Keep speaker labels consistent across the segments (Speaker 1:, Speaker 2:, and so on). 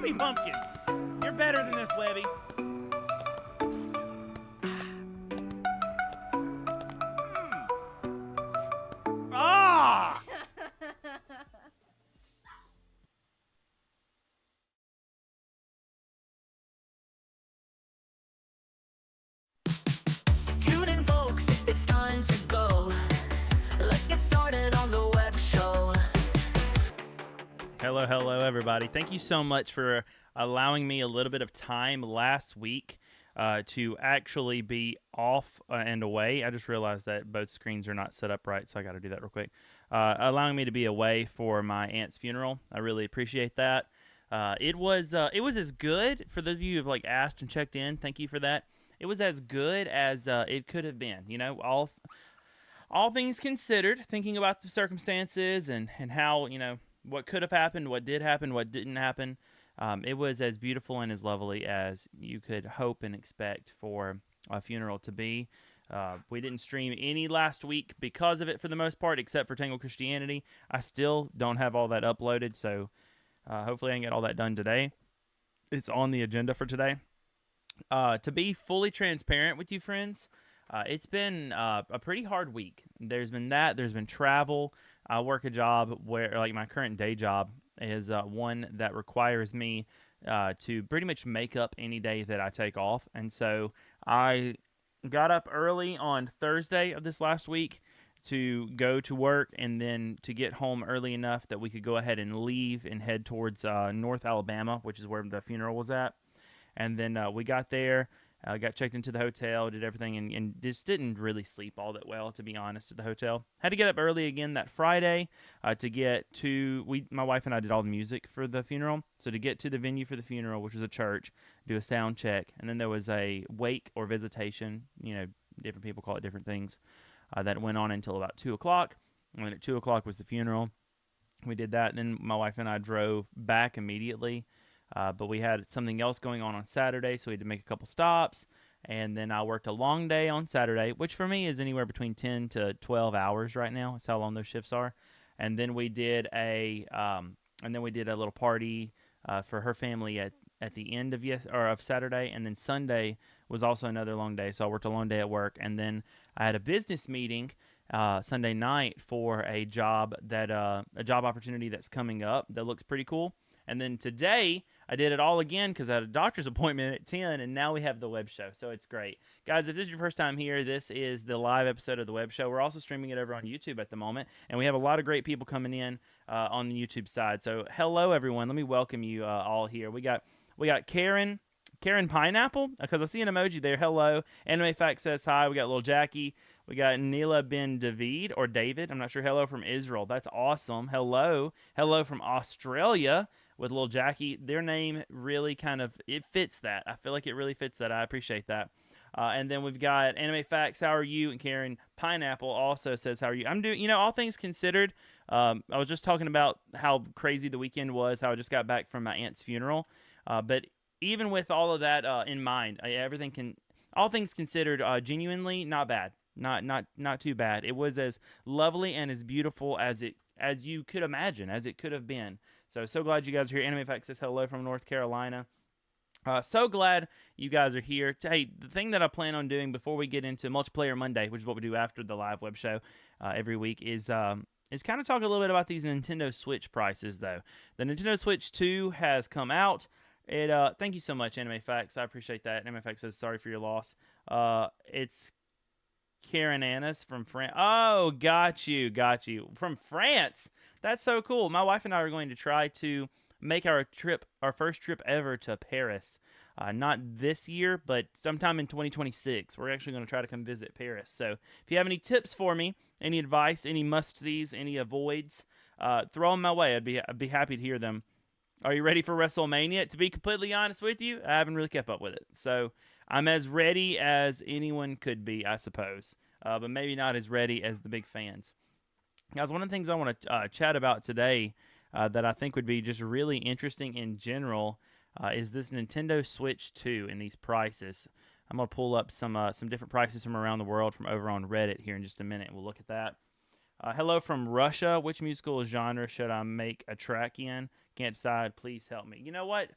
Speaker 1: Happy Pumpkin! You're better than this, Webby. Ah!
Speaker 2: Tune in, folks, it's time to go. Let's get started on the web show.
Speaker 1: Hello, everybody. Thank you so much for allowing me a little bit of time last week to actually be off and away. I just realized that both screens are not set up right, so I got to do that real quick. Allowing me to be away for my aunt's funeral. I really appreciate that. It was as good, for those of you who have asked and checked in. Thank you for that. It was as good as it could have been. You know, all things considered, thinking about the circumstances and how, what could have happened, what did happen, what didn't happen. It was as beautiful and as lovely as you could hope and expect for a funeral to be. We didn't stream any last week because of it for the most part, except for Tangled Christianity. I still don't have all that uploaded, so hopefully I can get all that done today. It's on the agenda for today. To be fully transparent with you, friends, it's been a pretty hard week. There's been travel. I work a job where, my current day job is one that requires me to pretty much make up any day that I take off. And so I got up early on Thursday of this last week to go to work and then to get home early enough that we could go ahead and leave and head towards North Alabama, which is where the funeral was at. And then we got there, got checked into the hotel, did everything, and just didn't really sleep all that well, to be honest, at the hotel. Had to get up early again that Friday to get to, my wife and I did all the music for the funeral. So to get to the venue for the funeral, which was a church, do a sound check. And then there was a wake or visitation, different people call it different things, that went on until about 2 o'clock. And then at 2 o'clock was the funeral. We did that. Then my wife and I drove back immediately. But we had something else going on Saturday, so we had to make a couple stops. And then I worked a long day on Saturday, which for me is anywhere between 10 to 12 hours right now. That's how long those shifts are. And then we did a little party for her family at the end of Saturday. And then Sunday was also another long day, so I worked a long day at work. And then I had a business meeting Sunday night for a job opportunity that's coming up that looks pretty cool. And then today, I did it all again because I had a doctor's appointment at 10, and now we have the web show, so it's great. Guys, if this is your first time here, this is the live episode of the web show. We're also streaming it over on YouTube at the moment, and we have a lot of great people coming in on the YouTube side. So hello, everyone. Let me welcome you all here. We got Karen Pineapple, because I see an emoji there. Hello. Anime Fact says hi. We got little Jackie. We got Neela Ben David, or David. I'm not sure. Hello from Israel. That's awesome. Hello from Australia with little Jackie. Their name really it fits that. I feel like it really fits that. I appreciate that. And then we've got Anime Facts, how are you? And Karen Pineapple also says, how are you? I'm doing, all things considered. I was just talking about how crazy the weekend was, how I just got back from my aunt's funeral. But even with all of that in mind, all things considered, genuinely not bad. Not too bad. It was as lovely and as beautiful as you could imagine, as it could have been. So glad you guys are here. Anime Fact says hello from North Carolina. So glad you guys are here. Hey, the thing that I plan on doing before we get into Multiplayer Monday, which is what we do after the live web show every week, is kind of talk a little bit about these Nintendo Switch prices, though. The Nintendo Switch 2 has come out. Thank you so much, Anime Facts. I appreciate that. Anime Facts says sorry for your loss. It's Karen Annis from France. Oh, got you. From France. That's so cool. My wife and I are going to try to make our first trip ever to Paris. Not this year, but sometime in 2026. We're actually going to try to come visit Paris. So if you have any tips for me, any advice, any must-sees, any avoids, throw them my way. I'd be happy to hear them. Are you ready for WrestleMania? To be completely honest with you, I haven't really kept up with it. So I'm as ready as anyone could be, I suppose. But maybe not as ready as the big fans. Guys, one of the things I want to chat about today that I think would be just really interesting in general is this Nintendo Switch 2 and these prices. I'm going to pull up some different prices from around the world from over on Reddit here in just a minute, and we'll look at that. Hello from Russia. Which musical genre should I make a track in? Can't decide. Please help me. You know what?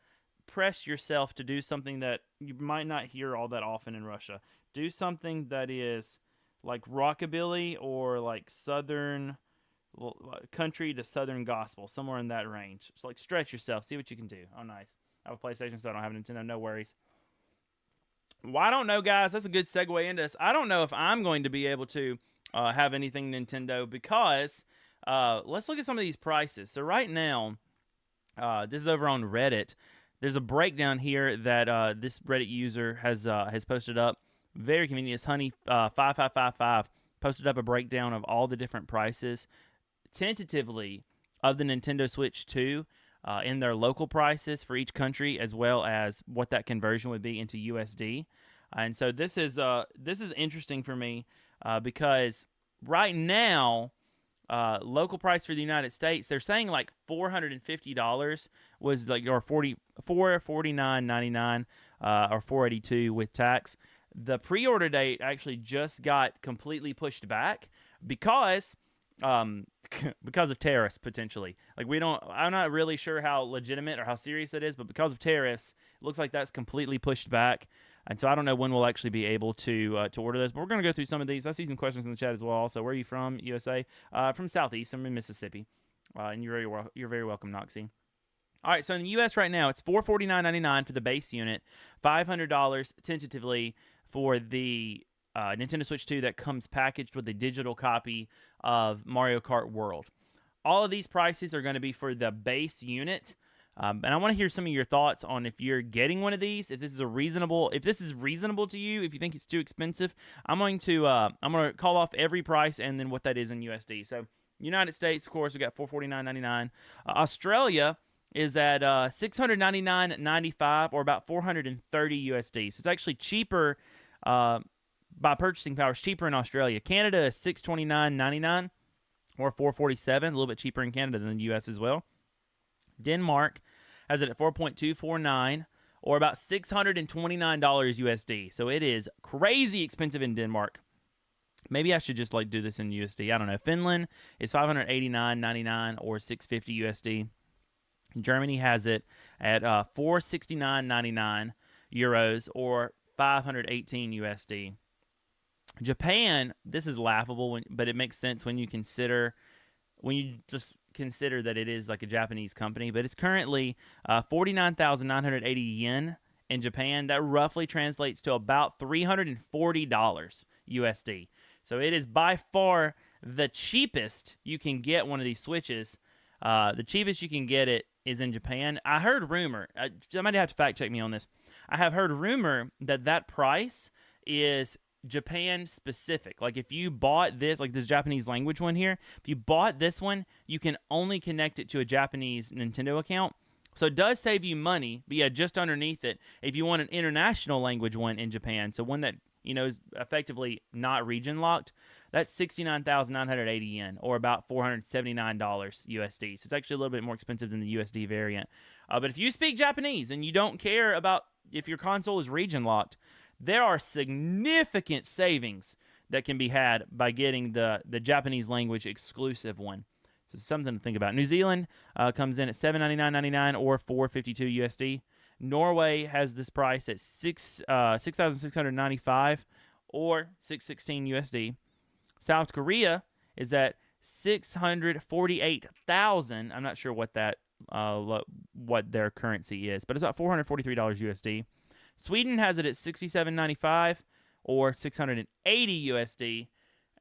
Speaker 1: press yourself to do something that you might not hear all that often in Russia. Do something that is like rockabilly or like southern country to southern gospel, somewhere in that range. So like stretch yourself, see what you can do. Oh, nice. I have a PlayStation, so I don't have a Nintendo. No worries. Well, I don't know, guys. That's a good segue into this. I don't know if I'm going to be able to have anything Nintendo because let's look at some of these prices. So right now, this is over on Reddit. There's a breakdown here that this Reddit user has posted up. Very convenient. It's Honey 5555 posted up a breakdown of all the different prices, tentatively, of the Nintendo Switch 2 in their local prices for each country, as well as what that conversion would be into USD. And so this is interesting for me because right now, local price for the United States, they're saying like $450 was like, or $449.99 or $482 with tax. The pre-order date actually just got completely pushed back because of tariffs potentially. Like I'm not really sure how legitimate or how serious it is, but because of tariffs, it looks like that's completely pushed back. And so I don't know when we'll actually be able to order this, but we're going to go through some of these. I see some questions in the chat as well. Also, where are you from, USA? From Southeast. I'm in Mississippi, and you're very welcome, Noxie. All right, so in the U.S. right now, it's $449.99 for the base unit, $500 tentatively for the Nintendo Switch 2 that comes packaged with a digital copy of Mario Kart World. All of these prices are going to be for the base unit. And I want to hear some of your thoughts on if you're getting one of these, if this is reasonable to you, if you think it's too expensive. I'm going to call off every price and then what that is in USD. So United States, of course, we got $449.99. Australia is at $699.95 or about $430 USD. So it's actually cheaper by purchasing power. It's cheaper in Australia. Canada is $629.99 or $447, a little bit cheaper in Canada than the US as well. Denmark has it at 4.249 or about $629 USD. So it is crazy expensive in Denmark. Maybe I should just like do this in USD. I don't know. Finland is $589.99 or $650 USD. Germany has it at 469.99 euros or 518 USD. Japan, this is laughable, but it makes sense when you just consider that it is like a Japanese company, but it's currently 49,980 yen in Japan. That roughly translates to about $340 USD. So it is by far the cheapest you can get one of these Switches. The cheapest you can get it is in Japan. I heard rumor, somebody have to fact check me on this. I have heard rumor that price is Japan specific. Like if you bought this, like this Japanese language one here, if you bought this one, you can only connect it to a Japanese Nintendo account. So it does save you money, but yeah, just underneath it, if you want an international language one in Japan, so one that, is effectively not region locked, that's 69,980 yen, or about $479 USD. So it's actually a little bit more expensive than the USD variant. But if you speak Japanese and you don't care about if your console is region locked, there are significant savings that can be had by getting the Japanese language exclusive one. So something to think about. New Zealand comes in at $799.99 or $452 USD. Norway has this price at $6,695 or $616 USD. South Korea is at $648,000. I'm not sure what that what their currency is, but it's about $443 USD. Sweden has it at $67.95 or $680 USD,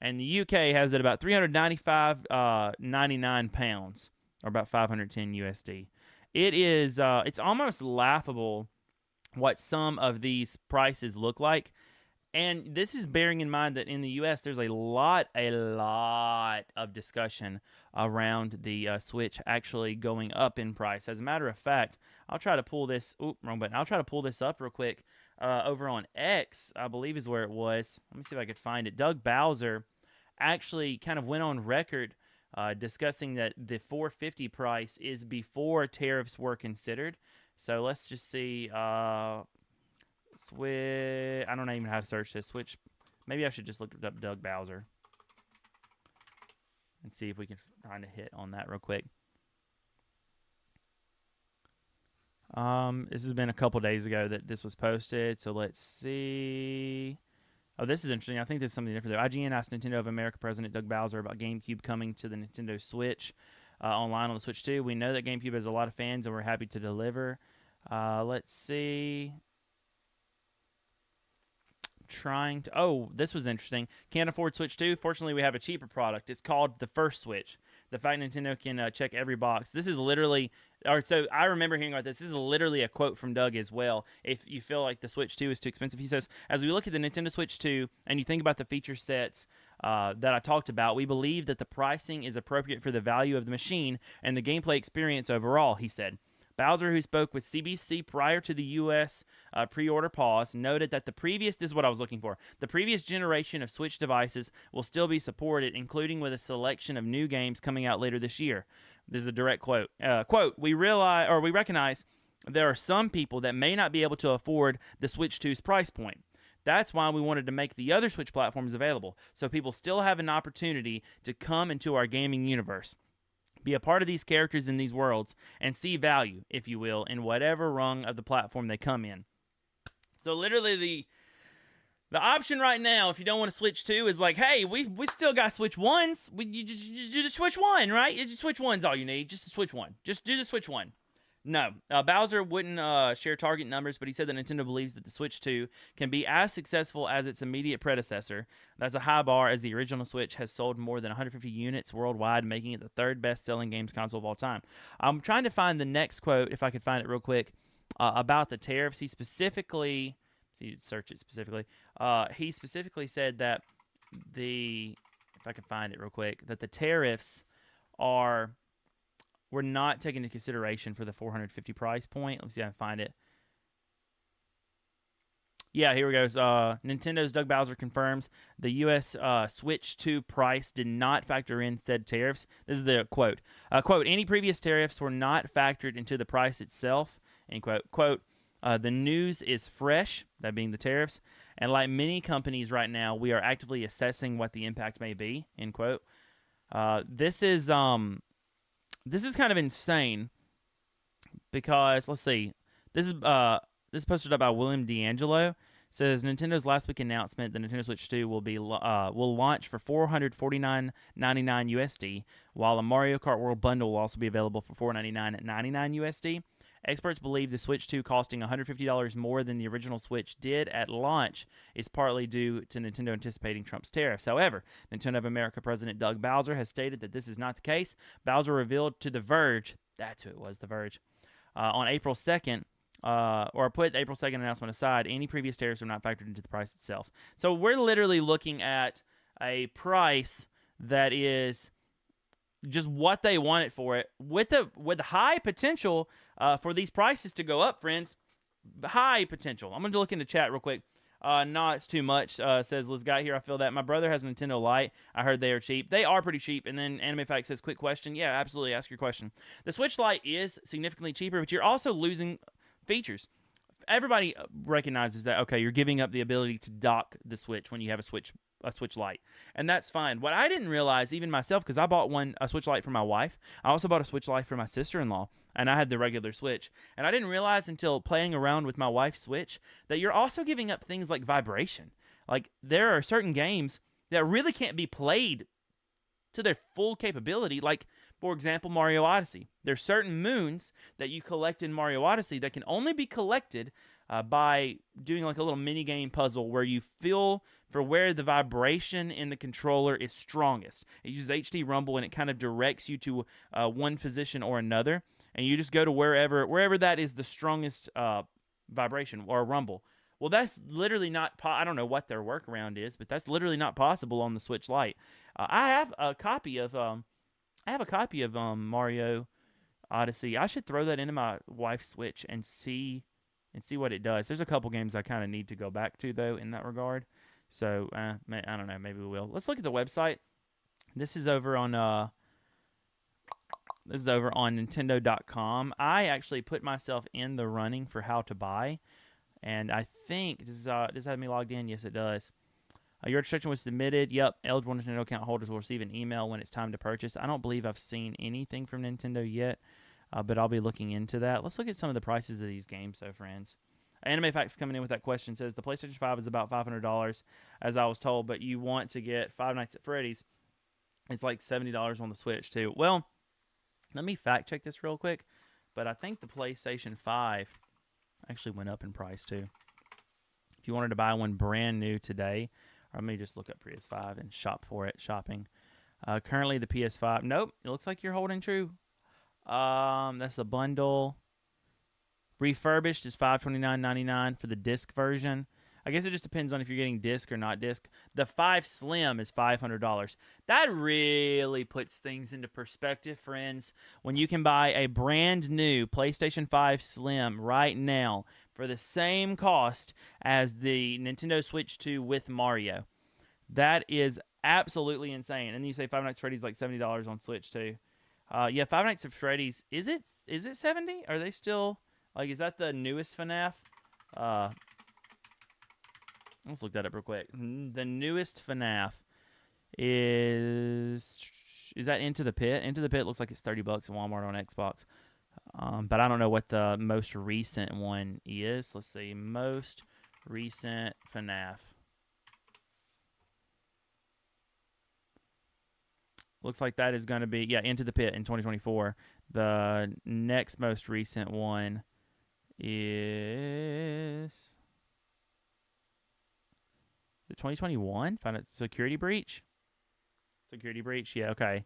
Speaker 1: and the UK has it about £395.99 or about $510 USD. It is it's almost laughable what some of these prices look like. And this is bearing in mind that in the U.S. there's a lot of discussion around the Switch actually going up in price. As a matter of fact, I'll try to pull this. Wrong button. I'll try to pull this up real quick over on X, I believe is where it was. Let me see if I could find it. Doug Bowser actually kind of went on record discussing that the $450 price is before tariffs were considered. So let's just see. Switch. I don't even know how to search this. Switch. Maybe I should just look up Doug Bowser and see if we can find a hit on that real quick. This has been a couple days ago that this was posted, so let's see. Oh, this is interesting. I think this is something different, though. IGN asked Nintendo of America President Doug Bowser about GameCube coming to the Nintendo Switch online on the Switch 2. We know that GameCube has a lot of fans, and we're happy to deliver. Let's see. This was interesting. Can't afford Switch 2. Fortunately, we have a cheaper product. It's called the First Switch. The fact Nintendo can check every box. This is literally, so I remember hearing about this. This is literally a quote from Doug as well. If you feel like the Switch 2 is too expensive, he says, as we look at the Nintendo Switch 2 and you think about the feature sets that I talked about, we believe that the pricing is appropriate for the value of the machine and the gameplay experience overall, he said. Bowser, who spoke with CBC prior to the U.S. Pre-order pause, noted that this is what I was looking for, the previous generation of Switch devices will still be supported, including with a selection of new games coming out later this year. This is a direct quote. We recognize there are some people that may not be able to afford the Switch 2's price point. That's why we wanted to make the other Switch platforms available, so people still have an opportunity to come into our gaming universe, be a part of these characters in these worlds, and see value, if you will, in whatever rung of the platform they come in. So literally the option right now, if you don't want to Switch 2, is like, hey, we still got Switch 1s. You just do the Switch 1, right? Switch 1's all you need. Just the Switch 1. Just do the Switch 1. No, Bowser wouldn't share target numbers, but he said that Nintendo believes that the Switch 2 can be as successful as its immediate predecessor. That's a high bar, as the original Switch has sold more than 150 units worldwide, making it the third best-selling games console of all time. I'm trying to find the next quote, if I could find it real quick, about the tariffs. He specifically, search it specifically, he specifically said that if I can find it real quick, that the tariffs were not taken into consideration for the 450 price point. Let me see if I can find it. Yeah, here we go. Nintendo's Doug Bowser confirms the U.S. Switch 2 price did not factor in said tariffs. This is the quote. Quote, any previous tariffs were not factored into the price itself. End quote. Quote, the news is fresh, that being the tariffs, and like many companies right now, we are actively assessing what the impact may be. End quote. This is kind of insane because, let's see, this is posted up by William D'Angelo. It says Nintendo's last week announcement the Nintendo Switch 2 will launch for $449.99 USD, while a Mario Kart World bundle will also be available for $499.99 USD. Experts believe the Switch 2 costing $150 more than the original Switch did at launch is partly due to Nintendo anticipating Trump's tariffs. However, Nintendo of America President Doug Bowser has stated that this is not the case. Bowser revealed to The Verge, that's who it was, The Verge, on April 2nd, or put the April 2nd announcement aside, any previous tariffs are not factored into the price itself. So we're literally looking at a price that is just what they want it for it, with high potential for these prices to go up, friends. High potential. I'm going to look into chat real quick. No, it's too much, says Liz Guy here. I feel that. My brother has a Nintendo Lite. I heard they are cheap. They are pretty cheap. And then Anime Fact says, quick question. Yeah, absolutely. Ask your question. The Switch Lite is significantly cheaper, but you're also losing features. Everybody recognizes that, okay, you're giving up the ability to dock the Switch when you have a Switch Lite, and that's fine. What I didn't realize, even myself, because I bought a Switch Lite for my wife, I also bought a Switch Lite for my sister-in-law, and I had the regular Switch, and I didn't realize until playing around with my wife's Switch that you're also giving up things like vibration. Like, there are certain games that really can't be played to their full capability, like, for example, Mario Odyssey. There's certain moons that you collect in Mario Odyssey that can only be collected by doing like a little mini game puzzle where you feel for where the vibration in the controller is strongest. It uses HD Rumble, and it kind of directs you to one position or another, and you just go to wherever that is the strongest vibration or rumble. Well, that's literally not. I don't know what their workaround is, but that's literally not possible on the Switch Lite. I have a copy of Mario Odyssey. I should throw that into my wife's Switch and see what it does. There's a couple games I kind of need to go back to, though, in that regard. So, I don't know. Maybe we will. Let's look at the website. This is over on Nintendo.com. I actually put myself in the running for how to buy, and I think does it have me logged in? Yes, it does. Your registration was submitted. Yep, eligible Nintendo account holders will receive an email when it's time to purchase. I don't believe I've seen anything from Nintendo yet. but I'll be looking into that. Let's look at some of the prices of these games, though, friends. Anime Facts coming in with that question says the PlayStation 5 is about $500, as I was told, but you want to get Five Nights at Freddy's. It's like $70 on the Switch, too. Well, let me fact check this real quick, but I think the PlayStation 5 actually went up in price, too. If you wanted to buy one brand new today, or let me just look up PS5 and shop for it, shopping. Currently, the PS5, nope, it looks like you're holding true. That's a bundle. Refurbished is $529.99 for the disc version. I guess it just depends on if you're getting disc or not disc. The 5 Slim is $500. That really puts things into perspective, friends, when you can buy a brand new PlayStation 5 Slim right now for the same cost as the Nintendo Switch 2 with Mario. That is absolutely insane. And then you say Five Nights at Freddy's like $70 on Switch too. Yeah, Five Nights at Freddy's, is it 70? Are they still, like, is that the newest FNAF? Let's look that up real quick. The newest FNAF is that Into the Pit? Into the Pit looks like it's $30 at Walmart on Xbox. But I don't know what the most recent one is. Let's see. Most recent FNAF. Looks like that is going to be, yeah, Into the Pit in 2024. The next most recent one is it 2021? Find it Security Breach? Security Breach, yeah, okay.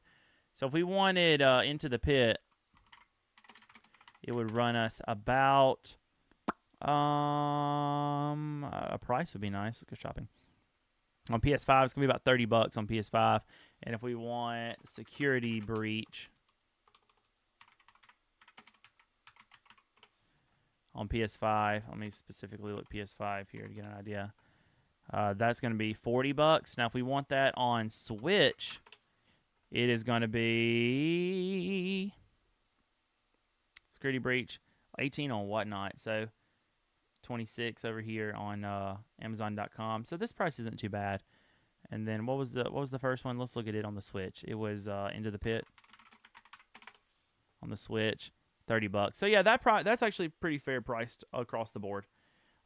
Speaker 1: So if we wanted Into the Pit, it would run us about a price would be nice. Let's go shopping. On PS5, it's going to be about $30 on PS5. And if we want Security Breach on PS5, let me specifically look PS5 here to get an idea. That's going to be $40. Now, if we want that on Switch, it is going to be Security Breach 18 on Whatnot. So 26 over here on Amazon.com. So this price isn't too bad. And then what was the first one? Let's look at it on the Switch. It was Into the Pit on the Switch, $30. So yeah, that's actually pretty fair priced across the board.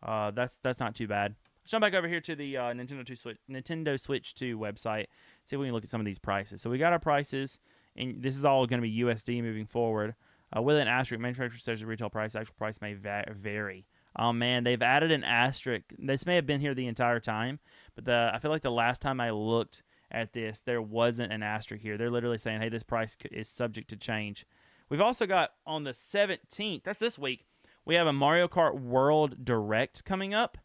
Speaker 1: That's not too bad. Let's jump back over here to the Nintendo Switch 2 website. See if we can look at some of these prices. So we got our prices, and this is all going to be USD moving forward. With an asterisk, manufacturer says the retail price, actual price may vary. Oh man, they've added an asterisk. This may have been here the entire time, but I feel like the last time I looked at this, there wasn't an asterisk here. They're literally saying, hey, this price is subject to change. We've also got on the 17th, that's this week, we have a Mario Kart World Direct coming up.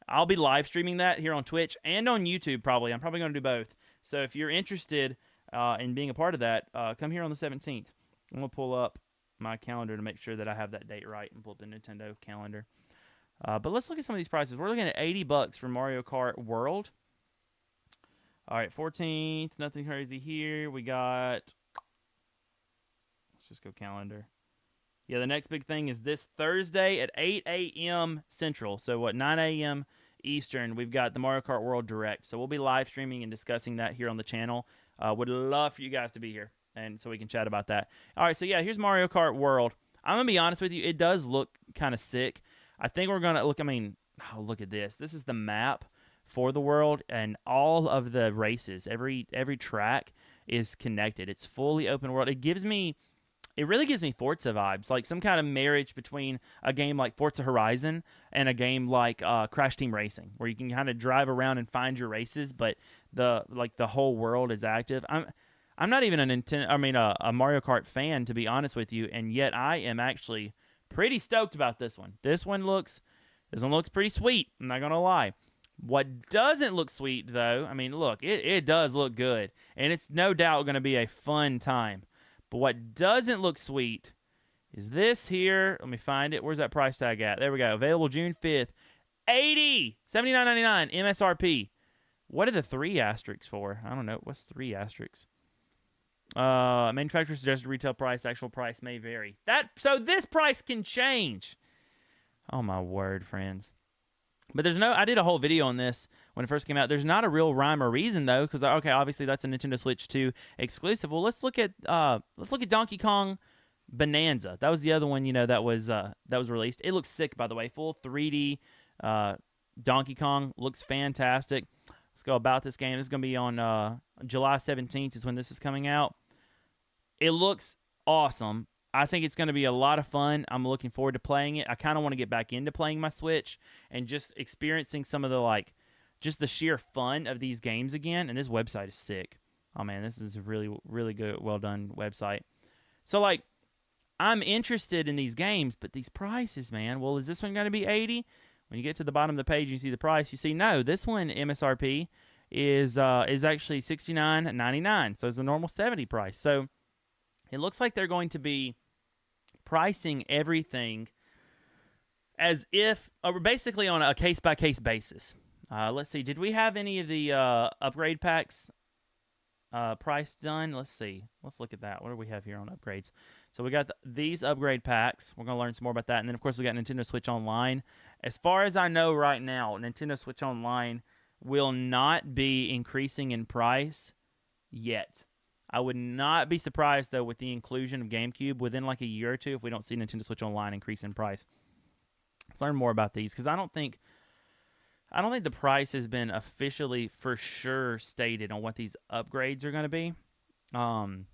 Speaker 1: I'll be live streaming that here on Twitch and on YouTube probably. I'm probably going to do both. So if you're interested in being a part of that, come here on the 17th. I'm going to pull up my calendar to make sure that I have that date right and pull up the Nintendo calendar. But let's look at some of these prices. We're looking at $80 for Mario Kart World. All right, 14th, nothing crazy here. We got, let's just go calendar. Yeah, the next big thing is this Thursday at 8 a.m. Central. So, 9 a.m. Eastern, we've got the Mario Kart World Direct. So, we'll be live streaming and discussing that here on the channel. Would love for you guys to be here, and so we can chat about that. All right, so yeah, here's Mario Kart World. I'm going to be honest with you. It does look kind of sick. I think we're going to look, look at this. This is the map for the world, and all of the races, every track is connected. It's fully open world. It really gives me Forza vibes, like some kind of marriage between a game like Forza Horizon and a game like Crash Team Racing, where you can kind of drive around and find your races, but the whole world is active. I'm not even a Mario Kart fan, to be honest with you, and yet I am actually pretty stoked about this one. This one looks pretty sweet. I'm not gonna lie. What doesn't look sweet though, look, it does look good, and it's no doubt gonna be a fun time. But what doesn't look sweet is this here. Let me find it. Where's that price tag at? There we go. Available June 5th. $79.99 MSRP. What are the 3 asterisks for? I don't know. What's 3 asterisks? Manufacturer suggested retail price. Actual price may vary. So this price can change. Oh my word, friends. But I did a whole video on this when it first came out. There's not a real rhyme or reason though, because okay, obviously that's a Nintendo Switch 2 exclusive. Well, let's look at Donkey Kong Bonanza. That was the other one, that was released. It looks sick, by the way. Full 3D Donkey Kong looks fantastic. Let's go about this game. This is going to be on July 17th is when this is coming out. It looks awesome. I think it's going to be a lot of fun. I'm looking forward to playing it. I kind of want to get back into playing my Switch and just experiencing some of the just the sheer fun of these games again. And this website is sick. Oh man, this is a really, really good, well done website. So I'm interested in these games, but these prices, man. Well, is this one going to be $80? When you get to the bottom of the page, you see the price. You see, no, this one MSRP is actually $69.99. So it's a normal $70 price. So it looks like they're going to be pricing everything as if basically on a case-by-case basis. Let's see. Did we have any of the upgrade packs price done? Let's see. Let's look at that. What do we have here on upgrades? So we got these upgrade packs. We're going to learn some more about that. And then, of course, we got Nintendo Switch Online. As far as I know right now, Nintendo Switch Online will not be increasing in price yet. I would not be surprised, though, with the inclusion of GameCube within a year or two if we don't see Nintendo Switch Online increase in price. Let's learn more about these because I don't think the price has been officially for sure stated on what these upgrades are going to be. Trying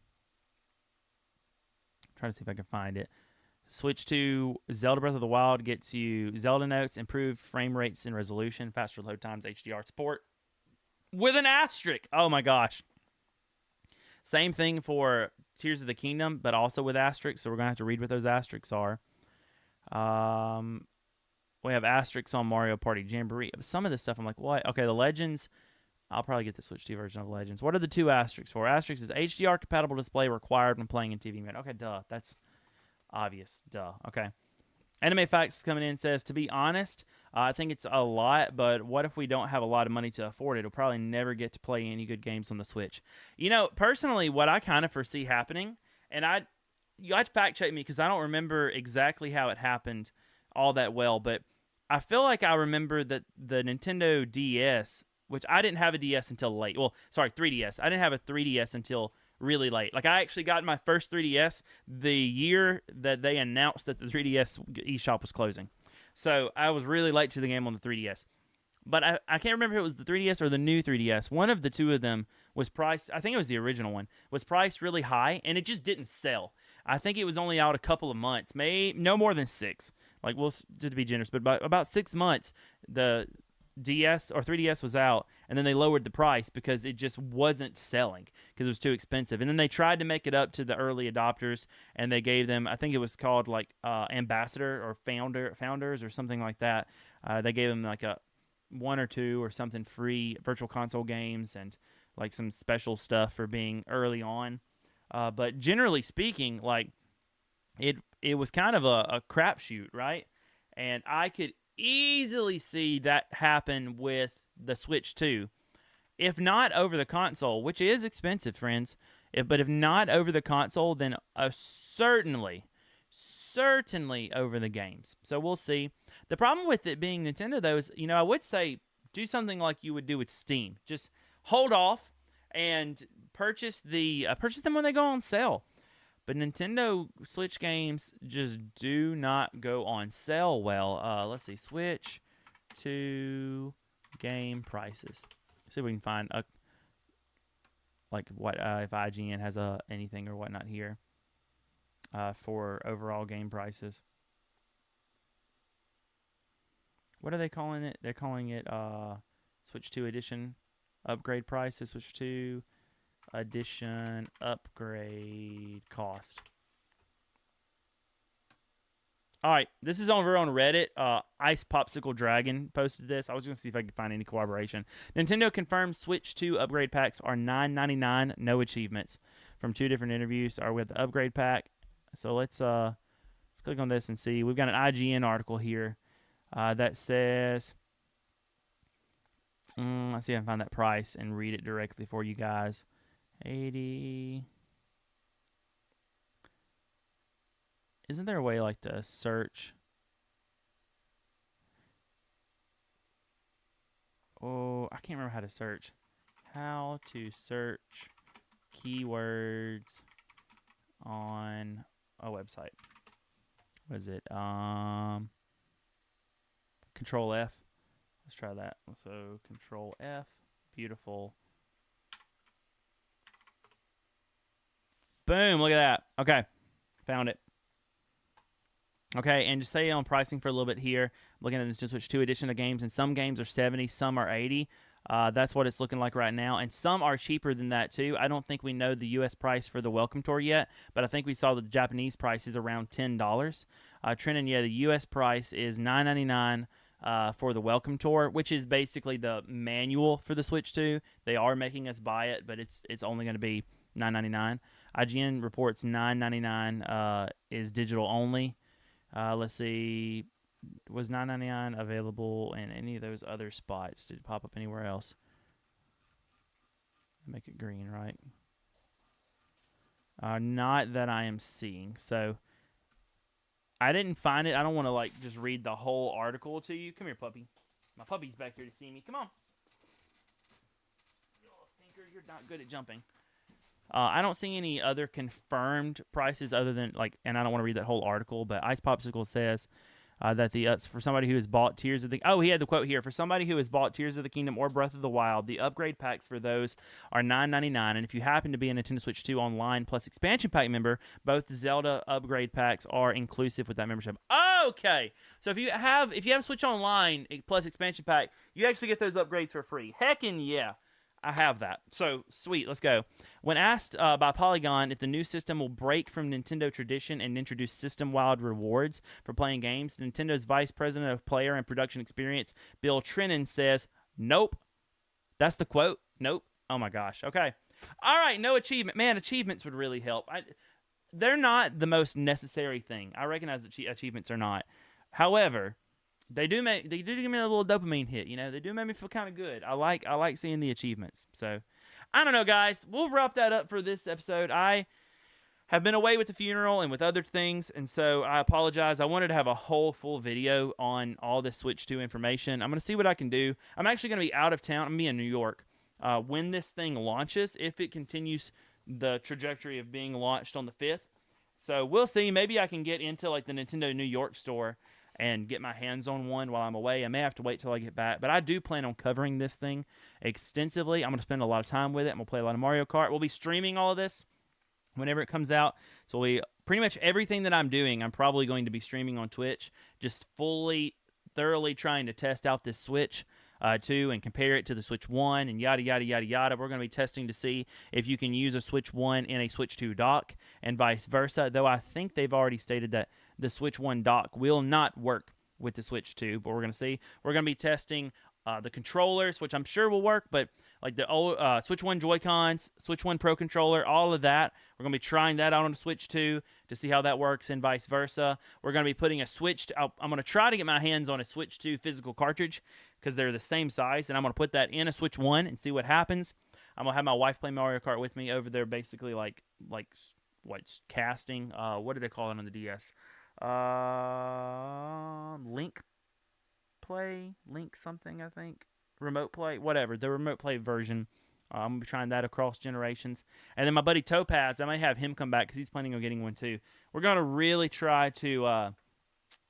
Speaker 1: to see if I can find it. Switch to Zelda Breath of the Wild gets you Zelda notes, improved frame rates and resolution, faster load times, HDR support with an asterisk. Oh my gosh. Same thing for Tears of the Kingdom, but also with asterisks. So we're going to have to read what those asterisks are. We have asterisks on Mario Party Jamboree. Some of this stuff, I'm like, what? Okay, the Legends. I'll probably get the Switch 2 version of Legends. What are the two asterisks for? Asterisk is HDR compatible display required when playing in TV mode. Okay, duh. That's obvious. Duh. Okay. Anime Facts coming in says, to be honest, I think it's a lot, but what if we don't have a lot of money to afford it? We'll probably never get to play any good games on the Switch. Personally, what I kind of foresee happening, and you have to fact check me because I don't remember exactly how it happened all that well, but I feel like I remember that the Nintendo DS, which I didn't have a DS until late. Well, sorry, 3DS. I didn't have a 3DS until really late. I actually got my first 3DS the year that they announced that the 3DS eShop was closing. So I was really late to the game on the 3DS. But I can't remember if it was the 3DS or the new 3DS. One of the two of them was priced, I think it was the original one, was priced really high, and it just didn't sell. I think it was only out a couple of months, no more than 6. Just to be generous, but about 6 months, the DS or 3DS was out, and then they lowered the price because it just wasn't selling because it was too expensive. And then they tried to make it up to the early adopters, and they gave them, I think it was called ambassador or founders or something like that. They gave them a 1 or 2 or something free virtual console games and some special stuff for being early on. But generally speaking, it was kind of a crapshoot, right? And I could easily see that happen with the Switch 2. If not over the console, which is expensive, friends, but if not over the console, then certainly over the games. So we'll see. The problem with it being Nintendo, though, is, I would say do something like you would do with Steam. Just hold off and purchase them when they go on sale. But Nintendo Switch games just do not go on sale well. Let's see. Switch 2 game prices. See if we can find what if IGN has anything or whatnot here for overall game prices. What are they calling it? They're calling it Switch 2 Edition upgrade prices. Switch 2 Edition upgrade cost. All right, this is over on Reddit. Ice Popsicle Dragon posted this. I was going to see if I could find any corroboration. Nintendo confirms Switch 2 upgrade packs are $9.99, no achievements. From 2 different interviews are with the upgrade pack. So let's click on this and see. We've got an IGN article here that says, let's see if I can find that price and read it directly for you guys. 80. Isn't there a way to search? Oh, I can't remember how to search. How to search keywords on website. What is it? Control F. Let's try that. So Control F. Beautiful. Boom. Look at that. Okay. Found it. Okay, and just say on pricing for a little bit here. I'm looking at the Nintendo Switch 2 edition of games, and some games are 70, some are 80. That's what it's looking like right now, and some are cheaper than that too. I don't think we know the U.S. price for the Welcome Tour yet, but I think we saw the Japanese price is around $10. Trenton, yeah, the U.S. price is $9.99 for the Welcome Tour, which is basically the manual for the Switch 2. They are making us buy it, but it's only going to be $9.99. IGN reports $9.99 is digital only. Let's see, was $9.99 available in any of those other spots? Did it pop up anywhere else? Make it green, right? Not that I am seeing. So I didn't find it. I don't want to like just read the whole article to you. Come here, puppy. My puppy's back here to see me. Come on. You little stinker. You're not good at jumping. I don't see any other confirmed prices other than like, and I don't want to read that whole article, but Ice Popsicle says that for somebody who has bought Tears of the he had the quote here, for somebody who has bought Tears of the Kingdom or Breath of the Wild, the upgrade packs for those are $9.99, and if you happen to be a Nintendo Switch 2 Online Plus expansion pack member, both Zelda upgrade packs are inclusive with that membership. Okay, so if you have Switch Online Plus expansion pack, you actually get those upgrades for free. Heckin' yeah. I have that. So, sweet. Let's go. When asked by Polygon if the new system will break from Nintendo tradition and introduce system-wide rewards for playing games, Nintendo's Vice President of Player and Production Experience, Bill Trennan, says, nope. That's the quote. Nope. Oh, my gosh. Okay. All right. No achievement. Man, achievements would really help. They're not the most necessary thing. I recognize that achievements are not. However, They do give me a little dopamine hit, you know. They do make me feel kind of good. I like seeing the achievements. So, I don't know, guys. We'll wrap that up for this episode. I have been away with the funeral and with other things, and so I apologize. I wanted to have a whole full video on all this Switch 2 information. I'm going to see what I can do. I'm actually going to be out of town. I'm going to be in New York when this thing launches, if it continues the trajectory of being launched on the 5th. So, we'll see. Maybe I can get into like the Nintendo New York store and get my hands on one while I'm away. I may have to wait till I get back, but I do plan on covering this thing extensively. I'm going to spend a lot of time with it. I'm going to play a lot of Mario Kart. We'll be streaming all of this whenever it comes out. So pretty much everything that I'm doing, I'm probably going to be streaming on Twitch, just thoroughly trying to test out this Switch 2 and compare it to the Switch 1 and yada, yada, yada, yada. We're going to be testing to see if you can use a Switch 1 in a Switch 2 dock and vice versa, though I think they've already stated that the Switch 1 dock will not work with the Switch 2, but we're going to see. We're going to be testing the controllers, which I'm sure will work, but like the old Switch 1 Joy-Cons, Switch 1 Pro Controller, all of that. We're going to be trying that out on the Switch 2 to see how that works and vice versa. We're going to be putting I'm going to try to get my hands on a Switch 2 physical cartridge because they're the same size, and I'm going to put that in a Switch 1 and see what happens. I'm going to have my wife play Mario Kart with me over there, basically like what's casting. What do they call it on the DS? Link something, I think. Remote play, whatever. The remote play version. I'm going to be trying that across generations. And then my buddy Topaz, I may have him come back because he's planning on getting one too. We're going to really try to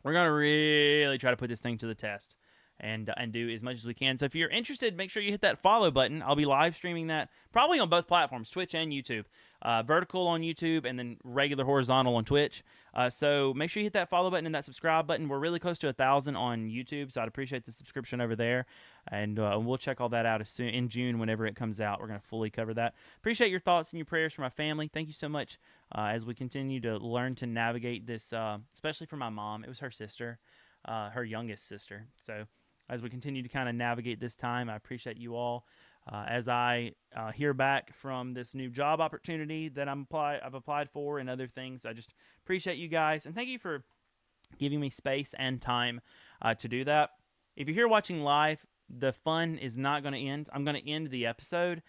Speaker 1: put this thing to the test and do as much as we can. So if you're interested, make sure you hit that follow button. I'll be live streaming that probably on both platforms, Twitch and YouTube. Vertical on YouTube and then regular horizontal on Twitch. So make sure you hit that follow button and that subscribe button. We're really close to 1,000 on YouTube, so I'd appreciate the subscription over there. And we'll check all that out as soon in June whenever it comes out. We're going to fully cover that. Appreciate your thoughts and your prayers for my family. Thank you so much as we continue to learn to navigate this, especially for my mom. It was her sister, her youngest sister. So as we continue to kind of navigate this time, I appreciate you all. As I hear back from this new job opportunity that I've applied for and other things, I just appreciate you guys. And thank you for giving me space and time to do that. If you're here watching live, the fun is not going to end. I'm going to end the episode,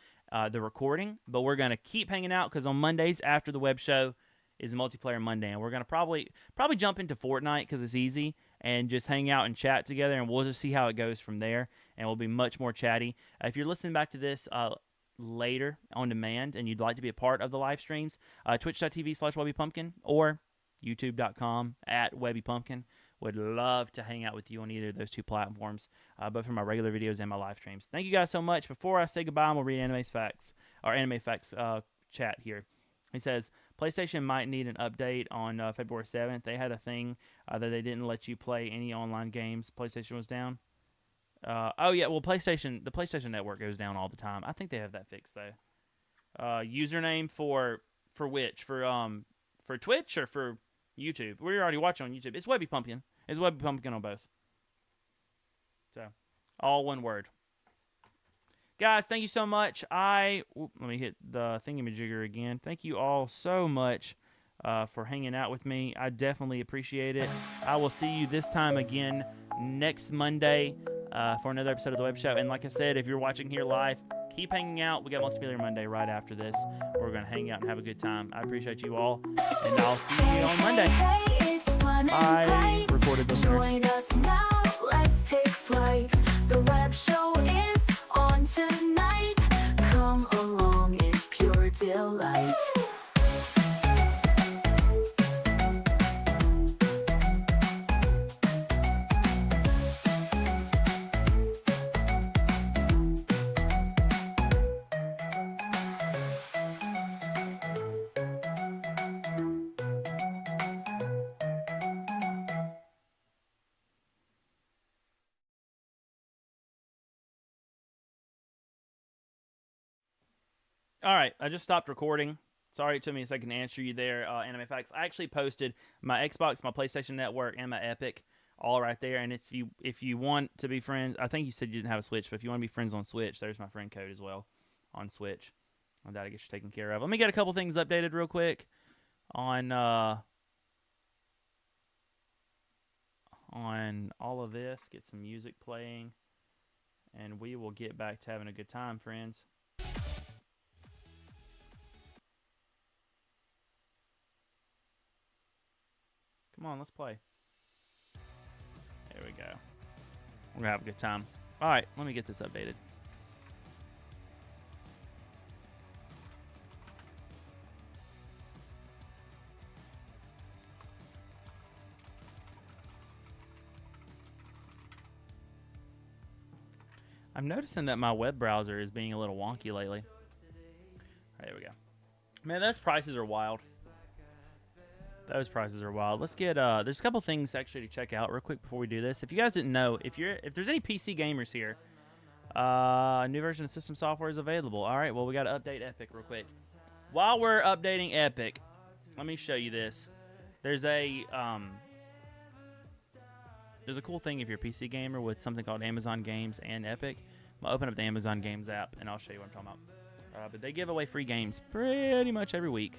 Speaker 1: the recording, but we're going to keep hanging out because on Mondays after the web show is Multiplayer Monday. And we're going to probably jump into Fortnite because it's easy and just hang out and chat together, and we'll just see how it goes from there, and we'll be much more chatty. If you're listening back to this later on demand and you'd like to be a part of the live streams, twitch.tv/WubbyPumpkin or youtube.com at Webby Pumpkin. Would love to hang out with you on either of those two platforms, both for my regular videos and my live streams. Thank you guys so much. Before I say goodbye, I'm going to read Anime Facts chat here. He says, PlayStation might need an update on February 7th. They had a thing that they didn't let you play any online games. PlayStation was down. Oh, yeah, well, the PlayStation Network goes down all the time. I think they have that fixed, though. Username for which? For Twitch or for YouTube? We're already watching on YouTube. It's Webby Pumpkin. It's Webby Pumpkin on both. So, all one word. Guys, thank you so much. Let me hit the thingamajigger again. Thank you all so much for hanging out with me. I definitely appreciate it. I will see you this time again next Monday for another episode of The Web Show. And like I said, if you're watching here live, keep hanging out. We got Multiplayer Monday right after this. We're going to hang out and have a good time. I appreciate you all, and I'll see you on Monday. Bye, recorded listeners.
Speaker 2: Join us now, let's take flight. The Web Show is on tonight. Come along, it's pure delight.
Speaker 1: All right, I just stopped recording. Sorry it took me a second to answer you there, Anime Facts. I actually posted my Xbox, my PlayStation Network, and my Epic all right there. And if you want to be friends, I think you said you didn't have a Switch, but if you want to be friends on Switch, there's my friend code as well on Switch. That'll get you taken care of. Let me get a couple things updated real quick on all of this. Get some music playing, and we will get back to having a good time, friends. Come on, let's play. There we go. We're going to have a good time. All right, let me get this updated. I'm noticing that my web browser is being a little wonky lately. All right, there we go. Man, those prices are wild. Those prices are wild. Let's get there's a couple things actually to check out real quick before we do this. If you guys didn't know, if there's any PC gamers here, a new version of system software is available. All right, well, we got to update Epic real quick. While we're updating Epic, let me show you this. There's a cool thing if you're a PC gamer with something called Amazon Games and Epic. I'll open up the Amazon Games app and I'll show you what I'm talking about. But they give away free games pretty much every week.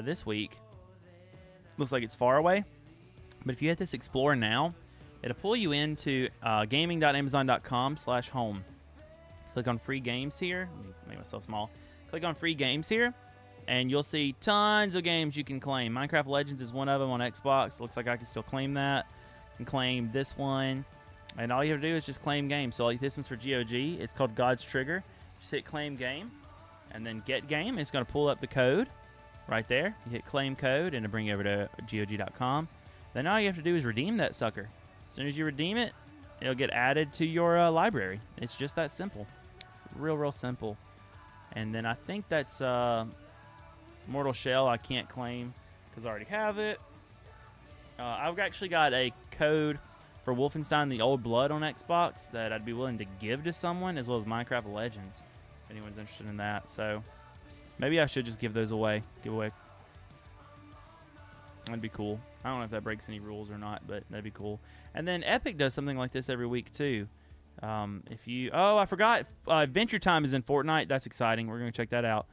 Speaker 1: This week looks like it's far away, but if you hit this Explore Now, it'll pull you into gaming.amazon.com/home. Click on free games here. Let me make myself small. Click on free games here, and you'll see tons of games you can claim. Minecraft Legends is one of them on Xbox. Looks like I can still claim that. You can claim this one, and all you have to do is just claim game. So like this one's for GOG. It's called God's Trigger. Just hit claim game, and then get game. It's going to pull up the code. Right there, you hit claim code and it'll bring you over to GOG.com. Then all you have to do is redeem that sucker. As soon as you redeem it, it'll get added to your library. It's just that simple. It's real simple. And then I think that's Mortal Shell I can't claim because I already have it. I've actually got a code for Wolfenstein The Old Blood on Xbox that I'd be willing to give to someone, as well as Minecraft Legends, if anyone's interested in that. So maybe I should just give those away. Giveaway. That'd be cool. I don't know if that breaks any rules or not, but that'd be cool. And then Epic does something like this every week too. I forgot. Adventure Time is in Fortnite. That's exciting. We're gonna check that out.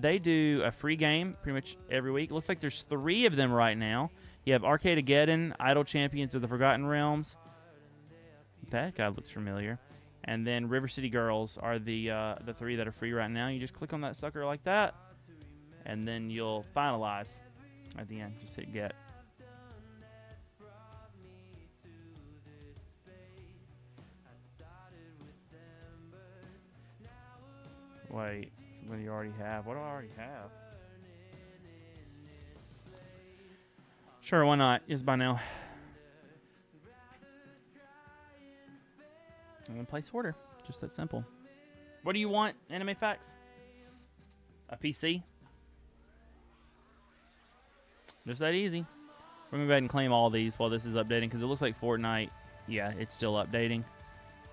Speaker 1: They do a free game pretty much every week. It looks like there's 3 of them right now. You have Arcadegeddon, Idle Champions of the Forgotten Realms. That guy looks familiar. And then River City Girls are the 3 that are free right now. You just click on that sucker like that, and then you'll finalize at the end. Just hit get. Wait, something you already have. What do I already have? Sure, why not? Is by now. I'm going to place order. Just that simple. What do you want, Anime Facts? A PC? Just that easy. We're going to go ahead and claim all these while this is updating because it looks like Fortnite, yeah, it's still updating.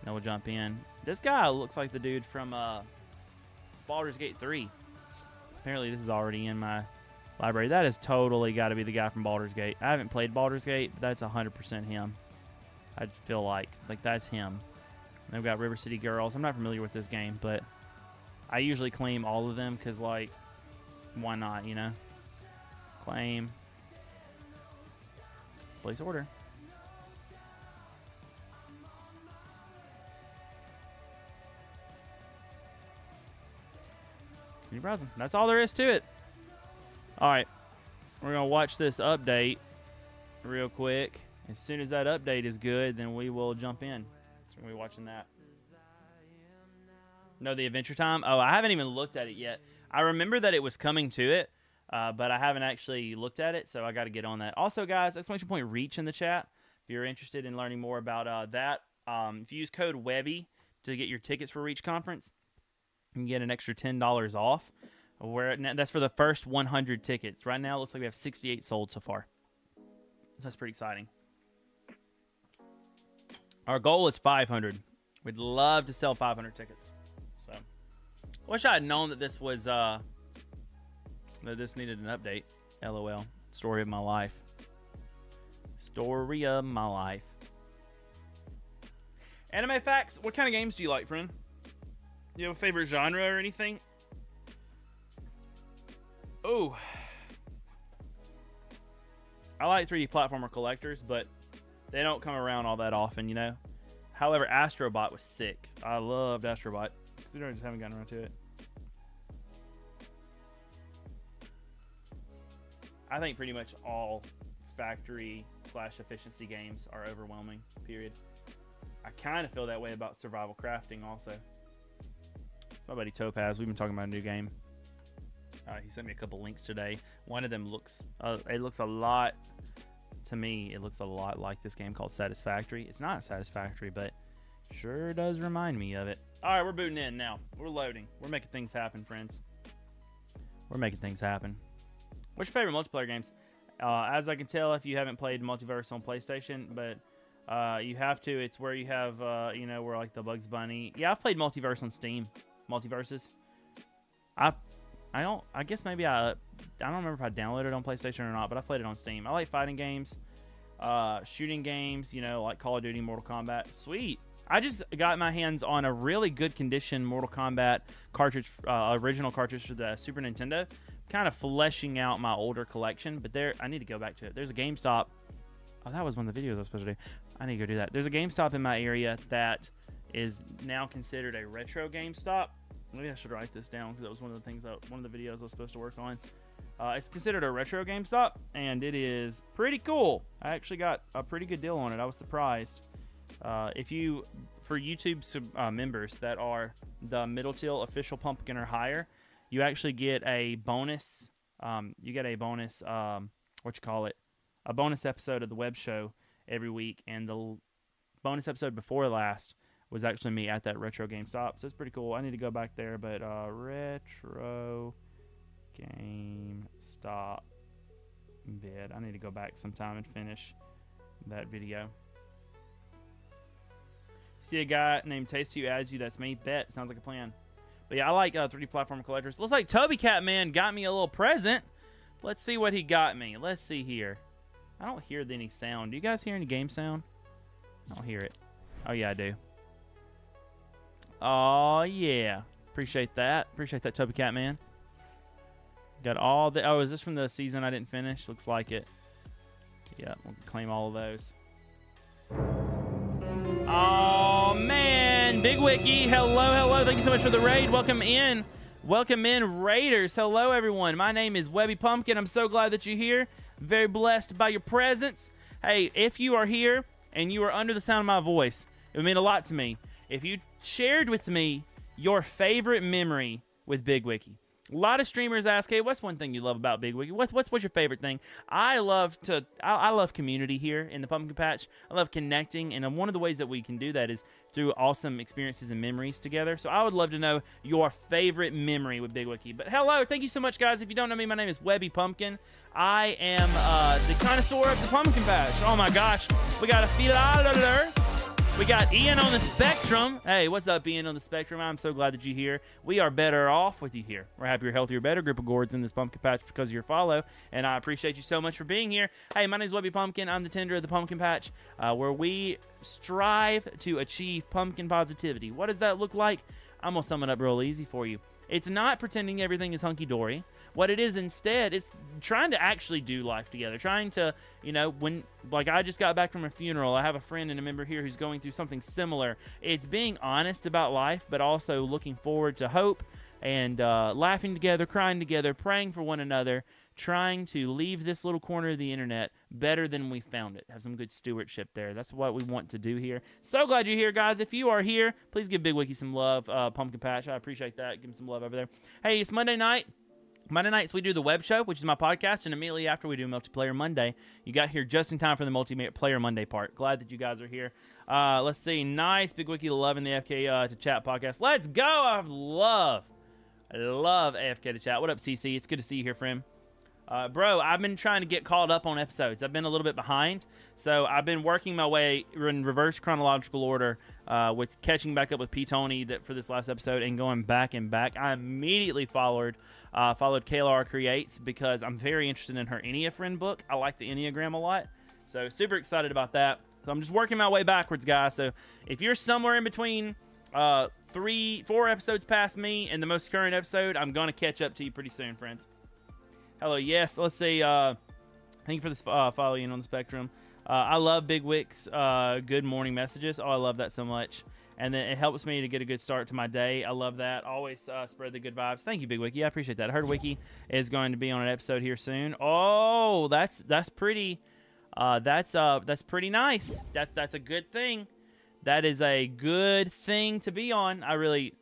Speaker 1: Then we'll jump in. This guy looks like the dude from Baldur's Gate 3. Apparently this is already in my library. That has totally got to be the guy from Baldur's Gate. I haven't played Baldur's Gate, but that's 100% him. I feel like that's him. And I've got River City Girls. I'm not familiar with this game, but I usually claim all of them because, like, why not, you know? Claim. Place order. Continue browsing. That's all there is to it. All right. We're going to watch this update real quick. As soon as that update is good, then we will jump in. So we're going to be watching that. No, the Adventure Time? Oh, I haven't even looked at it yet. I remember that it was coming to it, but I haven't actually looked at it, so I got to get on that. Also, guys, exclamation point Reach in the chat if you're interested in learning more about that. If you use code WEBBY to get your tickets for Reach Conference, you can get an extra $10 off. That's for the first 100 tickets. Right now, it looks like we have 68 sold so far. So that's pretty exciting. Our goal is 500. We'd love to sell 500 tickets. So, wish I had known that this was that this needed an update. LOL. Story of my life. Story of my life. Anime Facts. What kind of games do you like, friend? You have a favorite genre or anything? Oh, I like 3D platformer collectors, but they don't come around all that often, you know. However, Astrobot was sick. I loved Astrobot. Considering I just haven't gotten around to it. I think pretty much all factory/efficiency games are overwhelming, period. I kind of feel that way about survival crafting also. It's my buddy Topaz. We've been talking about a new game. He sent me a couple links today. One of them looks, it looks a lot, to me, it looks a lot like this game called Satisfactory. It's not Satisfactory, but sure does remind me of it. All right, we're booting in now. We're loading. We're making things happen, friends. We're making things happen. What's your favorite multiplayer games? As I can tell, if you haven't played Multiverse on PlayStation, but you have to. It's where you have, you know, where like the Bugs Bunny. Yeah, I've played Multiverse on Steam. Multiverses. I guess maybe I don't remember if I downloaded it on PlayStation or not, but I played it on Steam. I like fighting games, shooting games, you know, like Call of Duty, Mortal Kombat. Sweet. I just got my hands on a really good condition Mortal Kombat cartridge, original cartridge for the Super Nintendo. Kind of fleshing out my older collection, but I need to go back to it. There's a GameStop. Oh, that was one of the videos I was supposed to do. I need to go do that. There's a GameStop in my area that is now considered a retro GameStop. Maybe I should write this down because that was one of the things one of the videos I was supposed to work on. It's considered a retro GameStop, and it is pretty cool. I actually got a pretty good deal on it. I was surprised. For YouTube members that are the Middle Till official pumpkin or higher, you actually get a bonus. You get a bonus. A bonus episode of the web show every week, and the bonus episode before last was actually me at that retro GameStop. So it's pretty cool. I need to go back there, but retro GameStop vid. I need to go back sometime and finish that video. See a guy named Tasty who adds you, that's me. Bet. Sounds like a plan. But yeah, I like 3D platform collectors. Looks like Toby Cat Man got me a little present. Let's see what he got me. Let's see here. I don't hear any sound. Do you guys hear any game sound? I don't hear it. Oh yeah, I do. Oh, yeah. Appreciate that. Appreciate that, Toby Cat Man. Got all the... Oh, is this from the season I didn't finish? Looks like it. Yeah, we'll claim all of those. Oh, man. Big Wiki. Hello, hello. Thank you so much for the raid. Welcome in. Welcome in, Raiders. Hello, everyone. My name is Webby Pumpkin. I'm so glad that you're here. Very blessed by your presence. Hey, if you are here and you are under the sound of my voice, it would mean a lot to me if you shared with me your favorite memory with Big Wiki. A lot of streamers ask, hey, what's one thing you love about Big Wiki? What's your favorite thing? I love community here in the Pumpkin Patch. I love connecting, and one of the ways that we can do that is through awesome experiences and memories together. So I would love to know your favorite memory with Big Wiki. But hello, thank you so much, guys. If you don't know me, my name is Webby Pumpkin. I am the connoisseur of the Pumpkin Patch. Oh my gosh, we got a filaler. We got Ian on the Spectrum. Hey, what's up, Ian on the Spectrum? I'm so glad that you're here. We are better off with you here. We're happier, healthier, better group of gourds in this Pumpkin Patch because of your follow, and I appreciate you so much for being here. Hey, my name is Webby Pumpkin. I'm the tender of the Pumpkin Patch, where we strive to achieve pumpkin positivity. What does that look like? I'm going to sum it up real easy for you. It's not pretending everything is hunky-dory. What it is instead is trying to actually do life together. Trying to, like I just got back from a funeral. I have a friend and a member here who's going through something similar. It's being honest about life, but also looking forward to hope and laughing together, crying together, praying for one another, trying to leave this little corner of the internet better than we found it. Have some good stewardship there. That's what we want to do here. So glad you're here, guys. If you are here, please give Big Wiki some love. Pumpkin Patch, I appreciate that. Give him some love over there. Hey, it's Monday night. Monday nights we do the web show, which is my podcast, and immediately after we do Multiplayer Monday. You got here just in time for the Multiplayer Monday part. Glad that you guys are here. Let's see. Nice. Big Wiki loving the AFK to Chat podcast. Let's go. I love AFK to Chat. What up, CC? It's good to see you here, friend. Bro, I've been trying to get caught up on episodes. I've been a little bit behind, so I've been working my way in reverse chronological order with catching back up with P. Tony for this last episode and going back and back. I immediately followed KLR Creates because I'm very interested in her Enneafriend book. I like the Enneagram a lot, so super excited about that. So I'm just working my way backwards, guys. So if you're somewhere in between 4 episodes past me and the most current episode, I'm going to catch up to you pretty soon, friends. Hello, yes. Let's see. Thank you for this following on the Spectrum. I love Big Wick's good morning messages. Oh, I love that so much. And then it helps me to get a good start to my day. I love that. Always spread the good vibes. Thank you, Big Wiki. I appreciate that. I heard Wiki is going to be on an episode here soon. Oh, that's pretty. That's pretty nice. That's a good thing. That is a good thing to be on. I really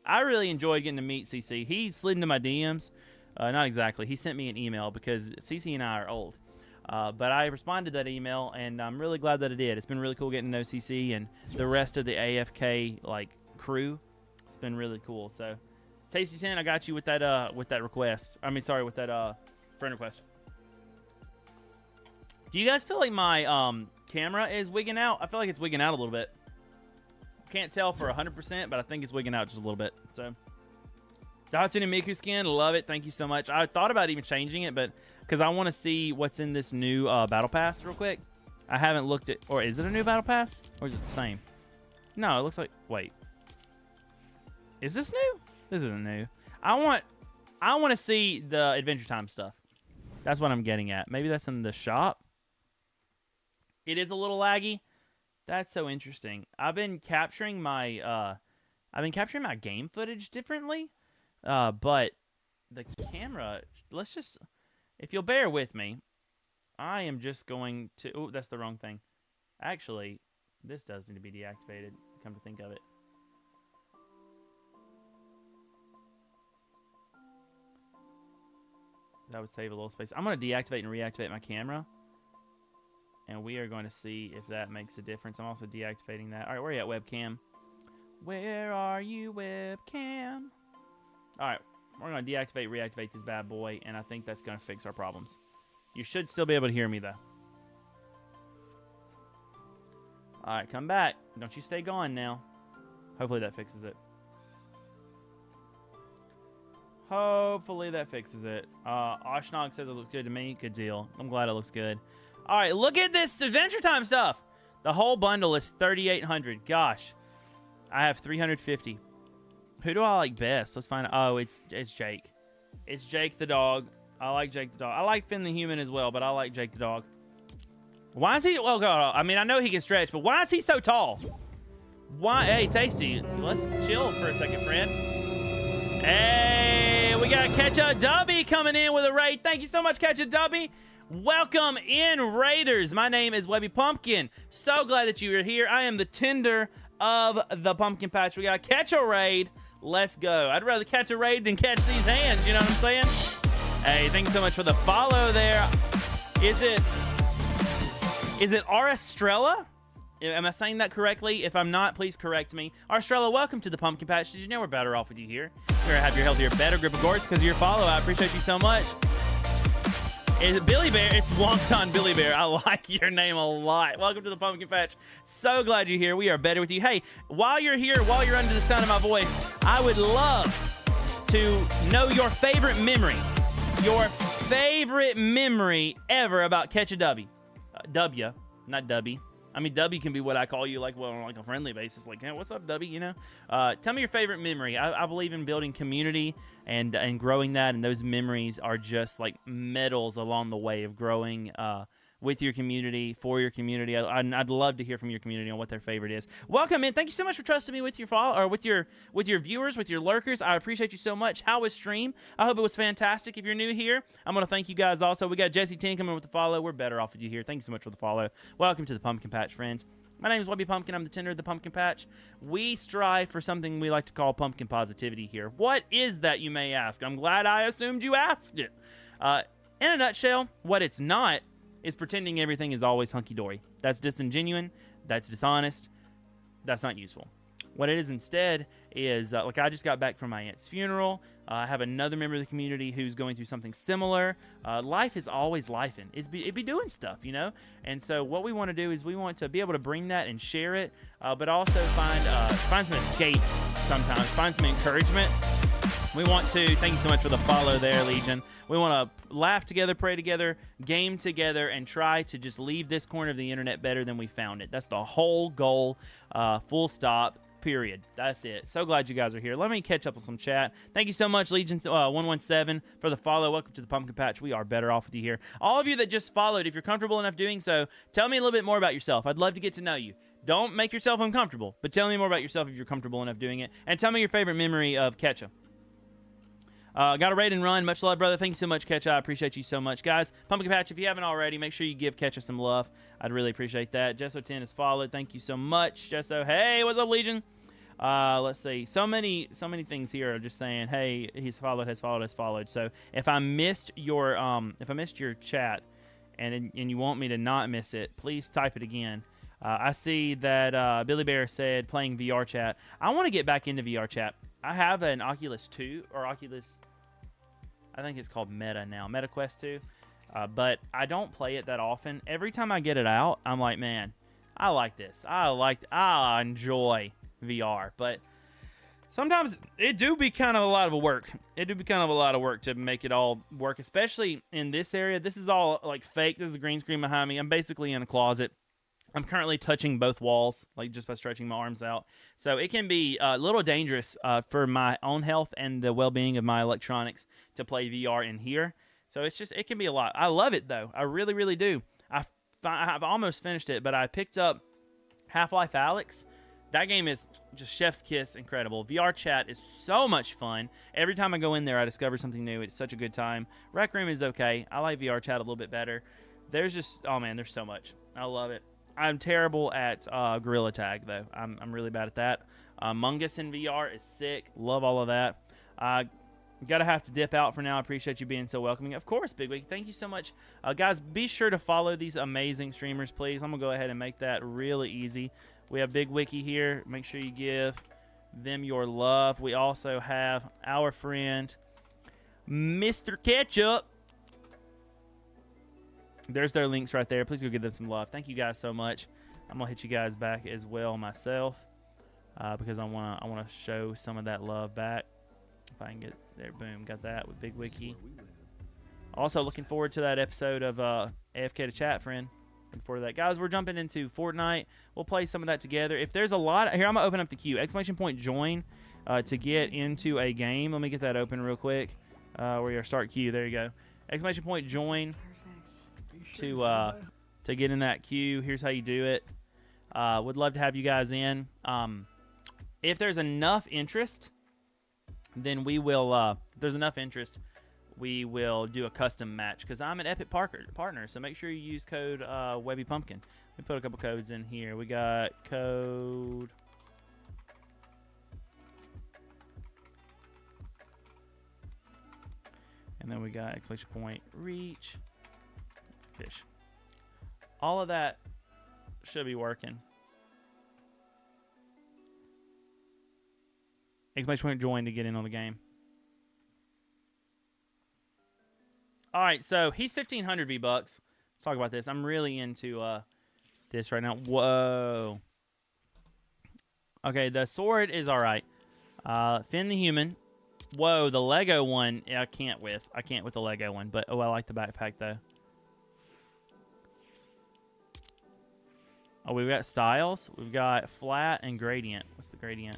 Speaker 1: enjoyed getting to meet CC. He slid into my DMs. Not exactly. He sent me an email because CC and I are old. But I responded to that email, and I'm really glad that I did. It's been really cool getting to know CC and the rest of the AFK crew. It's been really cool. So, Tasty 10, I got you with that request. I mean, sorry, with that friend request. Do you guys feel like my camera is wigging out? I feel like it's wigging out a little bit. Can't tell for 100%, but I think it's wigging out just a little bit. So. Hatsune Miku skin, love it. Thank you so much. I thought about even changing it, but because I want to see what's in this new battle pass real quick. I haven't looked at, or is it a new battle pass, or is it the same? No, it looks like. Wait, is this new? This isn't new. I want to see the Adventure Time stuff. That's what I'm getting at. Maybe that's in the shop. It is a little laggy. That's so interesting. I've been capturing my game footage differently. But the camera, if you'll bear with me, I am just going to, oh, that's the wrong thing. Actually, this does need to be deactivated, come to think of it. That would save a little space. I'm going to deactivate and reactivate my camera. And we are going to see if that makes a difference. I'm also deactivating that. All right, where are you at, webcam? Where are you, webcam? All right, we're going to deactivate, reactivate this bad boy, and I think that's going to fix our problems. You should still be able to hear me, though. All right, come back. Don't you stay gone now. Hopefully that fixes it. Hopefully that fixes it. Oshnog says it looks good to me. Good deal. I'm glad it looks good. All right, look at this Adventure Time stuff. The whole bundle is $3,800. Gosh, I have 350. Who do I like best? Let's find out. Oh, it's Jake. It's Jake the dog. I like Jake the dog. I like Finn the human as well, but I like Jake the dog. Why is he... Well, I mean, I know he can stretch, but why is he so tall? Why? Hey, Tasty, let's chill for a second, friend. Hey, we got Catch a Dubby coming in with a raid. Thank you so much, Catch a Dubby. Welcome in, Raiders. My name is Webby Pumpkin. So glad that you are here. I am the tender of the Pumpkin Patch. We got Catch a Raid. Let's go. I'd rather catch a raid than catch these hands. You know what I'm saying? Hey, thanks so much for the follow there. Is it Arestrella? Am I saying that correctly? If I'm not, please correct me. Arestrella, welcome to the Pumpkin Patch. Did you know we're better off with you here? You're going to have your healthier, better grip of gourds because of your follow. I appreciate you so much. Is it Billy Bear? It's Wonton Billy Bear. I like your name a lot. Welcome to the Pumpkin Patch. So glad you're here. We are better with you. Hey, while you're here, while you're under the sound of my voice, I would love to know your favorite memory. Your favorite memory ever about Catch a W. W, not Dubby. I mean, W can be what I call you, like, well, on like a friendly basis. Like, hey, what's up, W? You know? Tell me your favorite memory. I believe in building community and growing that, and those memories are just like medals along the way of growing with your community, for your community. I'd love to hear from your community on what their favorite is. Welcome in. Thank you so much for trusting me with your with your viewers, with your lurkers. I appreciate you so much. How was stream? I hope it was fantastic. If you're new here, I'm going to thank you guys also. We got Jesse 10 coming with the follow. We're better off with you here. Thank you so much for the follow. Welcome to the Pumpkin Patch, friends. My name is Webby Pumpkin. I'm the tender of the Pumpkin Patch. We strive for something we like to call pumpkin positivity here. What is that, you may ask? I'm glad I assumed you asked it. In a nutshell, what it's not is pretending everything is always hunky-dory. That's disingenuous. That's dishonest. That's not useful. What it is instead is, like, I just got back from my aunt's funeral. I have another member of the community who's going through something similar. Life is always lifing. It'd be doing stuff, you know? And so what we want to do is we want to be able to bring that and share it, but also find some escape sometimes, find some encouragement. We want to, thank you so much for the follow there, Legion. We want to laugh together, pray together, game together, and try to just leave this corner of the internet better than we found it. That's the whole goal, full stop, period. That's it. So glad you guys are here. Let me catch up with some chat. Thank you so much, Legion117, for the follow. Welcome to the Pumpkin Patch. We are better off with you here. All of you that just followed, if you're comfortable enough doing so, tell me a little bit more about yourself. I'd love to get to know you. Don't make yourself uncomfortable, but tell me more about yourself if you're comfortable enough doing it. And tell me your favorite memory of Ketchup. Got a raid and run. Much love, brother. Thank you so much, Ketcha. I appreciate you so much. Guys, Pumpkin Patch, if you haven't already, make sure you give Ketcha some love. I'd really appreciate that. Jesso10 has followed. Thank you so much, Jesso. Hey, what's up, Legion? Let's see. So many things here are just saying, hey, he's followed, has followed, has followed. So if I missed your chat and you want me to not miss it, please type it again. I see that Billy Bear said playing VR chat. I want to get back into VR chat. I have an Oculus 2 or Oculus, I think it's called Meta now, Meta Quest 2, but I don't play it that often. Every time I get it out, I'm like, man, I like this. I enjoy VR, but sometimes it do be kind of a lot of work. It do be kind of a lot of work to make it all work, especially in this area. This is all like fake. This is a green screen behind me. I'm basically in a closet. I'm currently touching both walls, like just by stretching my arms out. So it can be a little dangerous for my own health and the well-being of my electronics to play VR in here. So it can be a lot. I love it though. I really, really do. I've almost finished it, but I picked up Half-Life Alyx. That game is just chef's kiss, incredible. VR chat is so much fun. Every time I go in there, I discover something new. It's such a good time. Rec Room is okay. I like VR chat a little bit better. There's just, oh man, there's so much. I love it. I'm terrible at Gorilla Tag, though. I'm really bad at that. Among Us in VR is sick. Love all of that. Gotta have to dip out for now. I appreciate you being so welcoming. Of course, Big Wiki. Thank you so much. Guys, be sure to follow these amazing streamers, please. I'm going to go ahead and make that really easy. We have Big Wiki here. Make sure you give them your love. We also have our friend, Mr. Ketchup. There's their links right there. Please go give them some love. Thank you guys so much. I'm gonna hit you guys back as well myself because I wanna show some of that love back. If I can get there, boom, got that with Big Wiki. Also looking forward to that episode of AFK to Chat, friend. Looking forward to that, guys. We're jumping into Fortnite. We'll play some of that together. If there's a lot here, I'm gonna open up the queue. !point join to get into a game. Let me get that open real quick. Where you start queue. There you go. !point join. To get in that queue. Here's how you do it. Would love to have you guys in. If there's enough interest, then we will if there's enough interest, we will do a custom match because I'm an Epic partner, so make sure you use code Webby Pumpkin. We put a couple codes in here. We got code And then we got exclamation point, reach, fish. All of that should be working. Exclamation point join to get in on the game. All right, so he's 1,500 V-Bucks. Let's talk about this. I'm really into this right now. Whoa. Okay, the sword is all right. Finn the human. Whoa, the Lego one, yeah, I can't with the Lego one, but oh, I like the backpack though. Oh, we've got styles. We've got flat and gradient. What's the gradient?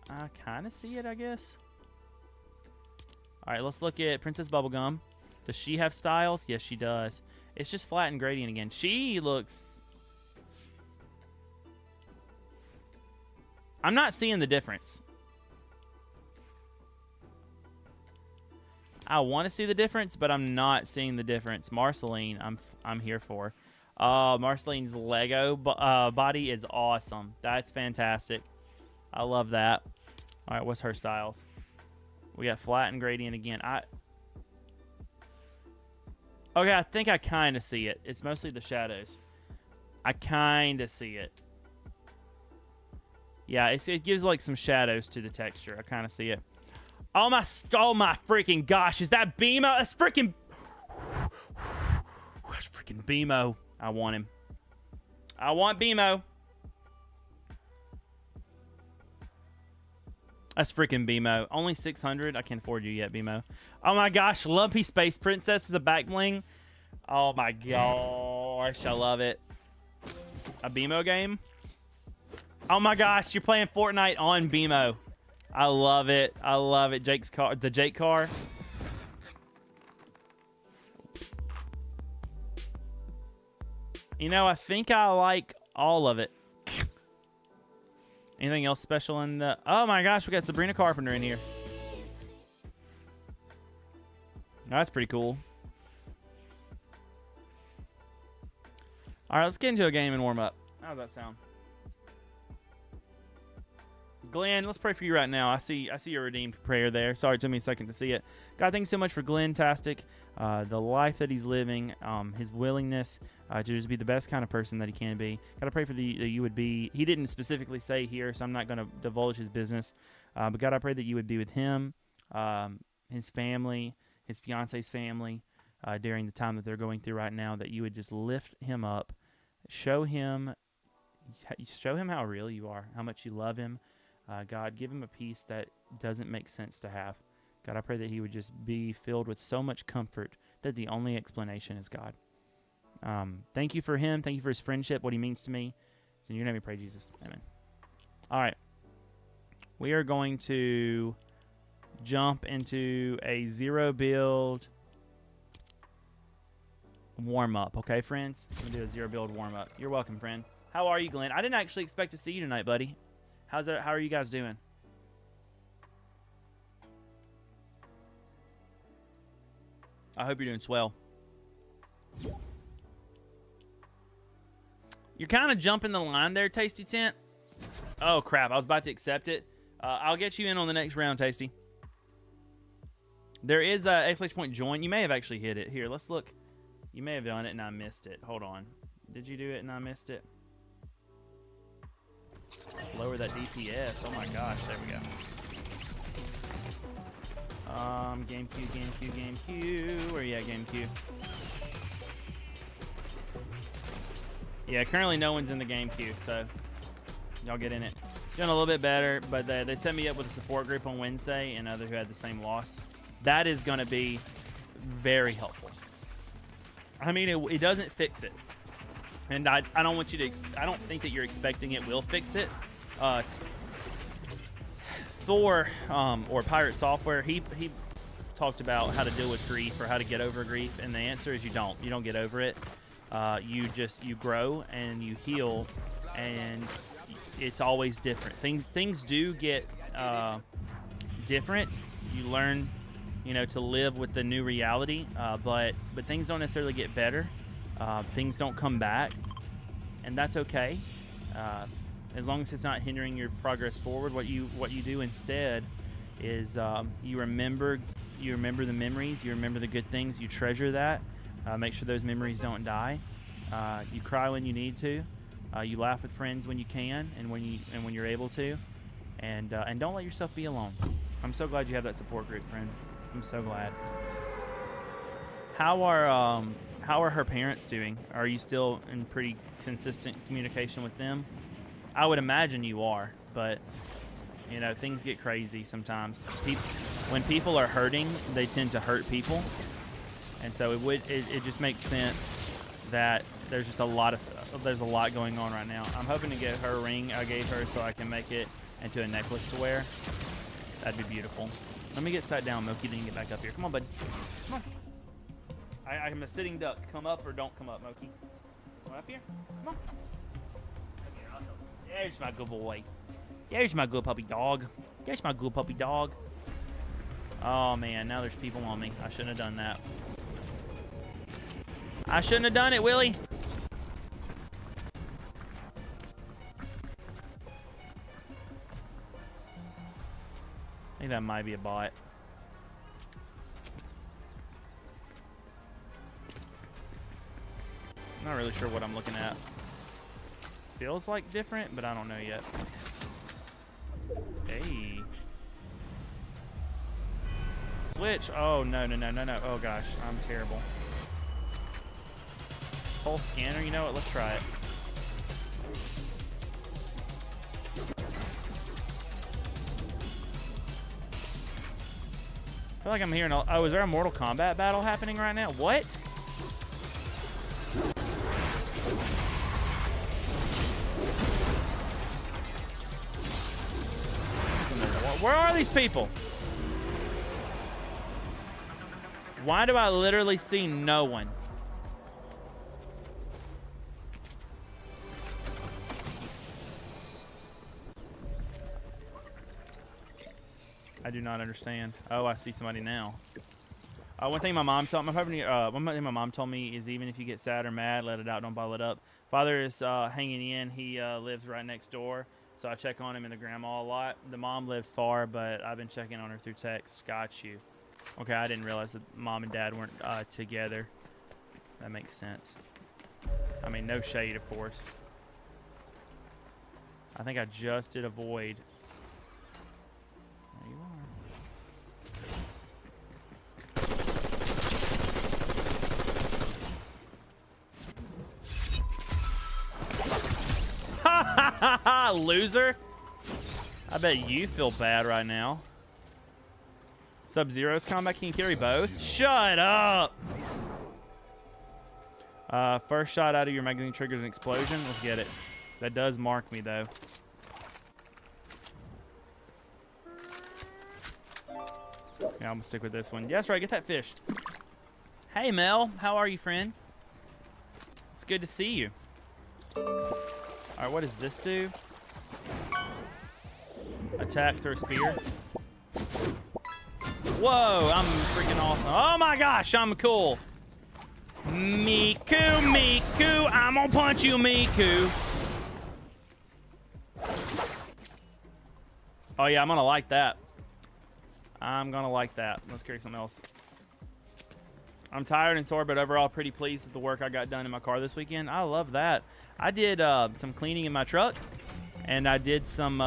Speaker 1: I kind of see it, I guess. All right, let's look at Princess Bubblegum. Does she have styles? Yes, she does. It's just flat and gradient again. She looks... I'm not seeing the difference. I want to see the difference, but I'm not seeing the difference. Marceline, I'm here for. Marceline's Lego body is awesome. That's fantastic. I love that. All right, what's her styles? We got flat and gradient again. Okay, I think I kind of see it. It's mostly the shadows. I kind of see it. Yeah, it gives like some shadows to the texture. I kind of see it. Oh my freaking gosh! Is that BMO? That's freaking BMO. I want him. I want BMO. That's freaking BMO. Only 600. I can't afford you yet, BMO. Oh my gosh, Lumpy Space Princess is a back bling. Oh my gosh, I love it. A BMO game. Oh my gosh, you're playing Fortnite on BMO. I love it. I love it. Jake's car, the Jake car. You know, I think I like all of it. Anything else special in the... Oh my gosh, we got Sabrina Carpenter in here. That's pretty cool. All right, let's get into a game and warm up. How does that sound? Glenn, let's pray for you right now. I see your redeemed prayer there. Sorry, it took me a second to see it. God, thanks so much for Glenn-tastic, the life that he's living, his willingness to just be the best kind of person that he can be. God, I pray that you would be. He didn't specifically say here, so I'm not going to divulge his business. But God, I pray that you would be with him, his family, his fiance's family, during the time that they're going through right now. That you would just lift him up, show him how real you are, how much you love him. God, give him a peace that doesn't make sense to have. God, I pray that he would just be filled with so much comfort that the only explanation is God. Thank you for him. Thank you for his friendship, what he means to me. It's in your name we pray, Jesus. Amen. All right. We are going to jump into a zero build warm-up. Okay, friends? We're going to do a zero build warm-up. You're welcome, friend. How are you, Glenn? I didn't actually expect to see you tonight, buddy. How are you guys doing? I hope you're doing swell. You're kind of jumping the line there, Tasty Tent. Oh, crap. I was about to accept it. I'll get you in on the next round, Tasty. There is a exclamation point join. You may have actually hit it. Here, let's look. You may have done it and I missed it. Hold on. Did you do it and I missed it? Let's lower that DPS. Oh my gosh, there we go. GameQ. Where you at, GameQ? Yeah, currently no one's in the GameQ, so y'all get in it. Doing a little bit better, but they set me up with a support group on Wednesday and others who had the same loss. That is going to be very helpful. I mean, it doesn't fix it. And I don't want you to. I don't think that you're expecting it will fix it. Thor or Pirate Software, he talked about how to deal with grief or how to get over grief, and the answer is you don't. You don't get over it. You grow and you heal, and it's always different. Things do get different. You learn, to live with the new reality. But things don't necessarily get better. Things don't come back, and that's okay. As long as it's not hindering your progress forward. What you do instead is you remember the memories, you remember the good things, you treasure that. Make sure those memories don't die. You cry when you need to. You laugh with friends when you can, and when you're able to, and don't let yourself be alone. I'm so glad you have that support group, friend. I'm so glad. How are her parents doing? Are you still in pretty consistent communication with them? I would imagine you are, but you know, things get crazy sometimes. When people are hurting, they tend to hurt people, and so it just makes sense that there's a lot going on right now. I'm hoping to get her a ring I gave her so I can make it into a necklace to wear. That'd be beautiful. Let me get sat down, Moki, then you can get back up here. Come on, bud. Come on. I'm a sitting duck. Come up or don't come up, Moki. Come up here. Come on. There's my good boy. There's my good puppy dog. There's my good puppy dog. Oh, man. Now there's people on me. I shouldn't have done that. I shouldn't have done it, Willie. I think that might be a bot. I'm not really sure what I'm looking at. Feels like different, but I don't know yet. Hey. Switch. Oh, no. Oh, gosh. I'm terrible. Full scanner. You know what? Let's try it. I feel like I'm hearing... Oh, is there a Mortal Kombat battle happening right now? What? Where are these people? Why do I literally see no one? I do not understand. Oh, I see somebody now. One thing my mom told me is even if you get sad or mad, let it out, don't bottle it up. Father is hanging in. He lives right next door. So I check on him and the grandma a lot. The mom lives far, but I've been checking on her through text. Got you. Okay, I didn't realize that mom and dad weren't together. That makes sense. I mean, no shade, of course. I think I just did a void. There you are. Loser. I bet you feel bad right now. Sub-Zero's combat, can you carry both? Shut up! First shot out of your magazine triggers an explosion. Let's get it. That does mark me, though. Yeah, I'm gonna stick with this one. Yeah, that's right. Get that fish. Hey, Mel. How are you, friend? It's good to see you. Alright, what does this do? Attack through a spear. Whoa, I'm freaking awesome. Oh my gosh, I'm cool. Miku, I'm gonna punch you, Miku. Oh yeah, I'm gonna like that. I'm gonna like that. Let's carry something else. I'm tired and sore, but overall pretty pleased with the work I got done in my car this weekend. I love that. I did some cleaning in my truck, and I did some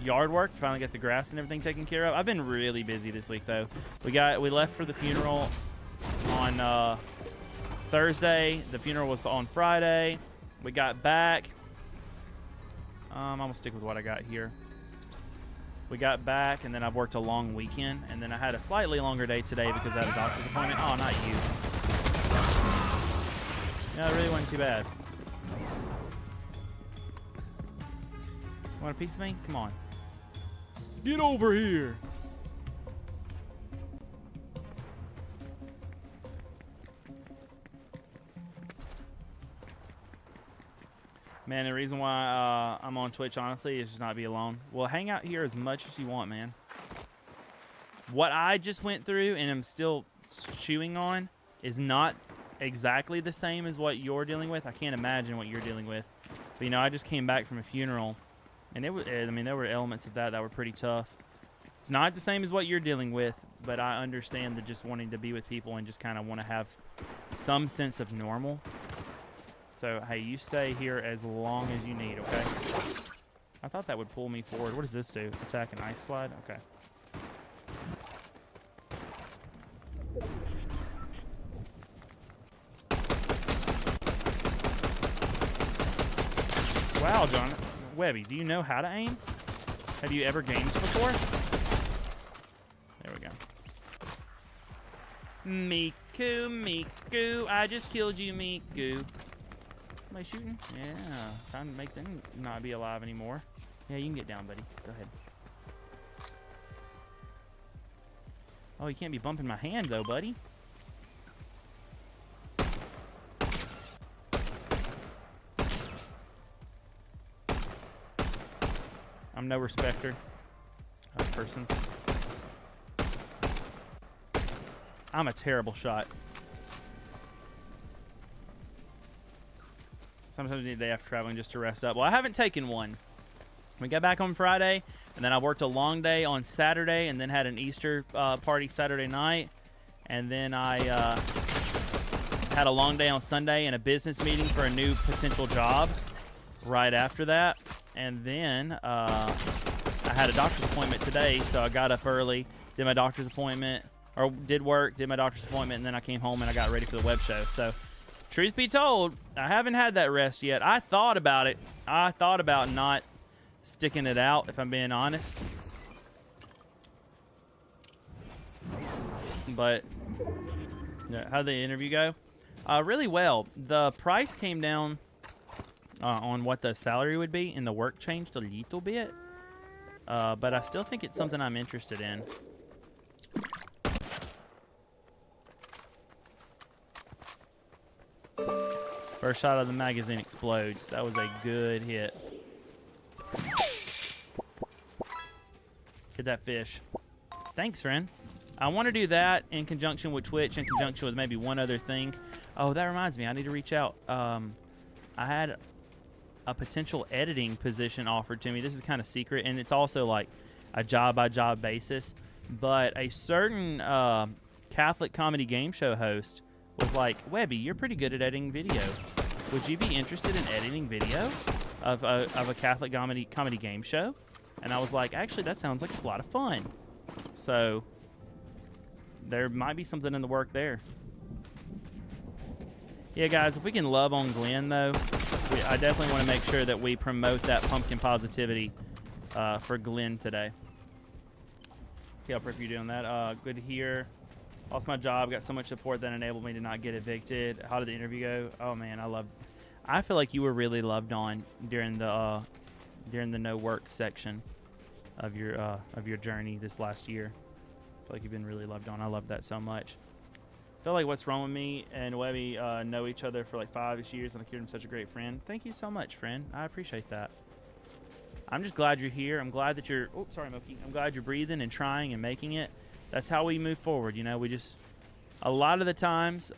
Speaker 1: yard work. Finally got the grass and everything taken care of. I've been really busy this week, though. We left for the funeral on Thursday. The funeral was on Friday. We got back. I'm gonna stick with what I got here. We got back, and then I've worked a long weekend, and then I had a slightly longer day today because I had a doctor's appointment. Oh, not you. No, it really wasn't too bad. Want a piece of me? Come on. Get over here. Man, the reason why I'm on Twitch, honestly, is just not be alone. Well, hang out here as much as you want, man. What I just went through and am still chewing on is not exactly the same as what you're dealing with. I can't imagine what you're dealing with. But, you know, I just came back from a funeral, and I mean, there were elements of that were pretty tough. It's not the same as what you're dealing with, but I understand the just wanting to be with people and just kind of want to have some sense of normal. So, hey, you stay here as long as you need, okay? I thought that would pull me forward. What does this do? Attack an ice slide? Okay. Wow, John. Webby, do you know how to aim? Have you ever gamed before? There we go. Miku, I just killed you, Miku. Somebody shooting? Yeah, time to make them not be alive anymore. Yeah, you can get down, buddy. Go ahead. Oh, you can't be bumping my hand, though, buddy. I'm no respecter of persons. I'm a terrible shot. Sometimes you need a day after traveling just to rest up. Well, I haven't taken one. We got back on Friday, and then I worked a long day on Saturday, and then had an Easter party Saturday night. And then I had a long day on Sunday and a business meeting for a new potential job right after that. And then I had a doctor's appointment today, so I got up early, did my doctor's appointment, or did work, did my doctor's appointment, and then I came home and I got ready for the web show. So, truth be told, I haven't had that rest yet. I thought about it. I thought about not sticking it out, if I'm being honest. But, how'd the interview go? Really well. The price came down on what the salary would be, and the work changed a little bit. But I still think it's something I'm interested in. First shot of the magazine explodes. That was a good hit. Hit that fish. Thanks, friend. I want to do that in conjunction with Twitch, in conjunction with maybe one other thing. Oh, that reminds me. I need to reach out. I had a potential editing position offered to me. This is kind of secret, and it's also like a job-by-job basis. But a certain Catholic comedy game show host was like, Webby, you're pretty good at editing video. Would you be interested in editing video of a Catholic comedy game show? And I was like, actually, that sounds like a lot of fun. So there might be something in the work there. Yeah, guys, if we can love on Glenn, though, I definitely want to make sure that we promote that pumpkin positivity for Glenn today. Okay, I'll pray for you doing that. Good to hear. Lost my job. Got so much support that enabled me to not get evicted. How did the interview go? Oh man, I feel like you were really loved on during the no work section of your journey this last year. I feel like you've been really loved on. I love that so much. I feel like What's Wrong with Me and Webby know each other for like 5-ish years, and I consider him such a great friend. Thank you so much, friend. I appreciate that. I'm just glad you're here. I'm glad that you're. Oh, sorry, Moki. I'm glad you're breathing and trying and making it. That's how we move forward. You know, we just, a lot of the times,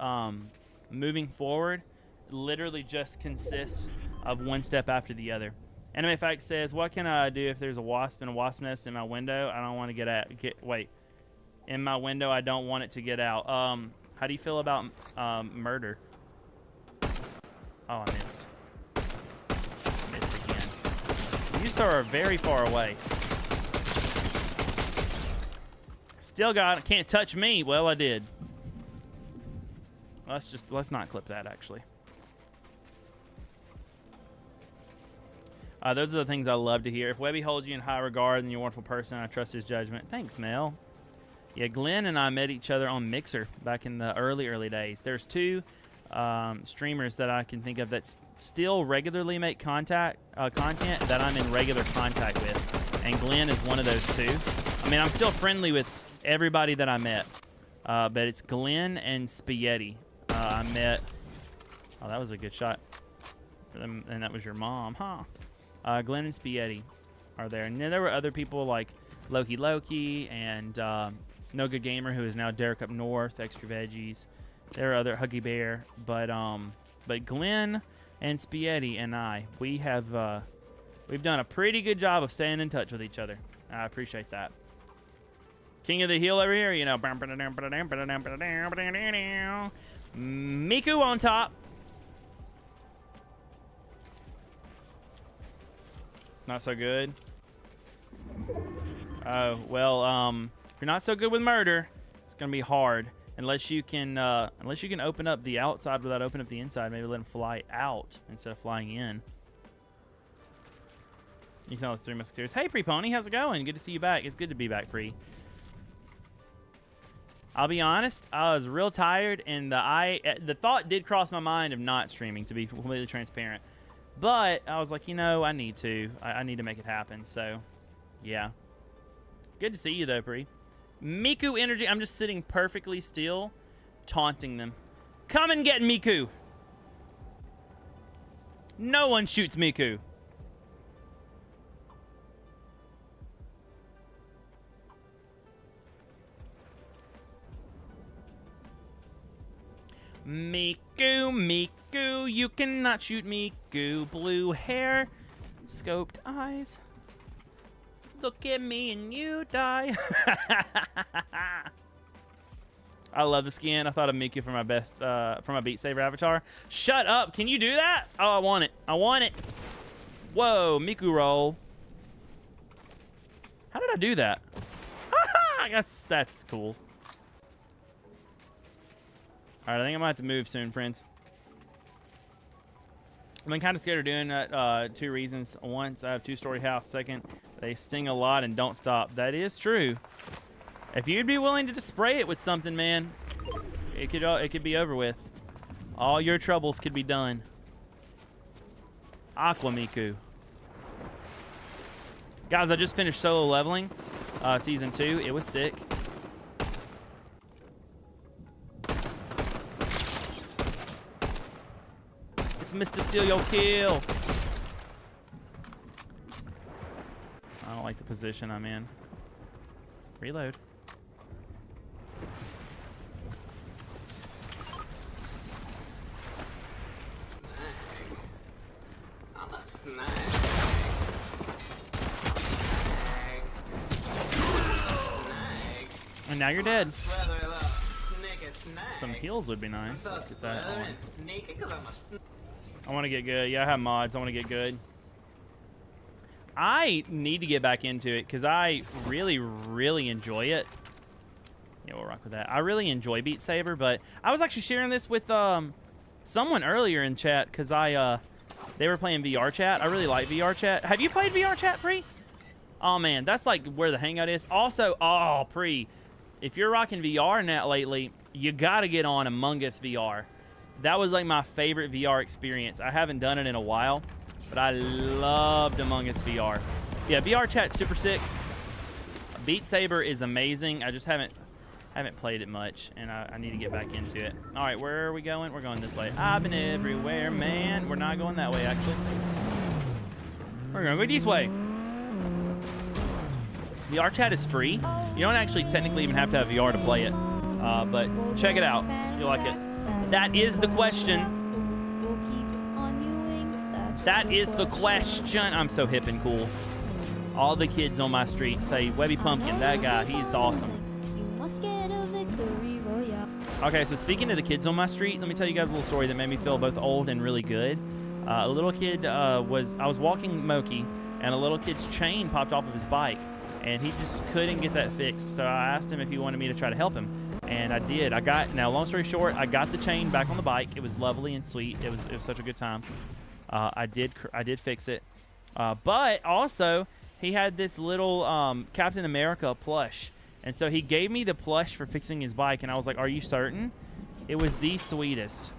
Speaker 1: moving forward literally just consists of one step after the other. Anime Fact says, what can I do if there's a wasp in a wasp nest in my window? I don't want to wait. In my window, I don't want it to get out. How do you feel about murder? Oh, I missed. Missed again. You, sir, are very far away. Still got it. Can't touch me. Well, I did. Let's not clip that, actually. Those are the things I love to hear. If Webby holds you in high regard and you're a wonderful person, I trust his judgment. Thanks, Mel. Yeah, Glenn and I met each other on Mixer back in the early days. There's two streamers that I can think of that still regularly make content that I'm in regular contact with. And Glenn is one of those two. I mean, I'm still friendly with everybody that I met. But it's Glenn and Spaghetti. I met... Oh, that was a good shot. And that was your mom, huh? Glenn and Spaghetti are there. And then there were other people like Loki and No Good Gamer, who is now Derek Up North, Extra Veggies. There are other Huggy Bear. But Glenn and Spaghetti and I, we've done a pretty good job of staying in touch with each other. I appreciate that. King of the hill over here, you know. Miku on top. Not so good. Oh, well, if you're not so good with murder, it's gonna be hard. Unless you can open up the outside without opening up the inside. Maybe let him fly out instead of flying in. You can all the Three Musketeers. Hey, Pre-Pony, how's it going? Good to see you back. It's good to be back, Pre. I'll be honest, I was real tired, and the thought did cross my mind of not streaming, to be completely transparent. But I was like, you know, I need to. I need to make it happen. So, yeah. Good to see you, though, Pri. Miku energy. I'm just sitting perfectly still, taunting them. Come and get Miku. No one shoots Miku. Miku, Miku, you cannot shoot Miku. Blue hair, scoped eyes. Look at me and you die. I love the skin. I thought of Miku for my best, for my Beat Saber avatar. Shut up! Can you do that? Oh, I want it. I want it. Whoa, Miku roll. How did I do that? I guess that's cool. All right, I think I might have to move soon, friends. I've been kind of scared of doing that. 2 reasons. Once, I have 2-story house. Second, they sting a lot and don't stop. That is true. If you'd be willing to just spray it with something, man, it could be over with. All your troubles could be done. Aqua Miku. Guys, I just finished solo leveling season 2. It was sick. Mr. Steal Your Kill. I don't like the position I'm in. Reload. And now you're dead. Some heals would be nice. Let's get that on. I want to get good. Yeah, I have mods. I want to get good. I need to get back into it because I really, really enjoy it. Yeah, we'll rock with that. I really enjoy Beat Saber, but I was actually sharing this with someone earlier in chat because they were playing VR chat. I really like VR chat. Have you played VR chat, Pri? Oh, man, that's like where the hangout is. Also, oh, Pri, if you're rocking VR net lately, you got to get on Among Us VR. That was like my favorite VR experience. I haven't done it in a while, but I loved Among Us VR. Yeah, VR chat's super sick. Beat Saber is amazing. I just haven't played it much, and I need to get back into it. All right, where are we going? We're going this way. I've been everywhere, man. We're not going that way, actually. We're going to go this way. VR chat is free. You don't actually technically even have to have VR to play it, but check it out. You'll like it. That is the question. That is the question. I'm so hip and cool. All the kids on my street say, Webby Pumpkin, that guy, he's awesome. Okay, so speaking of the kids on my street, let me tell you guys a little story that made me feel both old and really good. A little kid I was walking Moki, and a little kid's chain popped off of his bike, and he just couldn't get that fixed. So I asked him if he wanted me to try to help him. And I did. Now, long story short, I got the chain back on the bike. It was lovely and sweet. It was such a good time. I did fix it. But also, he had this little Captain America plush. And so he gave me the plush for fixing his bike. And I was like, are you certain? It was the sweetest.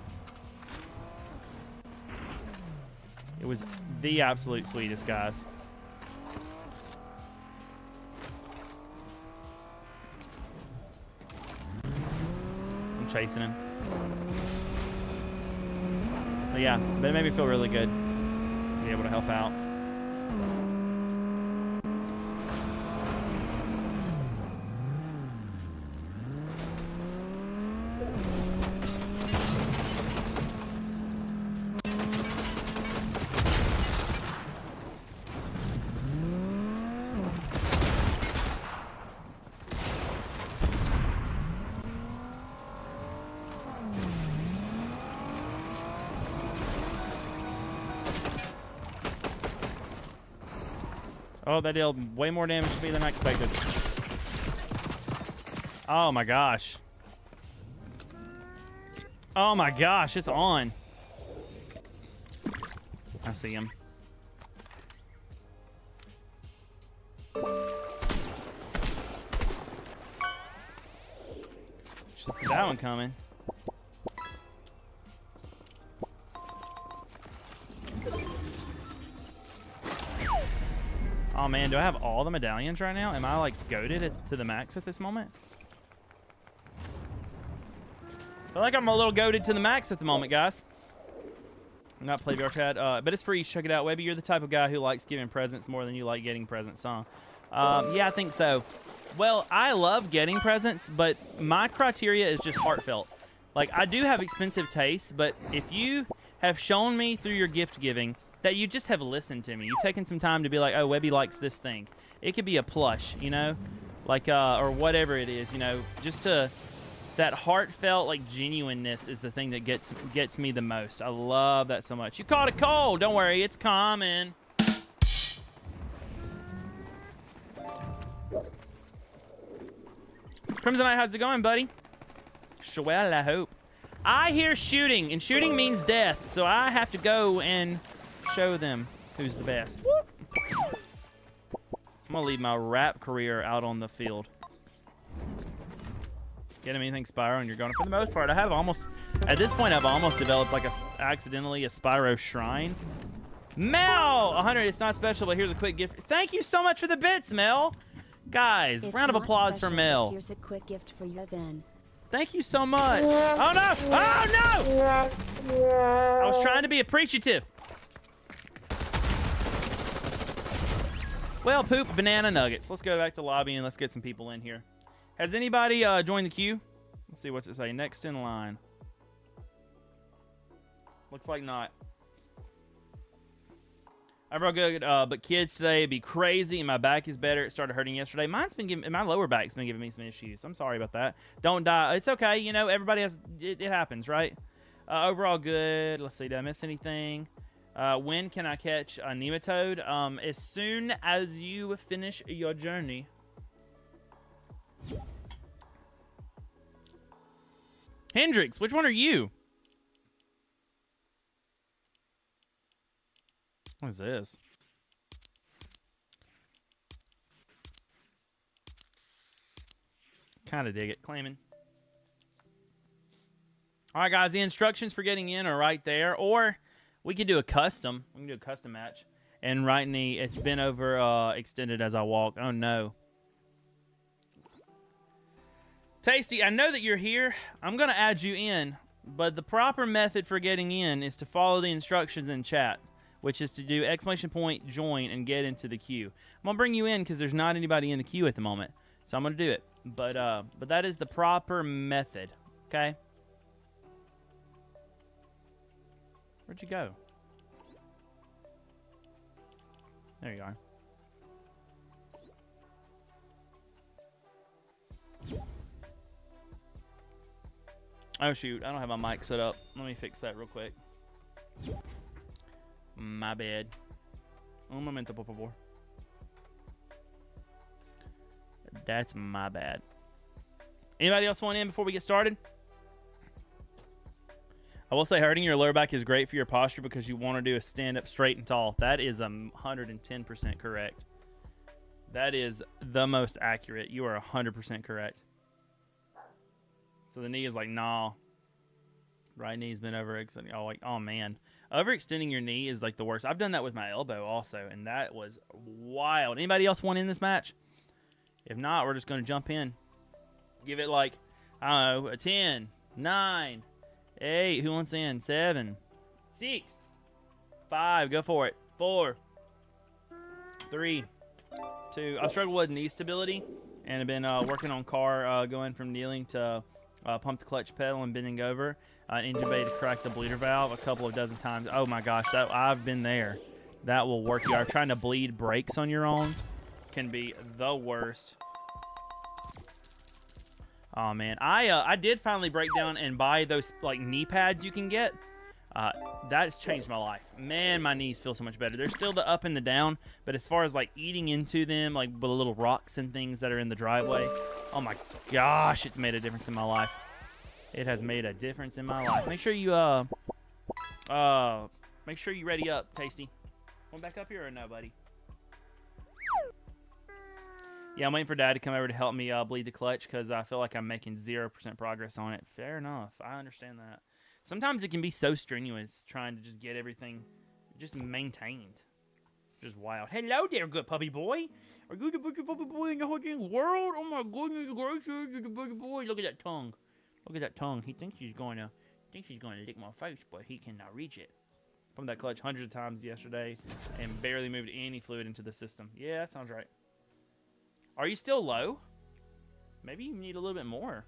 Speaker 1: It was the absolute sweetest, guys. Chasing him. So yeah, but it made me feel really good to be able to help out. Oh, that dealt way more damage to me than I expected. Oh my gosh. Oh my gosh, it's on. I see him. Just see that one coming. Oh man, do I have all the medallions right now? Am I like goated to the max at this moment? I feel like I'm a little goated to the max at the moment, guys. I'm not play VR chat, but it's free. Check it out. Webby, you're the type of guy who likes giving presents more than you like getting presents, huh? Yeah, I think so. Well, I love getting presents, but my criteria is just heartfelt. Like, I do have expensive tastes, but if you have shown me through your gift giving that you just have listened to me, you've taken some time to be like, oh, Webby likes this thing. It could be a plush, you know? Like, or whatever it is, you know? Just to... That heartfelt, like, genuineness is the thing that gets me the most. I love that so much. You caught a cold. Don't worry. It's coming. Crimsonite, how's it going, buddy? Well, I hope. I hear shooting, and shooting means death, so I have to go and show them who's the best. Whoop. I'm going to leave my rap career out on the field. Get him anything Spyro, and you're going. For the most part, I have almost, at this point, I've almost developed like accidentally a Spyro shrine. Mel, 100. It's not special, but here's a quick gift. Thank you so much for the bits, Mel. Guys, round of applause for Mel.
Speaker 3: Here's a quick gift for you then.
Speaker 1: Thank you so much. Oh no! Oh no! I was trying to be appreciative. Well, poop banana nuggets. Let's go back to lobby and let's get some people in here. Has anybody joined the queue? Let's see what's it say. Next in line. Looks like not. I'm real good, but kids today be crazy, and my back is better. It started hurting yesterday. My lower back's been giving me some issues. I'm sorry about that. Don't die. It's okay. You know, everybody has. It happens, right? Overall good. Let's see. Did I miss anything? When can I catch a nematode? As soon as you finish your journey. Hendrix, which one are you? What is this? Kind of dig it. Claiming. All right, guys. The instructions for getting in are right there. Or we could do a custom. We can do a custom match. And right knee, it's been over extended as I walk. Oh, no. Tasty, I know that you're here. I'm going to add you in. But the proper method for getting in is to follow the instructions in chat, which is to do ! join and get into the queue. I'm going to bring you in because there's not anybody in the queue at the moment. So I'm going to do it. But that is the proper method. Okay? Where'd you go? There you are. Oh shoot, I don't have my mic set up. Let me fix that real quick. My bad. Un momento, por favor. That's my bad. Anybody else want in before we get started? I will say hurting your lower back is great for your posture because you want to do a stand up straight and tall. That is 110% correct. That is the most accurate. You are 100% correct. So the knee is like, nah. Right knee's been overextending. Oh, like, oh man. Overextending your knee is like the worst. I've done that with my elbow also, and that was wild. Anybody else want in this match? If not, we're just going to jump in. Give it like, I don't know, a 10, 9, 8. Who wants in? 7, 6, 5. Go for it. 4, 3, 2. I've struggled with knee stability and have been working on car going from kneeling to pump the clutch pedal and bending over. Engine bay to crack the bleeder valve a couple of dozen times. Oh my gosh, I've been there. That will work you out. Trying to bleed brakes on your own can be the worst. Oh man, I did finally break down and buy those like knee pads you can get. That has changed my life. Man, my knees feel so much better. There's still the up and the down, but as far as like eating into them, like the little rocks and things that are in the driveway, oh my gosh, it's made a difference in my life. It has made a difference in my life. Make sure you ready up, Tasty. Want back up here or no, buddy? Yeah, I'm waiting for Dad to come over to help me bleed the clutch because I feel like I'm making 0% progress on it. Fair enough. I understand that. Sometimes it can be so strenuous trying to just get everything just maintained. Just wild. Hello there, good puppy boy. Are you the biggest puppy boy in the whole dang world? Oh my goodness gracious, you're the biggest boy. Look at that tongue. Look at that tongue. He thinks he's going to lick my face, but he cannot reach it. Pumped that clutch hundreds of times yesterday and barely moved any fluid into the system. Yeah, that sounds right. Are you still low? Maybe you need a little bit more.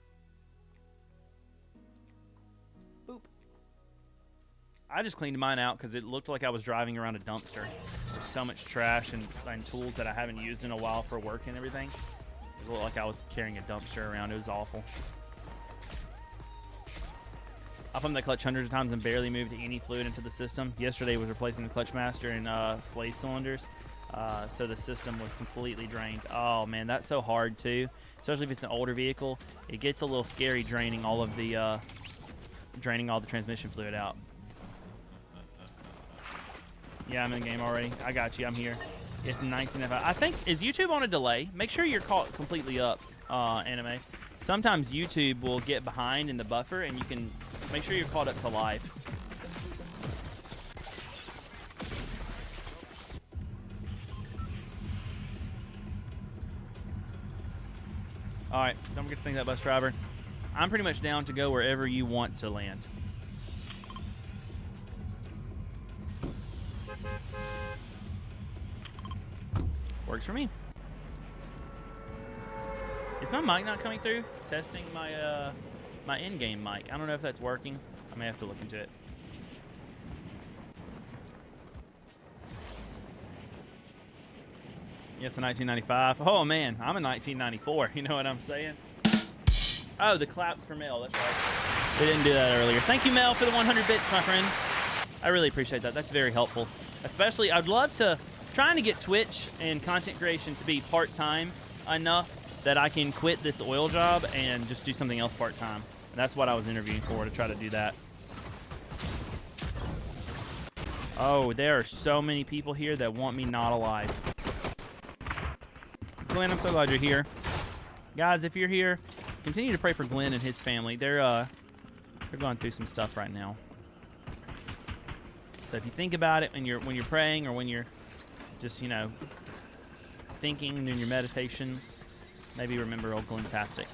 Speaker 1: Boop. I just cleaned mine out because it looked like I was driving around a dumpster. There's so much trash and tools that I haven't used in a while for work and everything. It looked like I was carrying a dumpster around. It was awful. I pumped that clutch hundreds of times and barely moved any fluid into the system. Yesterday was replacing the clutch master and slave cylinders. So the system was completely drained. Oh man, that's so hard too, especially if it's an older vehicle. It gets a little scary draining all the transmission fluid out. Yeah, I'm in the game already. I got you. I'm here. It's 1905. I think, is YouTube on a delay? Make sure you're caught completely up, Anime. Sometimes YouTube will get behind in the buffer, and you can make sure you're caught up to live. All right, don't forget to thank that bus driver. I'm pretty much down to go wherever you want to land. Works for me. Is my mic not coming through? Testing my my in-game mic. I don't know if that's working. I may have to look into it. Yeah, it's a 1995. Oh man, I'm a 1994. You know what I'm saying? Oh, the claps for Mel. That's right. They didn't do that earlier. Thank you, Mel, for the 100 bits, my friend. I really appreciate that. That's very helpful. Especially, I'd love to trying to get Twitch and content creation to be part-time enough that I can quit this oil job and just do something else part-time. And that's what I was interviewing for, to try to do that. Oh, there are so many people here that want me not alive. Glenn, I'm so glad you're here. Guys, if you're here, continue to pray for Glenn and his family. They're going through some stuff right now. So if you think about it when you're praying or when you're just, you know, thinking and doing your meditations, maybe remember old Glenn-tastic.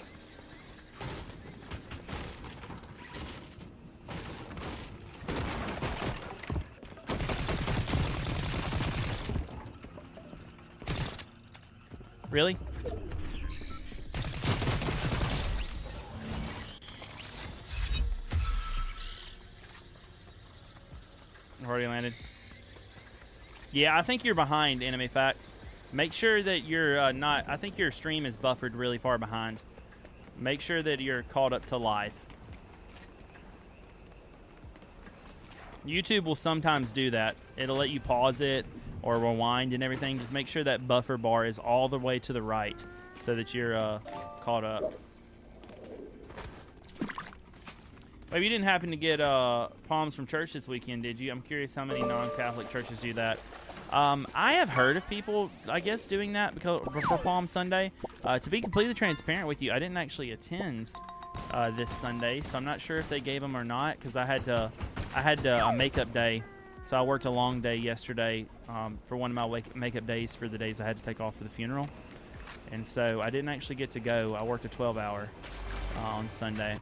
Speaker 1: Really? Already landed. Yeah, I think you're behind, Anime Facts. Make sure that you're not... I think your stream is buffered really far behind. Make sure that you're caught up to live. YouTube will sometimes do that. It'll let you pause it or rewind and everything. Just make sure that buffer bar is all the way to the right so that you're caught up. Maybe you didn't happen to get palms from church this weekend, did you? I'm curious how many non-Catholic churches do that. I have heard of people, I guess, doing that before Palm Sunday. To be completely transparent with you, I didn't actually attend this Sunday, so I'm not sure if they gave them or not because I had a makeup day. So I worked a long day yesterday for one of my makeup days for the days I had to take off for the funeral. And so I didn't actually get to go. I worked a 12-hour on Sunday.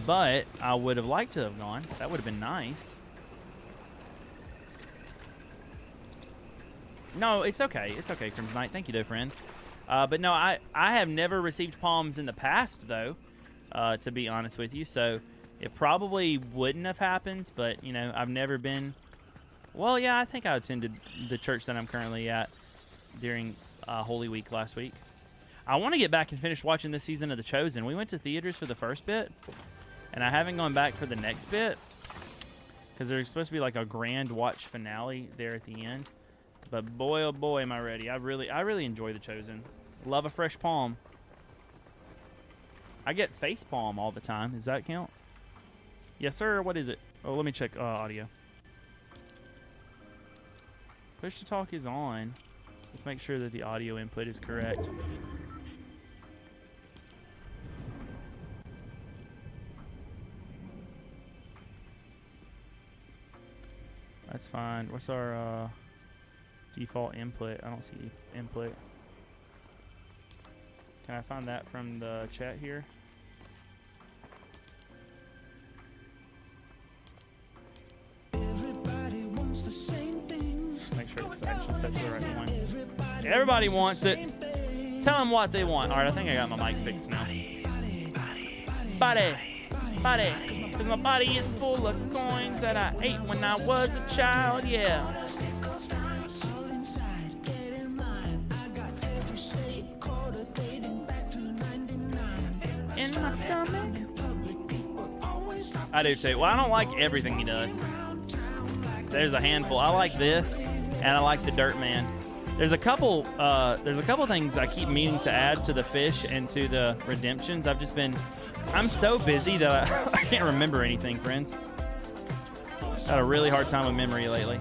Speaker 1: But I would have liked to have gone. That would have been nice. No, it's okay. It's okay, Crimson Knight. Thank you, though, friend. But no, I have never received palms in the past, though, to be honest with you. So it probably wouldn't have happened, but, you know, I've never been... Well, yeah, I think I attended the church that I'm currently at during Holy Week last week. I want to get back and finish watching this season of The Chosen. We went to theaters for the first bit, and I haven't gone back for the next bit. because there's supposed to be like a grand watch finale there at the end. But boy, oh boy, am I ready. I really enjoy The Chosen. Love a fresh palm. I get face palm all the time. Does that count? Yes, sir. What is it? Oh, let me check audio. Push to talk is on. Let's make sure that the audio input is correct. That's fine. What's our default input? I don't see input. Can I find that from the chat here?
Speaker 4: Everybody wants the same thing.
Speaker 1: Make sure it's actually set to the right one. Everybody wants it. Tell them what they want. All right, I think I got my mic fixed now. Body. Because my body is full of coins that I ate when I was a child, yeah.
Speaker 4: All inside, get in line. I got every state quarter dating back to 99.
Speaker 1: In my stomach.
Speaker 4: Public people always talk
Speaker 1: I do too. Well, I don't like everything he does. There's a handful. I like this, and I like the Dirt Man. There's a couple things I keep meaning to add to the fish and to the redemptions. I'm so busy that I can't remember anything, friends. Had a really hard time with memory lately.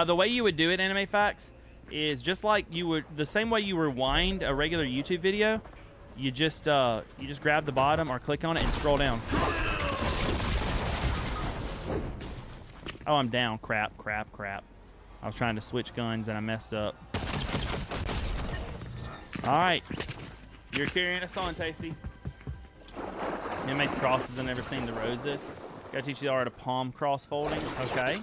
Speaker 1: The way you would do it, Anime Facts, is just like the same way you rewind a regular YouTube video. You just grab the bottom or click on it and scroll down. Oh, I'm down. Crap. I was trying to switch guns and I messed up. All right. You're carrying us on, Tasty. You make the crosses. I've never seen the roses. Gotta teach you the art of palm cross folding. Okay.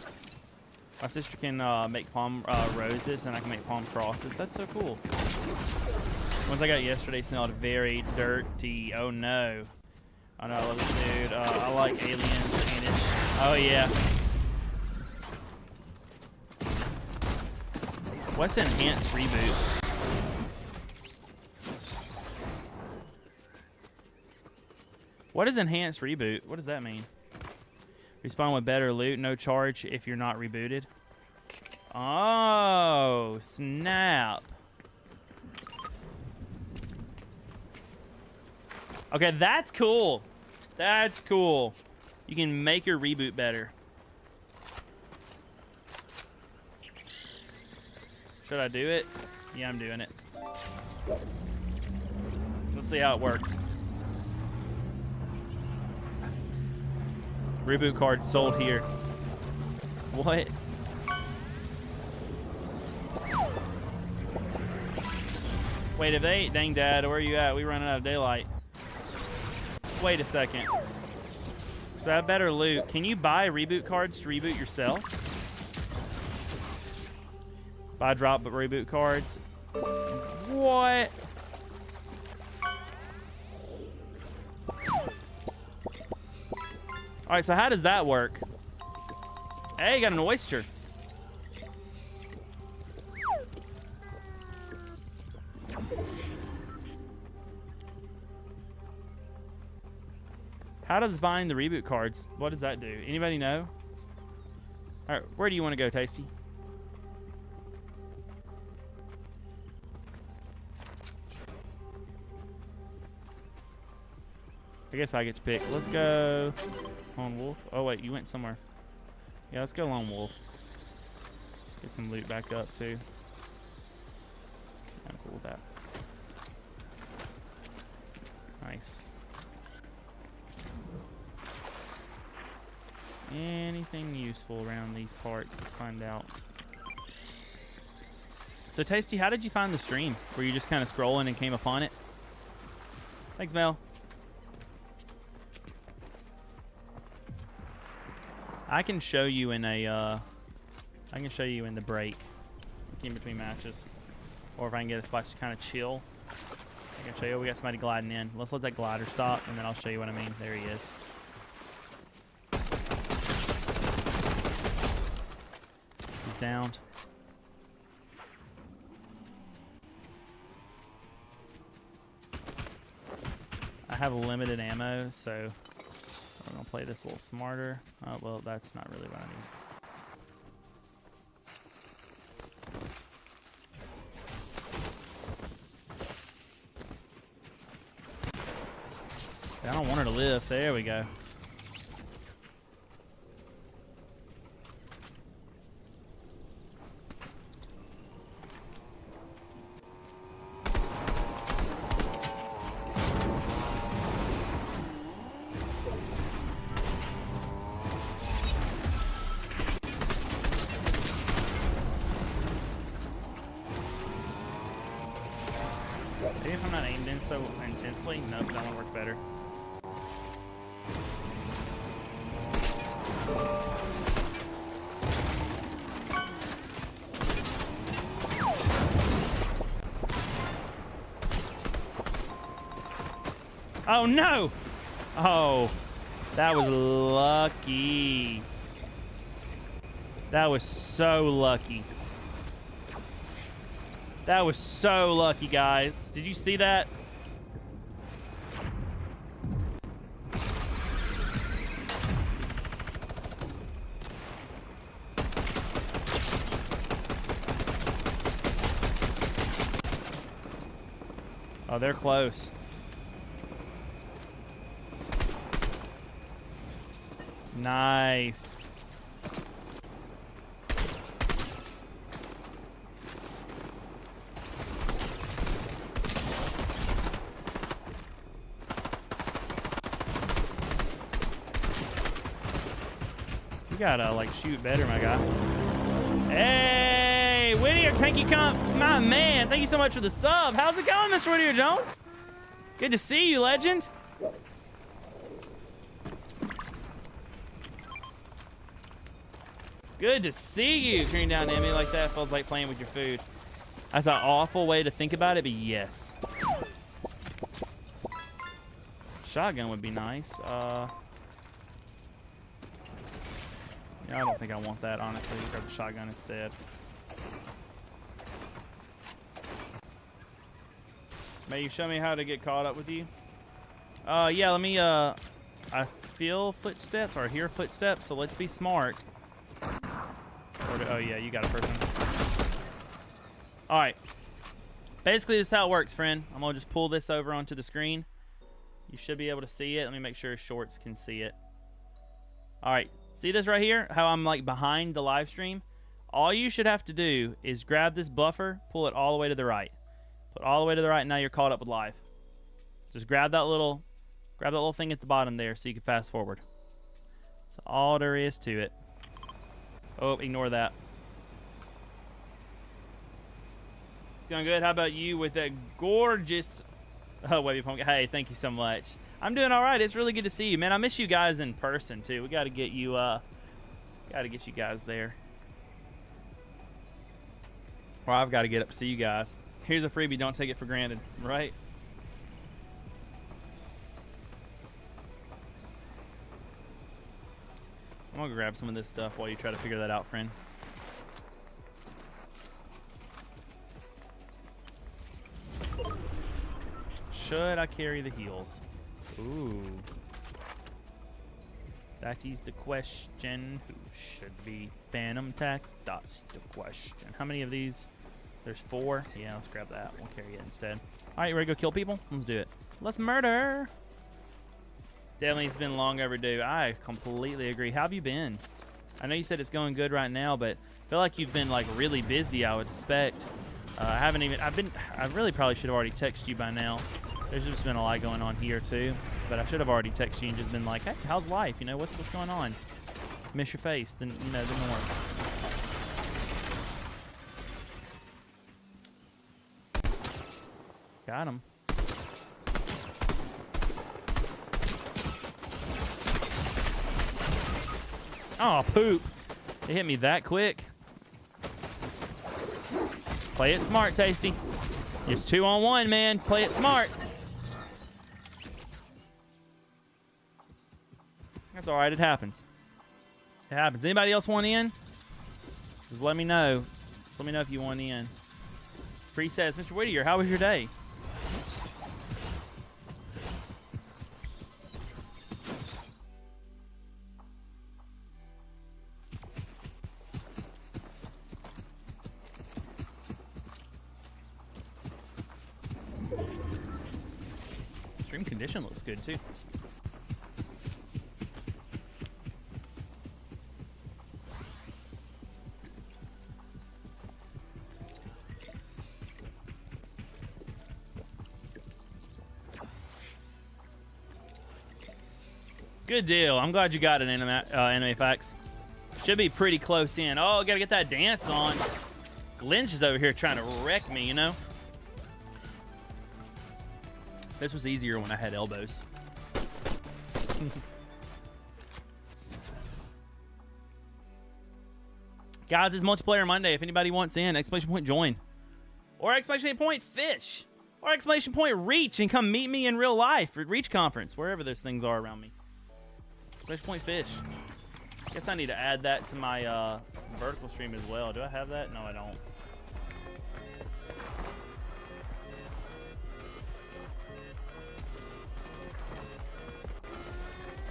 Speaker 1: My sister can make palm roses and I can make palm crosses. That's so cool. Ones I got yesterday smelled very dirty. Oh no. Oh no, I love it, dude. I like aliens painted. Oh yeah. What's enhanced reboot? What is enhanced reboot? What does that mean? Respawn with better loot, no charge if you're not rebooted. Oh, snap. Okay, that's cool. That's cool. You can make your reboot better. Should I do it? Yeah, I'm doing it. Let's see how it works. Reboot card sold here. What? Wait, if they... Dang, Dad, where are you at? We running out of daylight. Wait a second. So I have better loot. Can you buy reboot cards to reboot yourself? Buy drop but reboot cards. What? Alright, so how does that work? Hey, got an oyster. How does buying the reboot cards, what does that do? Anybody know? Alright, where do you want to go, Tasty? I guess I get to pick. Let's go Lone Wolf. Oh wait, you went somewhere. Yeah, let's go Lone Wolf. Get some loot back up too. I'm cool with that. Nice. Anything useful around these parts? Let's find out. So Tasty, how did you find the stream? Were you just kind of scrolling and came upon it? Thanks, Mel. I can show you in a, I can show you in the break, in between matches, or if I can get a spot to kind of chill, I can show you. We got somebody gliding in. Let's let that glider stop, and then I'll show you what I mean. There he is. He's downed. I have limited ammo, so I'm gonna play this a little smarter. Oh well, that's not really what I need. I don't want her to live. There we go. Maybe if I'm not aimed in so intensely. Nope, that one worked better. Oh no! Oh, that was lucky. That was so lucky. That was so lucky, guys. Did you see that? Oh, they're close. Nice. You gotta like shoot better, my guy. Hey, Whittier, thank you, my man. Thank you so much for the sub. How's it going, Mr. Whittier Jones? Good to see you, legend. Good to see you. Turning down an enemy like that feels like playing with your food. That's an awful way to think about it, but yes. Shotgun would be nice. Yeah, I don't think I want that, honestly. Grab the shotgun instead. May you show me how to get caught up with you? Yeah, let me, I feel footsteps or hear footsteps, so let's be smart. Oh yeah, you got a person. All right. Basically, this is how it works, friend. I'm gonna just pull this over onto the screen. You should be able to see it. Let me make sure Shorts can see it. All right. See this right here? How I'm like behind the live stream? All you should have to do is grab this buffer, pull it all the way to the right. Put it all the way to the right, and now you're caught up with live. Just grab that little thing at the bottom there so you can fast forward. That's all there is to it. Oh, ignore that. It's going good. How about you with that gorgeous wavy pumpkin? Hey, thank you so much. I'm doing all right. It's really good to see you, man. I miss you guys in person too. We got to get you guys there. Or I've got to get up to see you guys. Here's a freebie. Don't take it for granted, right? I'm gonna grab some of this stuff while you try to figure that out, friend. Should I carry the heals? Ooh. That is the question. Who should be Phantom Tax? That's the question. How many of these? There's 4. Yeah, let's grab that. We'll carry it instead. All right, you ready to go kill people? Let's do it. Let's murder. Definitely, it's been long overdue. I completely agree. How have you been? I know you said it's going good right now, but I feel like you've been like really busy, I would expect. I really probably should have already texted you by now. There's just been a lot going on here too, but I should have already texted you and just been like, hey, how's life? You know, what's going on? Miss your face, then you know, the norm. Got him. Oh, poop. It hit me that quick. Play it smart, Tasty. It's 2-on-1, man. Play it smart. That's all right. It happens. It happens. Anybody else want in? Just let me know. Just let me know if you want in. Free says, Mr. Whittier, how was your day? Rim condition looks good too. Good deal. I'm glad you got it, Anime Facts. Should be pretty close in. Oh, gotta get that dance on. Lynch is over here trying to wreck me, you know? This was easier when I had elbows. Guys, it's multiplayer Monday. If anybody wants in, exclamation point join. Or exclamation point fish. Or exclamation point reach and come meet me in real life at Reach Conference, wherever those things are around me. Exclamation point fish. Guess I need to add that to my vertical stream as well. Do I have that? No, I don't.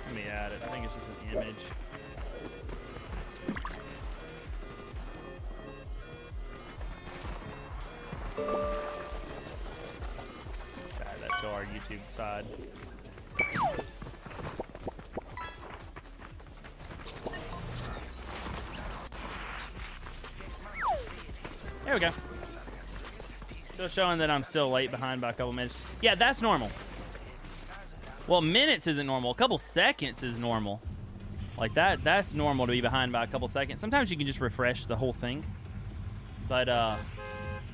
Speaker 1: Let me add it. I think it's just an image. Add that to our YouTube side. There we go. Still showing that I'm still late behind by a couple minutes. Yeah, that's normal. Well, minutes isn't normal. A couple seconds is normal. Like that's normal to be behind by a couple seconds. Sometimes you can just refresh the whole thing. But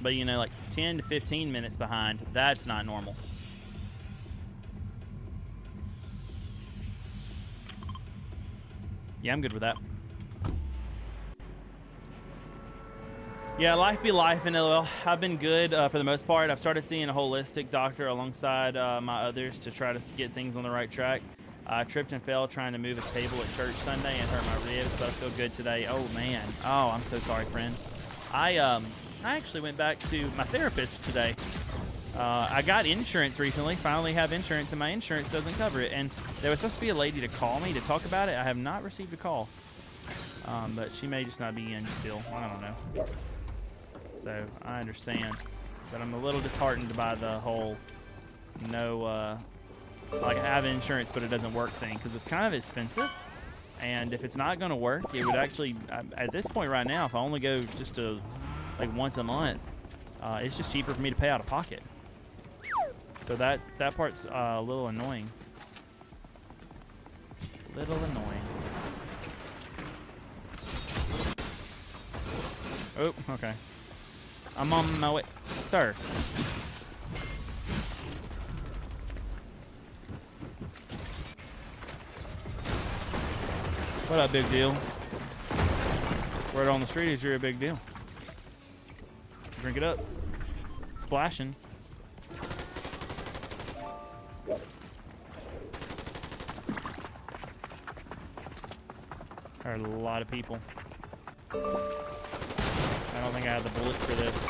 Speaker 1: you know, like 10 to 15 minutes behind, that's not normal. Yeah, I'm good with that. Yeah, life be life in LOL. I've been good for the most part. I've started seeing a holistic doctor alongside my others to try to get things on the right track. I tripped and fell trying to move a table at church Sunday and hurt my ribs, but I feel good today. Oh man. Oh, I'm so sorry, friend. I actually went back to my therapist today. I got insurance recently. Finally have insurance, and my insurance doesn't cover it. And there was supposed to be a lady to call me to talk about it. I have not received a call, but she may just not be in still. I don't know. So I understand, but I'm a little disheartened by the whole like I have insurance but it doesn't work thing, because it's kind of expensive, and if it's not going to work, it would actually at this point right now, if I only go just to like once a month, it's just cheaper for me to pay out of pocket. So that part's a little annoying. Little annoying. Oh, okay. I'm on my way. Sir. What up, big deal? Word on the street is you're a big deal. Drink it up. Splashing. There are a lot of people. I don't think I have the bullets for this.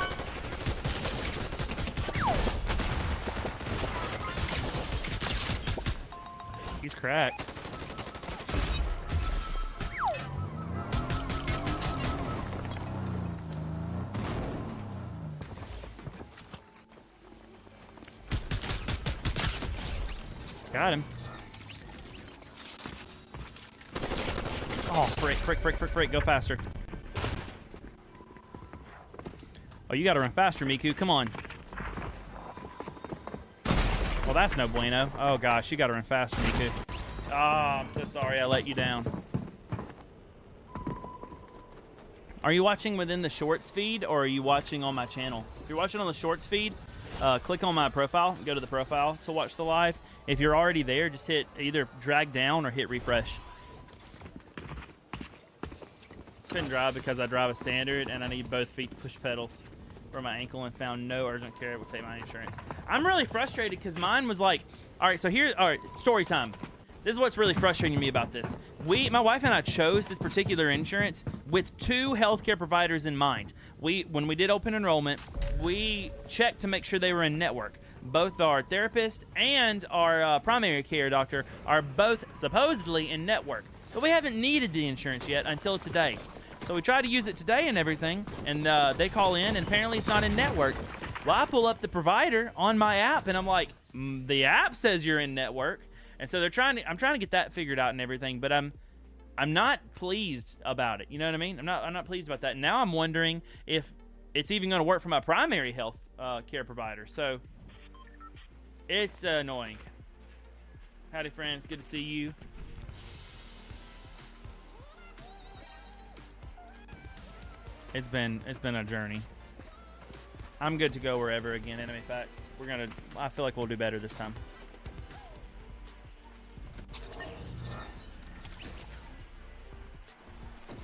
Speaker 1: He's cracked. Got him. Oh, frick. Go faster. Oh, you gotta run faster, Miku. Come on. Well, that's no bueno. Oh, gosh. You gotta run faster, Miku. Oh, I'm so sorry I let you down. Are you watching within the Shorts feed, or are you watching on my channel? If you're watching on the Shorts feed, click on my profile. Go to the profile to watch the live. If you're already there, just hit either drag down or hit refresh. Couldn't drive because I drive a standard, and I need both feet to push pedals for my ankle, and found no urgent care. It will take my insurance. I'm really frustrated because mine was like, all right, story time. This is what's really frustrating me about this. My wife and I chose this particular insurance with two healthcare providers in mind. When we did open enrollment, we checked to make sure they were in network. Both our therapist and our primary care doctor are both supposedly in network, but we haven't needed the insurance yet until today. So we tried to use it today and everything, and they call in, and apparently it's not in network. Well, I pull up the provider on my app, and I'm like, the app says you're in network, and so I'm trying to get that figured out and everything, but I'm not pleased about it. You know what I mean? I'm not pleased about that. Now I'm wondering if it's even going to work for my primary health care provider. So it's annoying. Howdy, friends. Good to see you. It's been a journey. I'm good to go wherever again. Enemy facts. I feel like we'll do better this time.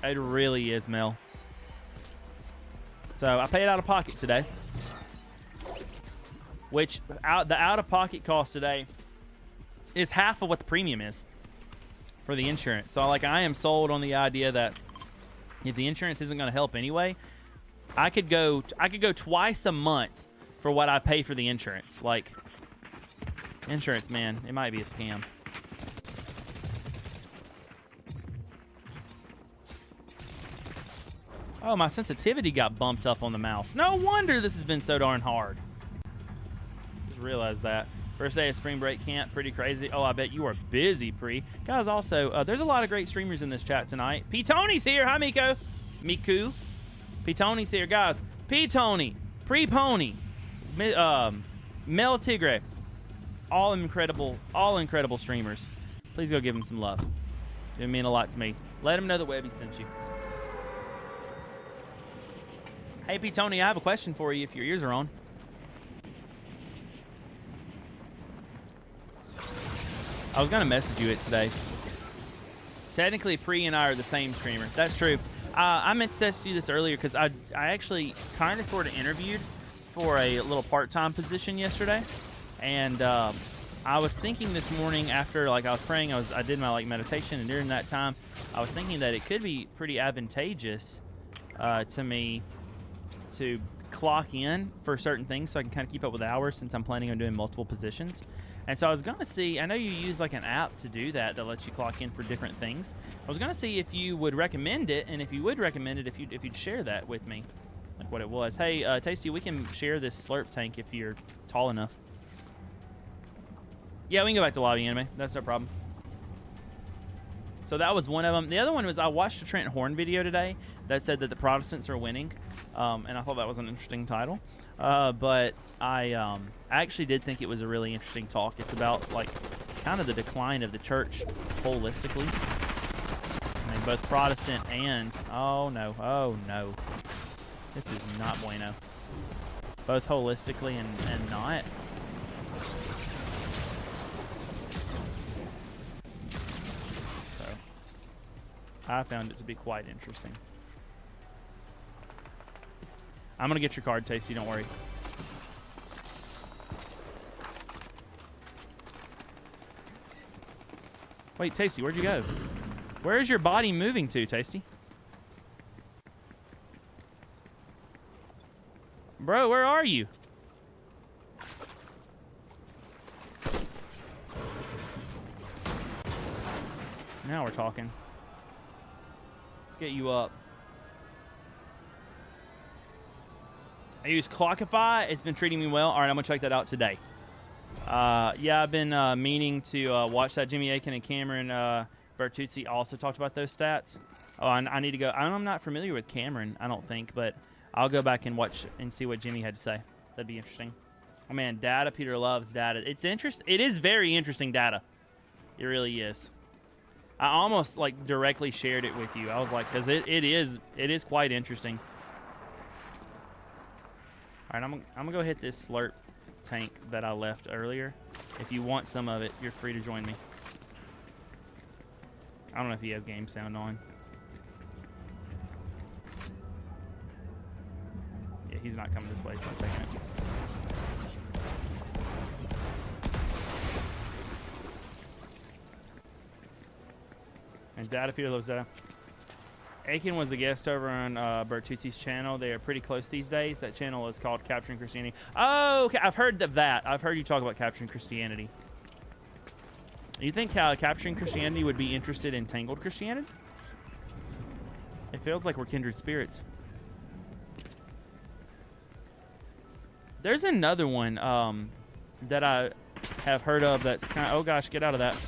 Speaker 1: It really is, Mel. So I paid out of pocket today, which the out-of-pocket cost today is half of what the premium is for the insurance. So like, I am sold on the idea that if the insurance isn't going to help anyway, I could go twice a month for what I pay for the insurance. Like, insurance, man, it might be a scam. Oh, my sensitivity got bumped up on the mouse. No wonder this has been so darn hard. Just realized that. First day of spring break camp, pretty crazy. Oh, I bet you are busy, Pre. Guys, also, there's a lot of great streamers in this chat tonight. P. Tony's here. Hi, Miko. Miku. P. Tony's here. Guys, P. Tony, Pre-Pony, Mel Tigre. All incredible streamers. Please go give them some love. It would mean a lot to me. Let them know that Webby sent you. Hey, P. Tony, I have a question for you if your ears are on. I was going to message you it today. Technically, Pre and I are the same streamer. That's true. I meant to text you this earlier because I actually kind of sort of interviewed for a little part-time position yesterday. And I was thinking this morning after I was praying, I did my meditation, and during that time, I was thinking that it could be pretty advantageous to me to clock in for certain things so I can kind of keep up with hours since I'm planning on doing multiple positions. And so I was going to see, I know you use an app to do that lets you clock in for different things. I was going to see if you would recommend it, and if you would recommend it, if you'd share that with me, like what it was. Hey, Tasty, we can share this slurp tank if you're tall enough. Yeah, we can go back to lobby anime. That's no problem. So that was one of them. The other one was I watched a Trent Horn video today that said that the Protestants are winning, and I thought that was an interesting title. But I actually did think it was a really interesting talk. It's about kind of the decline of the church holistically. I mean, both Protestant and oh no, this is not bueno. Both holistically and not. So I found it to be quite interesting. I'm going to get your card, Tasty, don't worry. Wait, Tasty, where'd you go? Where is your body moving to, Tasty? Bro, where are you? Now we're talking. Let's get you up. I use Clockify. It's been treating me well. All right, I'm going to check that out today. Yeah, I've been meaning to watch that. Jimmy Akin and Cameron Bertuzzi also talked about those stats. Oh, I need to go. I'm not familiar with Cameron, I don't think, but I'll go back and watch and see what Jimmy had to say. That'd be interesting. Oh, man, data. Peter loves data. It's interesting. It is very interesting data. It really is. I almost directly shared it with you. I was like, because it is quite interesting. All right, I'm gonna go hit this slurp tank that I left earlier. If you want some of it, you're free to join me. I don't know if he has game sound on. Yeah, he's not coming this way, so I'm taking it. And Data Peter loves Data. Aiken was a guest over on Bertuzzi's channel. They are pretty close these days. That channel is called Capturing Christianity. Oh, okay. I've heard of that. I've heard you talk about Capturing Christianity. You think Capturing Christianity would be interested in Tangled Christianity? It feels like we're kindred spirits. There's another one that I have heard of that's kind of, oh gosh, get out of that.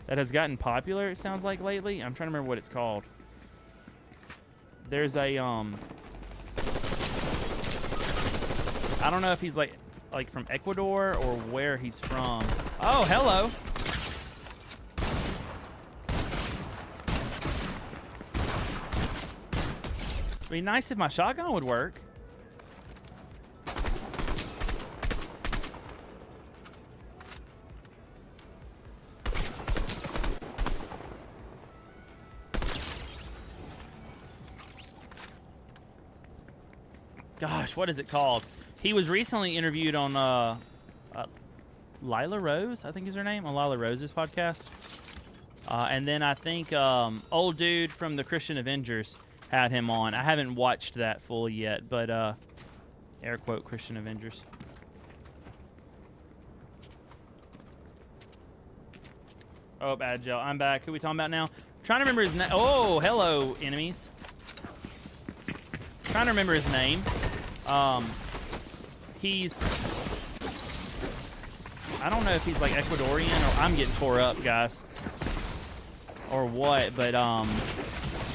Speaker 1: That has gotten popular, it sounds like, lately. I'm trying to remember what it's called. There's a, I don't know if he's like from Ecuador or where he's from. Oh, hello. It'd be nice if my shotgun would work. Gosh, what is it called? He was recently interviewed on Lila Rose, I think is her name, on Lila Rose's podcast. And then I think old dude from the Christian Avengers had him on. I haven't watched that fully yet, but air quote Christian Avengers. Oh, bad Joe. I'm back. Who are we talking about now? I'm trying to remember his name. Oh, hello, enemies. Trying to remember his name. He's, I don't know if he's like Ecuadorian or I'm getting tore up, guys, or what, but I'm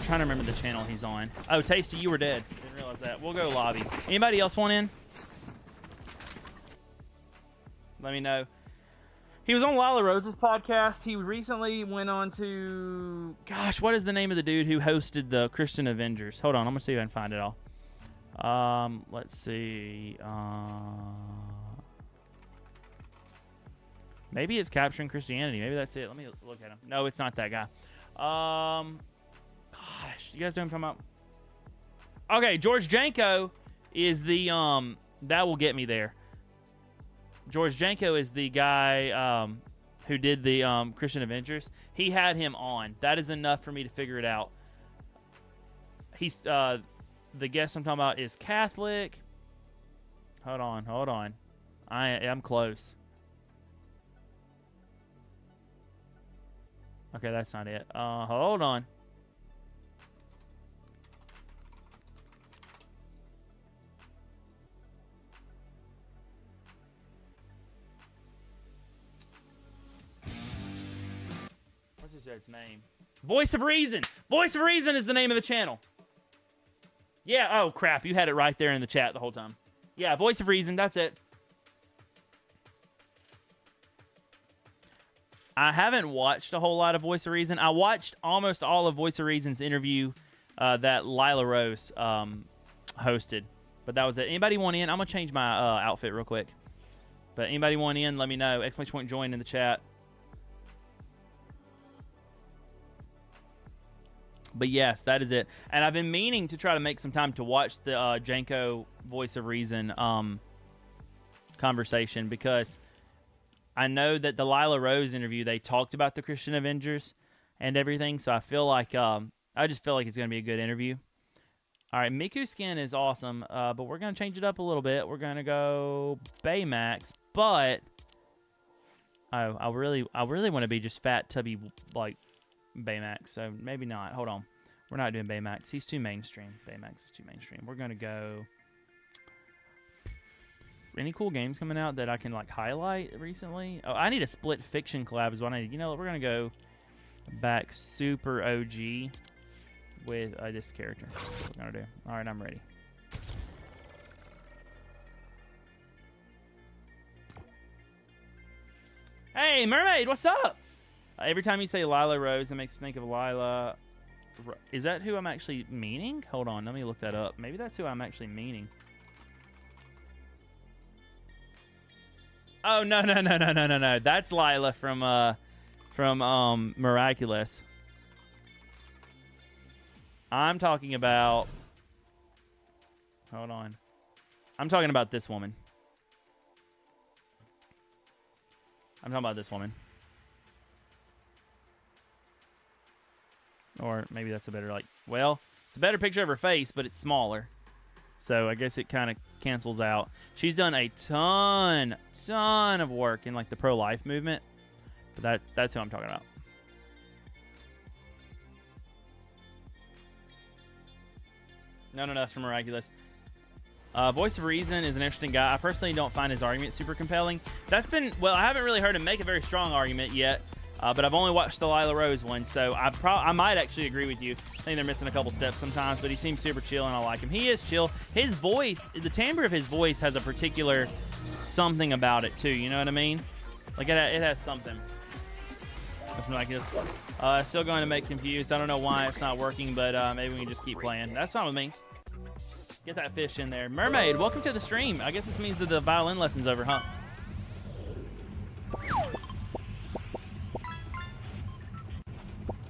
Speaker 1: trying to remember the channel he's on. Oh, Tasty, you were dead. Didn't realize that. We'll go lobby. Anybody else want in? Let me know. He was on Lila Rose's podcast. He recently went on to, gosh, what is the name of the dude who hosted the Christian Avengers? Hold on, I'm gonna see if I can find it all. Let's see. Maybe it's Capturing Christianity. Maybe that's it. Let me look at him. No, it's not that guy. Gosh, you guys know what I'm talking about? Okay, George Janko is the that will get me there. George Janko is the guy who did the Christian Avengers. He had him on. That is enough for me to figure it out. He's the guest I'm talking about is Catholic. Hold on. I'm close. Okay, that's not it. Hold on. What's his name? Voice of Reason. Voice of Reason is the name of the channel. Yeah, oh crap, you had it right there in the chat the whole time. Yeah, Voice of Reason, that's it. I haven't watched a whole lot of Voice of Reason. I watched almost all of Voice of Reason's interview that Lila Rose hosted. But that was it. Anybody want in? I'm going to change my outfit real quick. But anybody want in, let me know. Exclamation point join in the chat. But yes, that is it. And I've been meaning to try to make some time to watch the Janko Voice of Reason conversation, because I know that the Lila Rose interview, they talked about the Christian Avengers and everything. So I feel like, I just feel like it's going to be a good interview. All right, Miku skin is awesome, but we're going to change it up a little bit. We're going to go Baymax, but I really want to be just fat, tubby, like Baymax, so maybe not. Hold on. We're not doing Baymax. He's too mainstream. Baymax is too mainstream. We're going to go... Any cool games coming out that I can, like, highlight recently? Oh, I need a Split Fiction collab is what I need. You know what? We're going to go back super OG with this character. That's what we're going to do. All right, I'm ready. Hey, Mermaid, what's up? Every time you say Lila Rose, it makes me think of Lila. Is that who I'm actually meaning? Hold on, let me look that up. Maybe that's who I'm actually meaning. Oh, no. That's Lila from Miraculous. I'm talking about... Hold on. I'm talking about this woman. I'm talking about this woman. Or maybe that's a better, like... Well, it's a better picture of her face, but it's smaller. So I guess it kind of cancels out. She's done a ton of work in, like, the pro-life movement. But that's who I'm talking about. No, that's from Miraculous. Voice of Reason is an interesting guy. I personally don't find his argument super compelling. That's been, well, I haven't really heard him make a very strong argument yet, but I've only watched the Lila Rose one, so I might actually agree with you. I think they're missing a couple steps sometimes, but he seems super chill, and I like him. He is chill. His voice, the timbre of his voice has a particular something about it, too. You know what I mean? Like, it has something. Something like this. Still going to make confused. I don't know why it's not working, but maybe we can just keep playing. That's fine with me. Get that fish in there. Mermaid, welcome to the stream. I guess this means that the violin lesson's over, huh?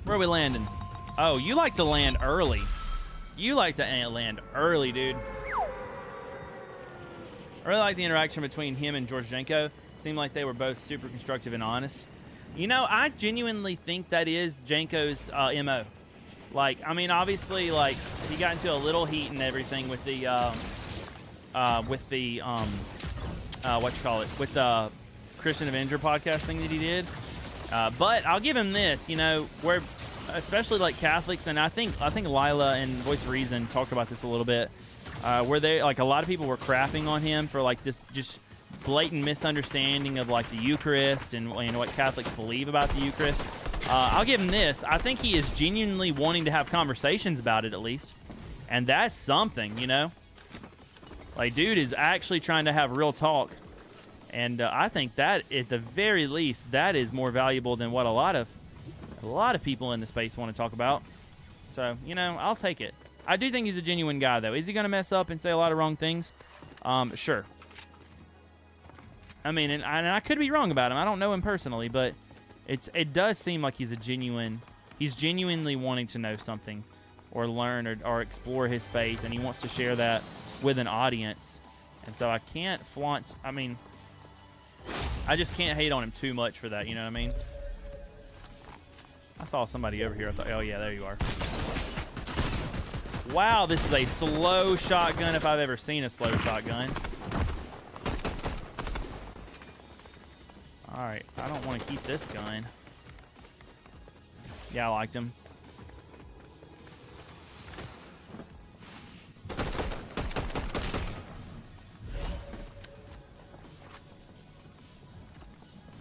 Speaker 1: Where are we landing? Oh, you like to land early. You like to land early, dude. I really like the interaction between him and Georgienko. Seemed like they were both super constructive and honest. You know, I genuinely think that is Janko's MO. Like, I mean, obviously, like, he got into a little heat and everything with the, with the Christian Avenger podcast thing that he did. But I'll give him this, you know, where, especially like Catholics, and I think Lila and Voice of Reason talked about this a little bit, where they, like, a lot of people were crapping on him for like this just blatant misunderstanding of like the Eucharist and what Catholics believe about the Eucharist. I'll give him this. I think he is genuinely wanting to have conversations about it, at least, and that's something, you know. Like, dude is actually trying to have real talk, and I think that at the very least that is more valuable than what a lot of people in the space want to talk about. So, you know, I'll take it. I do think he's a genuine guy, though. Is he going to mess up and say a lot of wrong things? Sure. I mean, and I could be wrong about him. I don't know him personally, but it does seem like he's genuinely wanting to know something or learn or explore his faith, and he wants to share that with an audience. And so I can't flaunt, I mean, I just can't hate on him too much for that, you know what I mean? I saw somebody over here. I thought, oh yeah, there you are. Wow, this is a slow shotgun if I've ever seen a slow shotgun. Alright, I don't want to keep this gun. Yeah, I liked him.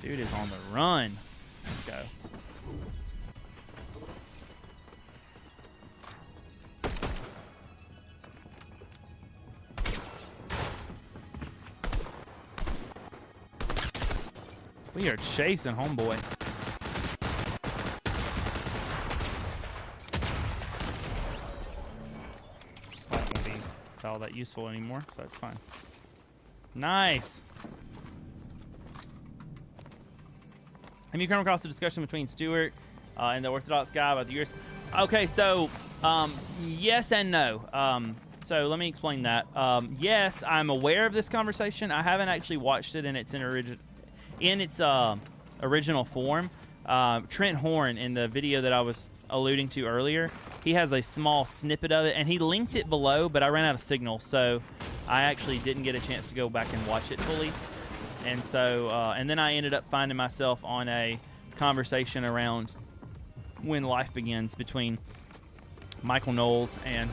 Speaker 1: Dude is on the run. Let's go. We are chasing homeboy. That won't be all that useful anymore, so that's fine. Nice. Have you come across the discussion between Stuart and the Orthodox guy about the Eucharist? Okay, so yes and no. So let me explain that. Yes, I'm aware of this conversation. I haven't actually watched it in its original form. Trent Horn, in the video that I was alluding to earlier, he has a small snippet of it, and he linked it below, but I ran out of signal, so I actually didn't get a chance to go back and watch it fully. And so, and then I ended up finding myself on a conversation around When Life Begins between Michael Knowles and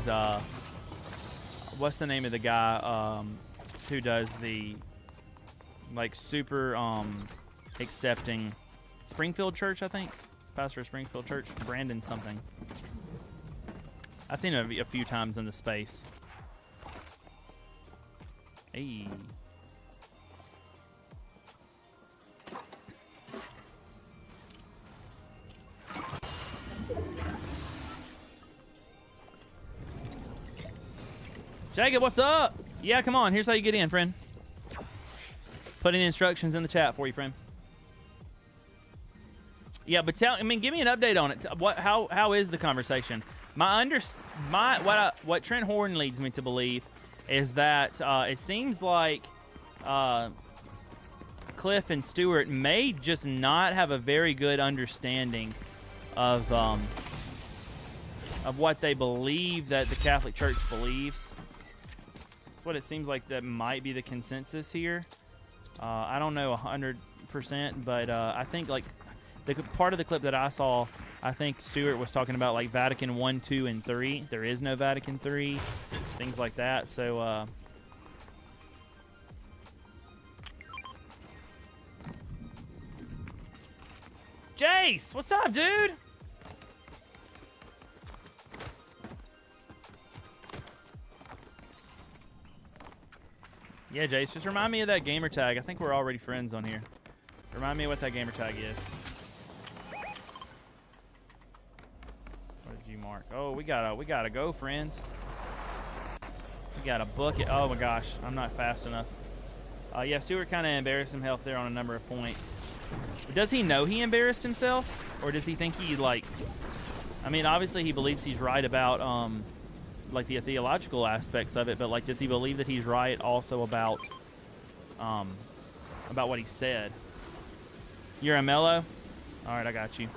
Speaker 1: what's the name of the guy who does the like super accepting Springfield Church, I think. Pastor of Springfield Church, Brandon something. I've seen him a few times in the space. Hey. Jacob, what's up? Yeah, come on. Here's how you get in, friend. Putting the instructions in the chat for you, friend. Yeah, but give me an update on it. How is the conversation? What Trent Horn leads me to believe is that it seems like Cliff and Stuart may just not have a very good understanding of what they believe that the Catholic Church believes. That's what it seems like that might be the consensus here. I don't know 100%, but I think like the part of the clip that I saw, I think Stuart was talking about like Vatican I, II, and III. There is no Vatican III, things like that. So Jace, what's up, dude? Yeah, Jace, just remind me of that gamer tag. I think we're already friends on here. Remind me of what that gamer tag is. What did you mark? Oh, we gotta go, friends. We gotta book it. Oh my gosh, I'm not fast enough. Yeah, Stuart kind of embarrassed himself there on a number of points. Does he know he embarrassed himself, or does he think he like? I mean, obviously he believes he's right about like the theological aspects of it, but like, does he believe that he's right also about what he said? You're a mellow? All right, I got you.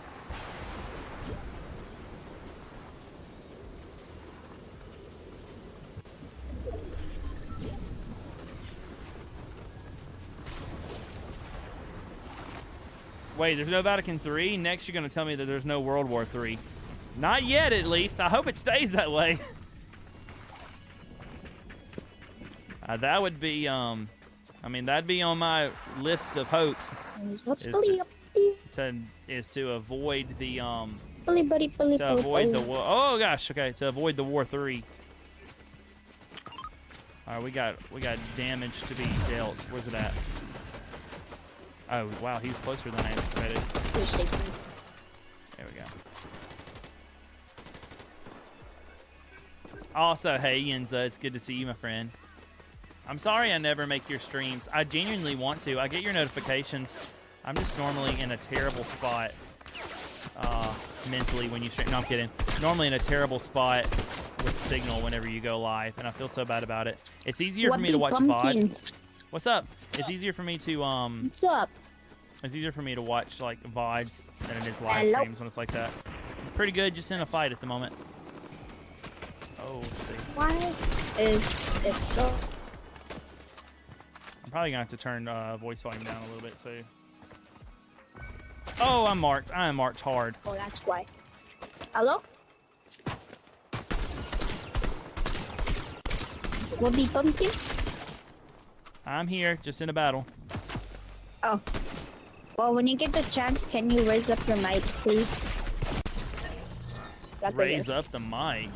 Speaker 1: Wait, there's no Vatican III? Next, you're going to tell me that there's no World War III. Not yet, at least. I hope it stays that way. That would be, I mean, that'd be on my list of hopes. Is to avoid the, to avoid the war. Oh gosh, okay, to avoid the War III. All right, we got damage to be dealt. Where's it at? Oh wow, he's closer than I anticipated. There we go. Also, hey Yenza, it's good to see you, my friend. I'm sorry I never make your streams. I genuinely want to. I get your notifications. I'm just normally in a terrible spot mentally when you stream. No, I'm kidding. Normally in a terrible spot with signal whenever you go live, and I feel so bad about it. It's easier for me to watch VOD. What's up? It's easier for me to
Speaker 5: What's up?
Speaker 1: It's easier for me to watch like VODs than it is live streams when it's like that. Pretty good, just in a fight at the moment. Oh, let's see.
Speaker 5: Why is it so?
Speaker 1: I'm probably gonna have to turn voice volume down a little bit too. Oh, I'm marked. I am marked hard.
Speaker 5: Oh, that's why. Hello? Would pumpkin?
Speaker 1: I'm here, just in a battle.
Speaker 5: Oh. Well, when you get the chance, can you raise up your mic, please?
Speaker 1: Raise up the mic.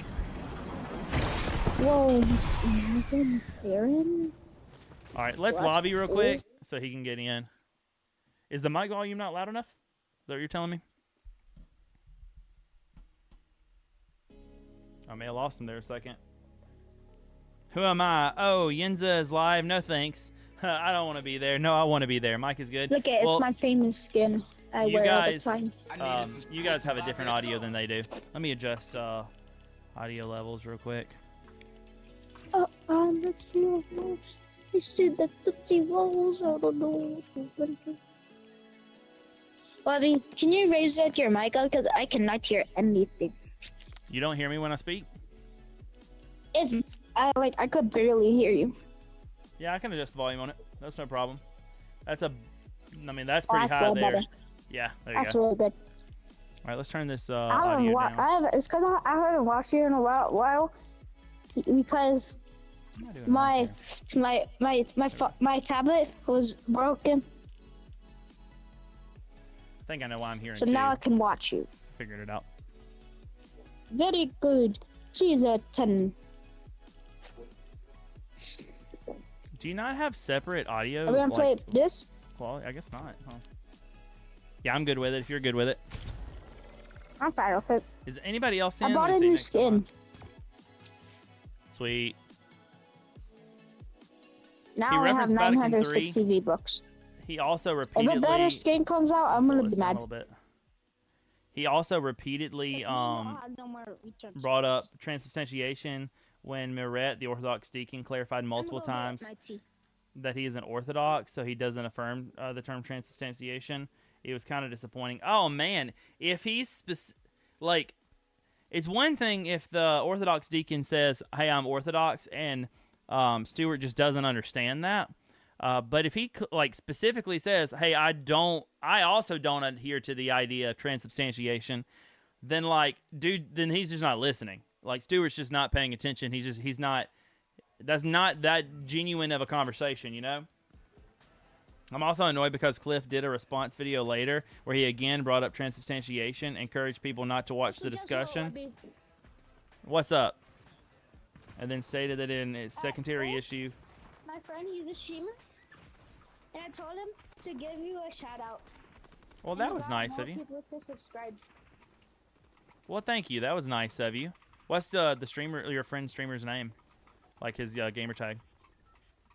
Speaker 5: Whoa, Aaron?
Speaker 1: All right, let's lobby real quick so he can get in. Is the mic volume not loud enough? Is that what you're telling me? I may have lost him there a second. Who am I? Oh, Yenza is live. No thanks. I don't want to be there. No, I want to be there. Mike is good.
Speaker 5: Look at it's my famous skin. I wear all the time.
Speaker 1: You guys have a different audio than they do. Let me adjust audio levels real quick.
Speaker 5: I said the Tootsie Rolls. I don't know. Bobby, can you raise up your mic up? Because I cannot hear anything.
Speaker 1: You don't hear me when I speak?
Speaker 5: I could barely hear you.
Speaker 1: Yeah, I can adjust the volume on it. That's no problem. That's pretty high
Speaker 5: really
Speaker 1: there.
Speaker 5: Better.
Speaker 1: Yeah, there you
Speaker 5: That's
Speaker 1: go.
Speaker 5: really good.
Speaker 1: All right, let's turn this
Speaker 5: I
Speaker 1: audio down.
Speaker 5: it's because I haven't watched you in a while because my tablet was broken.
Speaker 1: I think I know why I'm hearing
Speaker 5: So
Speaker 1: too.
Speaker 5: now I can watch you.
Speaker 1: Figured it out.
Speaker 5: Very good. She's a 10.
Speaker 1: Do you not have separate audio?
Speaker 5: Are we gonna play this?
Speaker 1: Well, I guess not. Huh? Yeah, I'm good with it. If you're good with it.
Speaker 5: I'm fine with it.
Speaker 1: Is anybody else in?
Speaker 5: I bought
Speaker 1: Let
Speaker 5: a
Speaker 1: me see
Speaker 5: new
Speaker 1: next
Speaker 5: skin.
Speaker 1: one. Sweet.
Speaker 5: Now I have
Speaker 1: referenced Vatican
Speaker 5: 960 V-Bucks.
Speaker 1: He also
Speaker 5: If
Speaker 1: repeatedly.
Speaker 5: a better skin comes out, I'm gonna
Speaker 1: Pull
Speaker 5: be
Speaker 1: this down a
Speaker 5: mad.
Speaker 1: little bit. He also repeatedly brought up transubstantiation when Miret, the Orthodox deacon, clarified multiple times that he isn't Orthodox, so he doesn't affirm the term transubstantiation. It was kind of disappointing. Oh man, if he's it's one thing if the Orthodox deacon says, "Hey, I'm Orthodox," and Stuart just doesn't understand that. But if he specifically says, "Hey, I also don't adhere to the idea of transubstantiation," then then he's just not listening. Like Stuart's just not paying attention. He's not. That's not that genuine of a conversation, you know. I'm also annoyed because Cliff did a response video later where he again brought up transubstantiation, encouraged people not to watch the
Speaker 6: Actually, guess what,
Speaker 1: discussion.
Speaker 6: Webby?
Speaker 1: What's up? And then stated that in its secondary
Speaker 6: so-
Speaker 1: issue.
Speaker 6: My friend, he's a streamer, and I told him to give you a shout out.
Speaker 1: Well,
Speaker 6: And
Speaker 1: that
Speaker 6: he
Speaker 1: was
Speaker 6: got
Speaker 1: nice
Speaker 6: more
Speaker 1: of you.
Speaker 6: people to subscribe.
Speaker 1: Well, thank you. That was nice of you. What's the streamer, your friend's streamer's name? Like his gamer tag.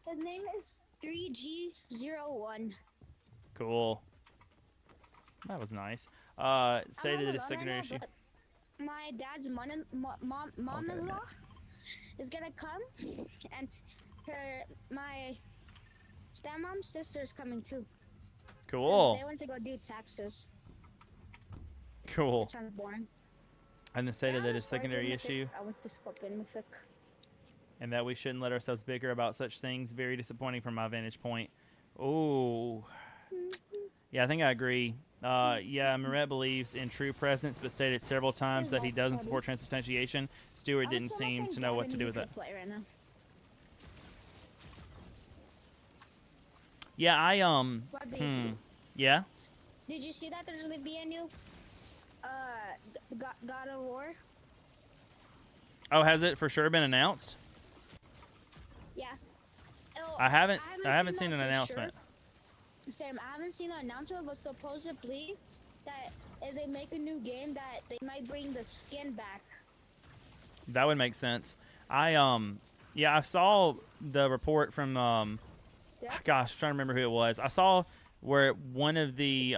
Speaker 6: His name is 3G01.
Speaker 1: Cool. That was nice.
Speaker 6: I'm
Speaker 1: Stated
Speaker 6: all
Speaker 1: that its
Speaker 6: alone
Speaker 1: secondary
Speaker 6: right
Speaker 1: issue.
Speaker 6: now, but my dad's mom-in-law is gonna come, and my stepmom's sister's coming too. 'Cause
Speaker 1: Cool.
Speaker 6: They went to go do taxes,
Speaker 1: Cool.
Speaker 6: which sounds boring.
Speaker 1: And then stated
Speaker 6: Yeah, I
Speaker 1: that
Speaker 6: was
Speaker 1: its secondary
Speaker 6: Scorpion
Speaker 1: issue,
Speaker 6: Mythic. I went to Scorpion Mythic.
Speaker 1: and that we shouldn't let ourselves bicker about such things. Very disappointing from my vantage point. Oh. Yeah, I think I agree. Yeah, Moret believes in true presence, but stated several times that he doesn't support transubstantiation. Stewart didn't seem to know what to do with it.
Speaker 6: Right now.
Speaker 1: Yeah,
Speaker 6: Webby,
Speaker 1: yeah.
Speaker 6: did you see that there's gonna be a new God of War?
Speaker 1: Oh, has it for sure been announced?
Speaker 6: Yeah. Oh,
Speaker 1: I haven't seen
Speaker 6: that
Speaker 1: an
Speaker 6: for
Speaker 1: announcement.
Speaker 6: Sure. Sam, I haven't seen the announcement, but supposedly that if they make a new game, that they might bring the skin back.
Speaker 1: That would make sense. Yeah, I saw the report from
Speaker 6: Yeah.
Speaker 1: gosh, I'm trying to remember who it was. I saw where one of the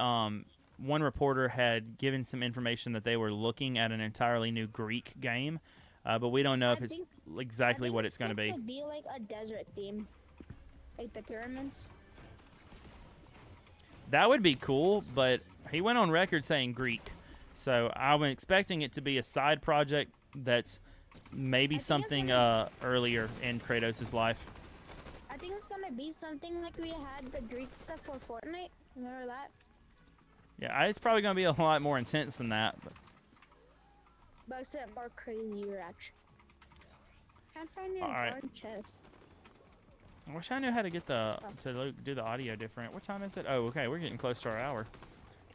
Speaker 1: one reporter had given some information that they were looking at an entirely new Greek game, but we don't know if it's exactly what it's going to be.
Speaker 6: To be like a desert theme, like the pyramids.
Speaker 1: That would be cool, but he went on record saying Greek, so I'm expecting it to be a side project that's maybe
Speaker 6: I think it's
Speaker 1: something earlier in Kratos' life.
Speaker 6: I think it's gonna be something like we had the Greek stuff for Fortnite. Remember that?
Speaker 1: Yeah, it's probably going to be a lot more intense than that.
Speaker 6: But it's a more crazier action. Can't find the
Speaker 1: Alright.
Speaker 6: darn chest.
Speaker 1: I wish I knew how to get do the audio different. What time is it? Oh, okay, we're getting close to our hour.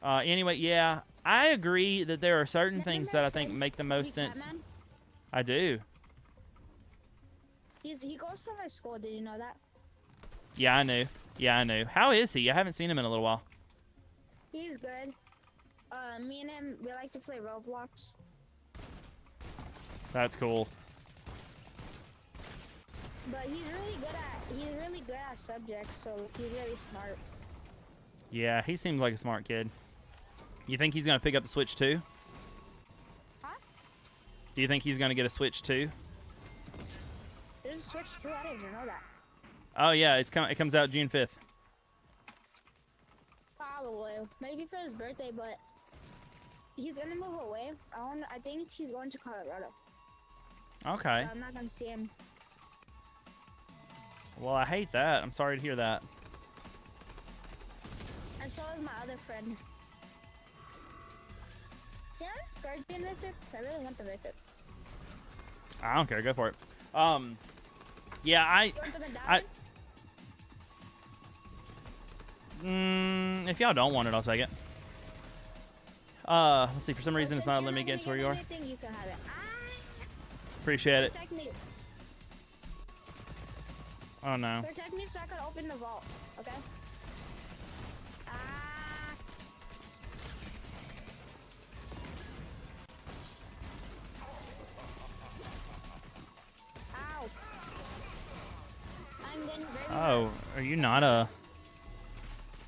Speaker 1: Anyway, yeah, I agree that there are certain things that I think make the most sense.
Speaker 6: Catman?
Speaker 1: I do.
Speaker 6: He goes to my school. Did you know that?
Speaker 1: Yeah, I knew. Yeah, I knew. How is he? I haven't seen him in a little while.
Speaker 6: He's good. Me and him, we like to play Roblox.
Speaker 1: That's cool.
Speaker 6: But he's really good at subjects, so he's really smart.
Speaker 1: Yeah, he seems like a smart kid. You think he's going to pick up the Switch too?
Speaker 6: Huh?
Speaker 1: Do you think he's going to get a Switch too?
Speaker 6: There's a Switch too. I didn't even know that.
Speaker 1: Oh yeah, it comes out June 5th.
Speaker 6: Probably. Maybe for his birthday, but he's gonna move away. I think he's going to Colorado.
Speaker 1: Okay.
Speaker 6: So I'm not gonna see him.
Speaker 1: Well, I hate that. I'm sorry to hear that.
Speaker 6: And so is my other friend. Yeah, Scorpion Mythic. I really want the Mythic.
Speaker 1: I don't care. Go for it. Yeah,
Speaker 6: You want them to die?
Speaker 1: If y'all don't want it, I'll take it. Let's see. For some reason,
Speaker 6: Well,
Speaker 1: it's
Speaker 6: since
Speaker 1: not
Speaker 6: you're
Speaker 1: letting me get
Speaker 6: gonna
Speaker 1: to where you are.
Speaker 6: anything, you can have it.
Speaker 1: Appreciate it.
Speaker 6: Protect me.
Speaker 1: Oh no.
Speaker 6: Protect me so I can open the vault. Okay? Ah. Ow. I'm getting very
Speaker 1: Oh, are you not a?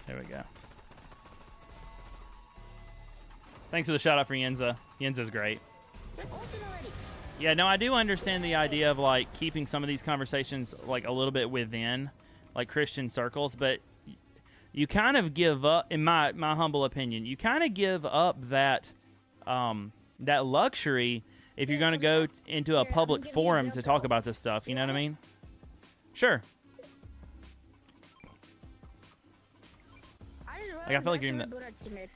Speaker 1: There we go. Thanks for the shout out for Yenza. Yenza's great.
Speaker 6: They're open already.
Speaker 1: Yeah, no, I do understand the idea of like keeping some of these conversations like a little bit within like Christian circles, but you kind of give up, in my humble opinion, you kind of give up that that luxury if you're going to go into a
Speaker 6: Here, I'm
Speaker 1: public
Speaker 6: giving you
Speaker 1: forum
Speaker 6: the
Speaker 1: to talk about this stuff. You know what I mean? Sure.
Speaker 6: I just
Speaker 1: I feel like you're in
Speaker 6: that.
Speaker 1: the-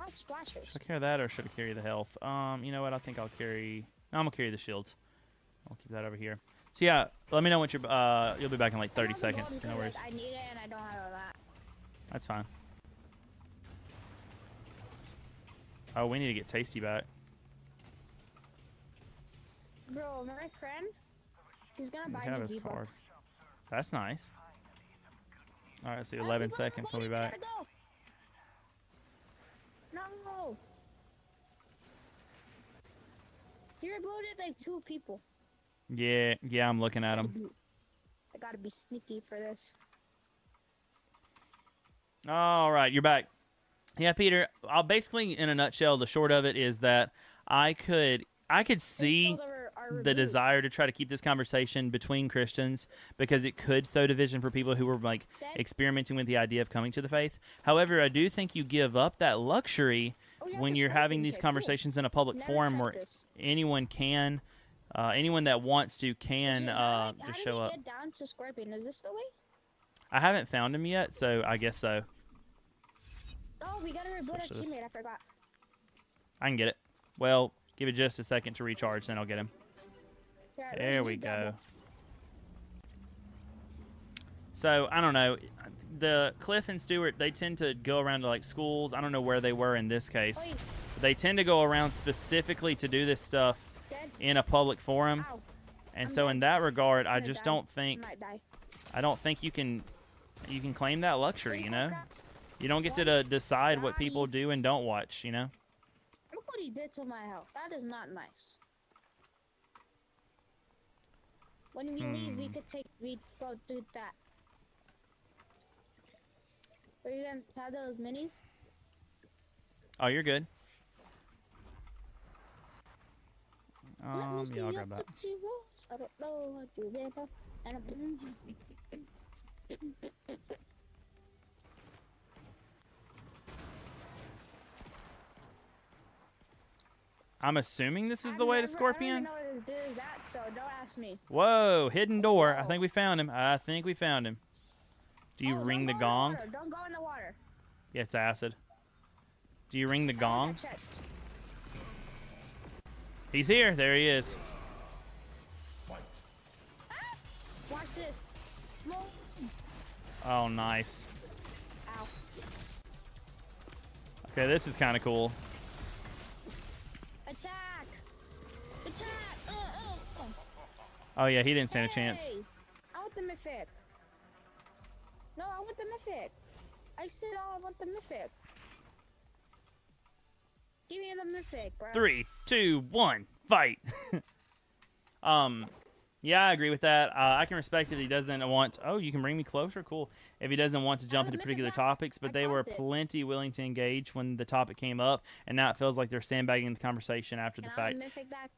Speaker 6: Oh, splashers.
Speaker 1: Should I carry that or should I carry the health? You know what? I think I'll carry. No, I'm gonna carry the shields. I'll keep that over here. So yeah, let me know when you'll be back in like
Speaker 6: I
Speaker 1: 30
Speaker 6: want the gold
Speaker 1: seconds. No
Speaker 6: because,
Speaker 1: worries.
Speaker 6: like, I need it and I don't have that.
Speaker 1: That's fine. Oh, we need to get Tasty back.
Speaker 6: Bro, my friend, he's gonna
Speaker 1: We
Speaker 6: buy
Speaker 1: have
Speaker 6: me
Speaker 1: his card.
Speaker 6: V-Bucks.
Speaker 1: That's nice. All right, let's see.
Speaker 6: Oh,
Speaker 1: 11
Speaker 6: we
Speaker 1: seconds. We'll be
Speaker 6: gotta
Speaker 1: back.
Speaker 6: go. No. He rebooted like 2 people.
Speaker 1: Yeah, I'm looking at him.
Speaker 6: I gotta be sneaky for this.
Speaker 1: All right, you're back. Yeah, Peter. I'll basically, in a nutshell, the short of it is that I could see
Speaker 6: They stole our
Speaker 1: the
Speaker 6: reboot.
Speaker 1: desire to try to keep this conversation between Christians because it could sow division for people who were like
Speaker 6: That-
Speaker 1: experimenting with the idea of coming to the faith. However, I do think you give up that luxury
Speaker 6: Oh, yeah,
Speaker 1: when
Speaker 6: the
Speaker 1: you're having
Speaker 6: scorpion
Speaker 1: these
Speaker 6: kid, cool.
Speaker 1: conversations in a public
Speaker 6: Never
Speaker 1: forum
Speaker 6: checked
Speaker 1: where
Speaker 6: this.
Speaker 1: anyone can, anyone that wants to can
Speaker 6: So how do
Speaker 1: just
Speaker 6: we
Speaker 1: show up.
Speaker 6: get down to Scorpion? Is this the way?
Speaker 1: I haven't found him yet, so I guess so.
Speaker 6: Oh, we gotta reboot our
Speaker 1: Switch to this.
Speaker 6: teammate. I forgot.
Speaker 1: I can get it. Well, give it just a second to recharge, then I'll get him.
Speaker 6: Yeah,
Speaker 1: There
Speaker 6: let's
Speaker 1: we
Speaker 6: do double.
Speaker 1: go. So, I don't know. The Cliff and Stewart, they tend to go around to like schools. I don't know where they were in this case.
Speaker 6: Oi,
Speaker 1: But they tend to go around specifically to do this stuff
Speaker 6: dead.
Speaker 1: in a public forum.
Speaker 6: Ow.
Speaker 1: And
Speaker 6: I'm
Speaker 1: so
Speaker 6: dead.
Speaker 1: in that regard, I
Speaker 6: gonna
Speaker 1: just
Speaker 6: die.
Speaker 1: don't think
Speaker 6: I might die.
Speaker 1: you can claim that luxury, you know?
Speaker 6: Cracks.
Speaker 1: You don't get to decide what people
Speaker 6: Daddy.
Speaker 1: do and don't watch, you know?
Speaker 6: Look what he did to my health. That is not nice. When we leave, we go do that. Are you gonna have those minis?
Speaker 1: Oh, you're good.
Speaker 6: Let me
Speaker 1: Yeah, I'll
Speaker 6: see
Speaker 1: grab
Speaker 6: your
Speaker 1: that.
Speaker 6: Tootsie Rolls. I don't know what you did. And
Speaker 1: I'm assuming this is the
Speaker 6: I've
Speaker 1: way to
Speaker 6: never-
Speaker 1: Scorpion.
Speaker 6: I don't even know where this dude is at, so don't ask me.
Speaker 1: Whoa, hidden door. I
Speaker 6: Whoa.
Speaker 1: think we found him. Do you
Speaker 6: Oh,
Speaker 1: ring
Speaker 6: don't
Speaker 1: the
Speaker 6: go in
Speaker 1: gong?
Speaker 6: water. Don't go in the water.
Speaker 1: Yeah, it's acid. Do you ring the
Speaker 6: Go in
Speaker 1: gong?
Speaker 6: that chest.
Speaker 1: He's here. There he is.
Speaker 6: Watch this. Whoa.
Speaker 1: Oh, nice.
Speaker 6: Ow.
Speaker 1: Okay, this is kind of cool.
Speaker 6: Attack! Attack!
Speaker 1: Oh, yeah, he didn't stand a chance.
Speaker 6: Hey! I want the mythic. No, I want the mythic. I said I want the mythic. Give me the mythic, bro.
Speaker 1: 3, 2, 1, fight. Yeah, I agree with that. I can respect if he doesn't want. Oh, you can bring me closer. Cool. If he doesn't want to jump into
Speaker 6: admit
Speaker 1: particular
Speaker 6: that.
Speaker 1: topics, but
Speaker 6: I
Speaker 1: they were
Speaker 6: got it.
Speaker 1: plenty willing to engage when the topic came up, and now it feels like they're sandbagging the conversation after
Speaker 6: Can
Speaker 1: the
Speaker 6: I have
Speaker 1: fact.
Speaker 6: the mythic back?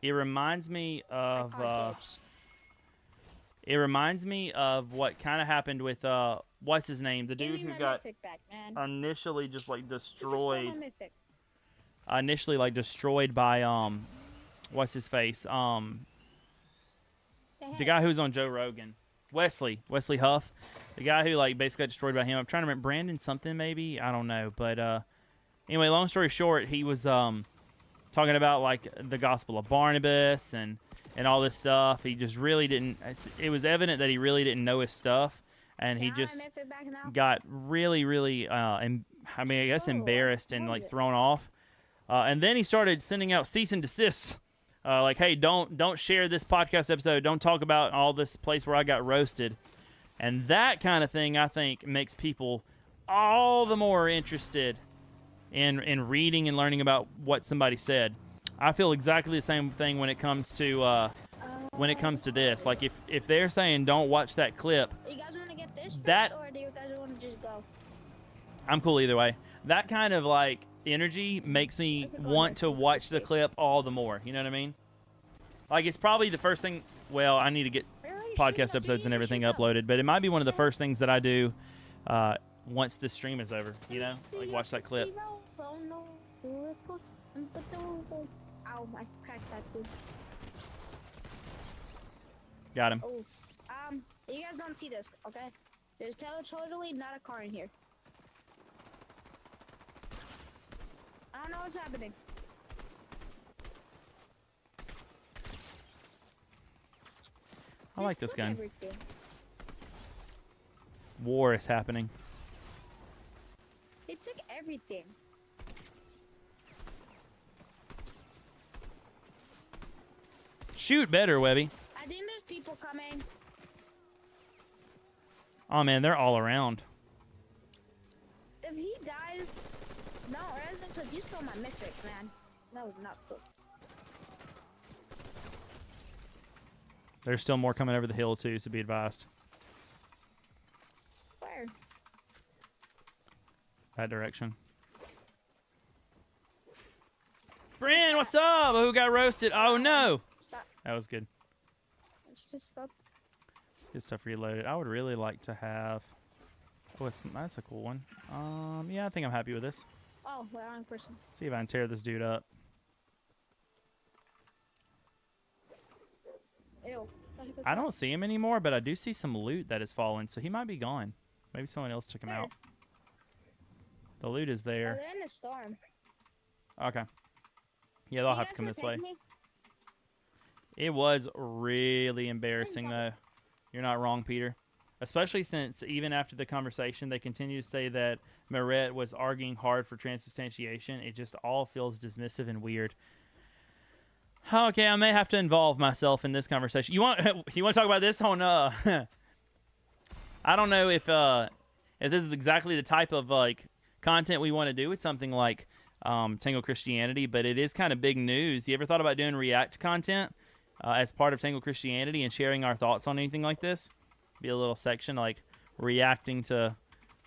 Speaker 1: It reminds me of.
Speaker 6: Oh, dibs.
Speaker 1: It reminds me of what kind of happened with what's his name, the
Speaker 6: Give
Speaker 1: dude
Speaker 6: me
Speaker 1: who
Speaker 6: my
Speaker 1: got
Speaker 6: mythic back, man.
Speaker 1: initially just like
Speaker 6: You just stole my
Speaker 1: destroyed.
Speaker 6: mythic.
Speaker 1: Initially like destroyed by what's his face
Speaker 6: Hey,
Speaker 1: the
Speaker 6: hey.
Speaker 1: guy who was on Joe Rogan, Wesley Huff, the guy who like basically got destroyed by him. I'm trying to remember Brandon something maybe, I don't know, but anyway, long story short, he was talking about like the Gospel of Barnabas and all this stuff. He just really didn't. It was evident that he really didn't know his stuff, and he
Speaker 6: Can I have
Speaker 1: just
Speaker 6: my mythic back now?
Speaker 1: got really I guess
Speaker 6: Oh,
Speaker 1: embarrassed and
Speaker 6: love
Speaker 1: like
Speaker 6: it.
Speaker 1: thrown off. And then he started sending out cease and desists. Like, hey, don't share this podcast episode. Don't talk about all this place where I got roasted. And that kind of thing, I think, makes people all the more interested in reading and learning about what somebody said. I feel exactly the same thing when it comes to this. Like, if they're saying don't watch that clip,
Speaker 6: You guys want to get this first,
Speaker 1: That-
Speaker 6: or do you guys want to just go?
Speaker 1: I'm cool either way. That kind of like energy makes me
Speaker 6: I think I'll
Speaker 1: want
Speaker 6: get
Speaker 1: to watch the clip all the more. You know what I mean? Like it's probably the first thing. Well, I need to get
Speaker 6: Where are you
Speaker 1: podcast
Speaker 6: shooting us?
Speaker 1: episodes and
Speaker 6: You
Speaker 1: everything
Speaker 6: shoot them.
Speaker 1: uploaded, but it might be one of the first things that I do once this stream is over. You know,
Speaker 6: See
Speaker 1: like
Speaker 6: your
Speaker 1: watch that clip.
Speaker 6: Tootsie Rolls, oh no. Ow, I cracked that too.
Speaker 1: Got him.
Speaker 6: Oh, you guys don't see this, okay? There's totally not a car in here. I don't know what's happening.
Speaker 1: I like this
Speaker 6: took
Speaker 1: gun.
Speaker 6: everything.
Speaker 1: War is happening.
Speaker 6: They took everything.
Speaker 1: Shoot better, Webby.
Speaker 6: I think there's people coming.
Speaker 1: Oh man, they're all around.
Speaker 6: If he dies, no, it isn't because you stole my metric, man. No, not cool.
Speaker 1: There's still more coming over the hill too, so be advised.
Speaker 6: Where?
Speaker 1: That direction. Bryn, what's up? Who got roasted? Oh no!
Speaker 6: Stop.
Speaker 1: That was good.
Speaker 6: Let's just go.
Speaker 1: Good stuff reloaded. I would really like to have. Oh, that's a cool one. Yeah, I think I'm happy with this.
Speaker 6: Oh, we're wrong person.
Speaker 1: See if I can tear this dude up.
Speaker 6: Ew.
Speaker 1: I don't see him anymore, but I do see some loot that has fallen, so he might be gone. Maybe someone else took him out. The loot is
Speaker 6: Oh,
Speaker 1: there.
Speaker 6: they're in the storm.
Speaker 1: Okay. Yeah, they'll
Speaker 6: You
Speaker 1: have to
Speaker 6: guys
Speaker 1: come
Speaker 6: wanna
Speaker 1: this way.
Speaker 6: take me?
Speaker 1: It was really embarrassing, though. You're not wrong, Peter. Especially since even after the conversation, they continue to say that Maret was arguing hard for transubstantiation. It just all feels dismissive and weird. Okay, I may have to involve myself in this conversation. You want to talk about this on I don't know if this is exactly the type of like content we want to do with something like Tango Christianity, but it is kind of big news. You ever thought about doing React content as part of Tango Christianity and sharing our thoughts on anything like this? Be a little section like reacting to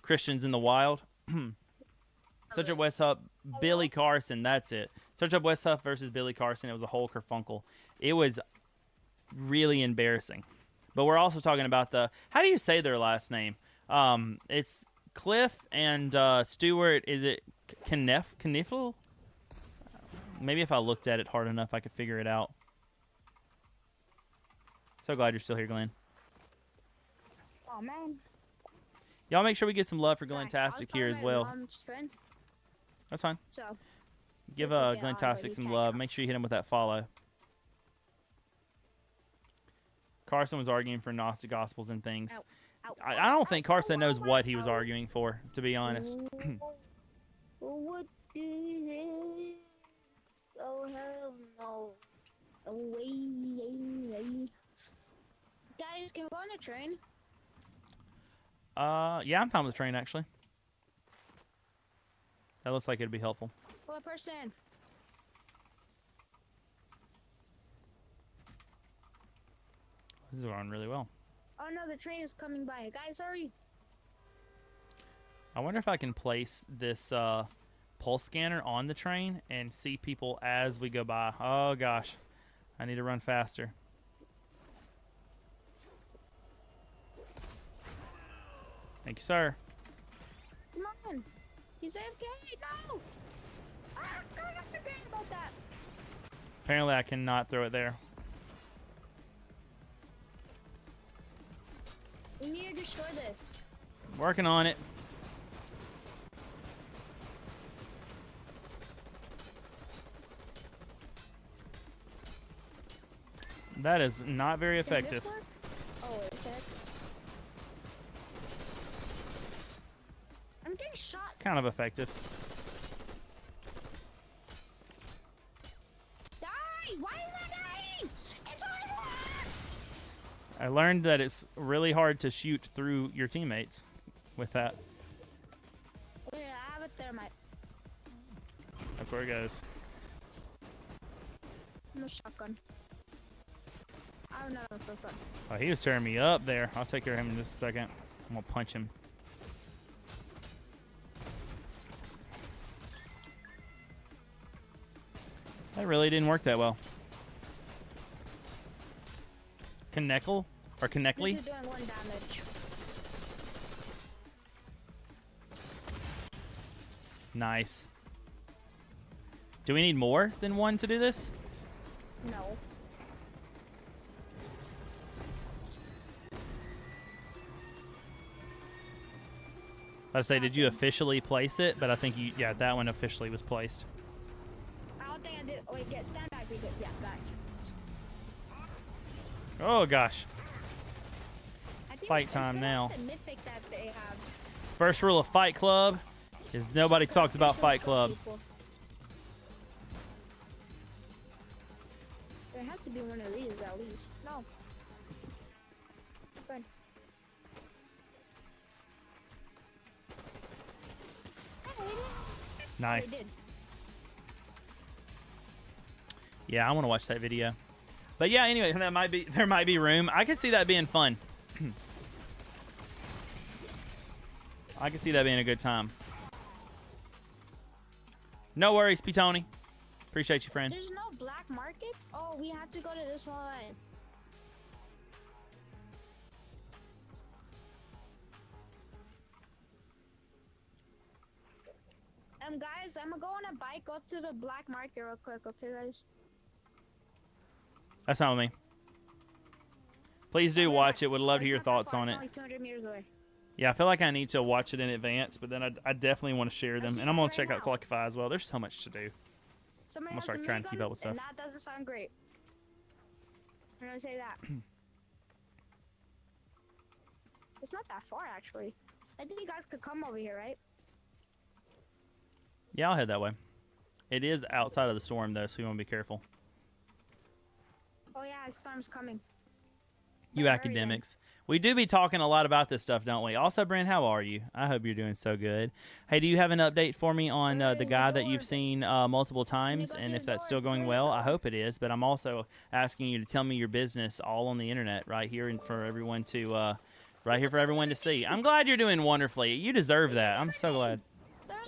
Speaker 1: Christians in the wild. Search up West Huff, Billy Carson. That's it. Search up West Huff versus Billy Carson. It was a whole kerfunkel. It was really embarrassing. But we're also talking about the. How do you say their last name? It's Cliff and Stewart. Is it Kniffle? Maybe if I looked at it hard enough, I could figure it out. So glad you're still here, Glenn.
Speaker 6: Oh, man.
Speaker 1: Y'all make sure we get some love for
Speaker 6: Sorry,
Speaker 1: Glentastic
Speaker 6: I
Speaker 1: here
Speaker 6: was
Speaker 1: as
Speaker 6: calling my
Speaker 1: well.
Speaker 6: mom's friend,
Speaker 1: That's fine.
Speaker 6: so
Speaker 1: Give
Speaker 6: We could get
Speaker 1: Glentastic
Speaker 6: already
Speaker 1: some
Speaker 6: tied
Speaker 1: love.
Speaker 6: up.
Speaker 1: Make sure you hit him with that follow. Carson was arguing for Gnostic Gospels and things.
Speaker 6: Ow. Ow.
Speaker 1: I don't think Carson knows
Speaker 6: Ow,
Speaker 1: what he was
Speaker 6: ow.
Speaker 1: arguing for, to be honest.
Speaker 6: What do you Oh, hell no. Away. Guys, can we go on the train?
Speaker 1: Yeah, I'm fine with the train, actually. That looks like it'd be helpful.
Speaker 6: What person?
Speaker 1: This is going really well.
Speaker 6: Oh no, the train is coming by. Guys, hurry.
Speaker 1: I wonder if I can place this pulse scanner on the train and see people as we go by. Oh, gosh. I need to run faster. Thank you, sir.
Speaker 6: Come on. He's AFK. No. Ah, I forgot about that.
Speaker 1: Apparently, I cannot throw it there.
Speaker 6: We need to destroy this.
Speaker 1: Working on it. That is not very
Speaker 6: Does
Speaker 1: effective.
Speaker 6: this work? Oh, wait, is it? I'm getting shot.
Speaker 1: It's kind of effective.
Speaker 6: Die! Why is it dying? It's always
Speaker 1: I learned that it's really hard to shoot through your teammates with that.
Speaker 6: Wait, I have a thermite.
Speaker 1: That's where it goes.
Speaker 6: I'm a shotgun. I don't know if it's fun.
Speaker 1: Oh, he was tearing me up there. I'll take care of him in just a second. I'm going to punch him. That really didn't work that well. Kneckle? Or
Speaker 6: This
Speaker 1: Kneckly?
Speaker 6: is doing 1 damage.
Speaker 1: Nice. Do we need more than 1 to do this?
Speaker 6: No.
Speaker 1: I say, did you officially place it? But I think you, yeah, that one officially was placed.
Speaker 6: I don't think I did. Wait, get stand back. Yeah, back.
Speaker 1: Oh gosh. Fight time now.
Speaker 6: The mythic that they have.
Speaker 1: First rule of Fight Club is nobody talks about Fight Club.
Speaker 6: There has to be one of these at least. No. Fine.
Speaker 1: Nice.
Speaker 6: They did.
Speaker 1: Yeah, I want to watch that video. But yeah, anyway, there might be room. I can see that being fun. I can see that being a good time. No worries, P. Tony. Appreciate you, friend.
Speaker 6: There's no black market? Oh, we have to go to this one. Guys, I'm gonna go on a bike up to the black market real quick, okay, guys?
Speaker 1: That's not with me. Please do watch it. Would love to hear your
Speaker 6: It's not that
Speaker 1: thoughts
Speaker 6: far,
Speaker 1: on
Speaker 6: it's
Speaker 1: it.
Speaker 6: only 200 meters away.
Speaker 1: Yeah, I feel like I need to watch it in advance, but then I definitely want to share them.
Speaker 6: see
Speaker 1: And I'm
Speaker 6: it
Speaker 1: going
Speaker 6: right
Speaker 1: to check out
Speaker 6: now.
Speaker 1: Clockify as well. There's so much to do.
Speaker 6: Somebody
Speaker 1: I'm gonna
Speaker 6: has
Speaker 1: start
Speaker 6: a
Speaker 1: trying to keep
Speaker 6: minigun,
Speaker 1: up with
Speaker 6: and
Speaker 1: stuff.
Speaker 6: that doesn't sound great. I'm gonna say that. It's not that far, actually. I think you guys could come over here, right?
Speaker 1: Yeah, I'll head that way. It is outside of the storm, though, so you want to be careful.
Speaker 6: Oh yeah, storm's coming.
Speaker 1: You
Speaker 6: Better hurry then.
Speaker 1: academics. We do be talking a lot about this stuff, don't we? Also, Brent, how are you? I hope you're doing so good. Hey, do you have an update for me on the
Speaker 6: Through the
Speaker 1: guy that
Speaker 6: door.
Speaker 1: you've seen multiple times?
Speaker 6: go
Speaker 1: And
Speaker 6: through
Speaker 1: if
Speaker 6: the
Speaker 1: that's
Speaker 6: door,
Speaker 1: still going
Speaker 6: through the
Speaker 1: well, I
Speaker 6: door.
Speaker 1: hope it is. But I'm also asking you to tell me your business all on the internet right here and for everyone to see. I'm glad you're doing wonderfully. You deserve that. I'm so glad.
Speaker 6: There's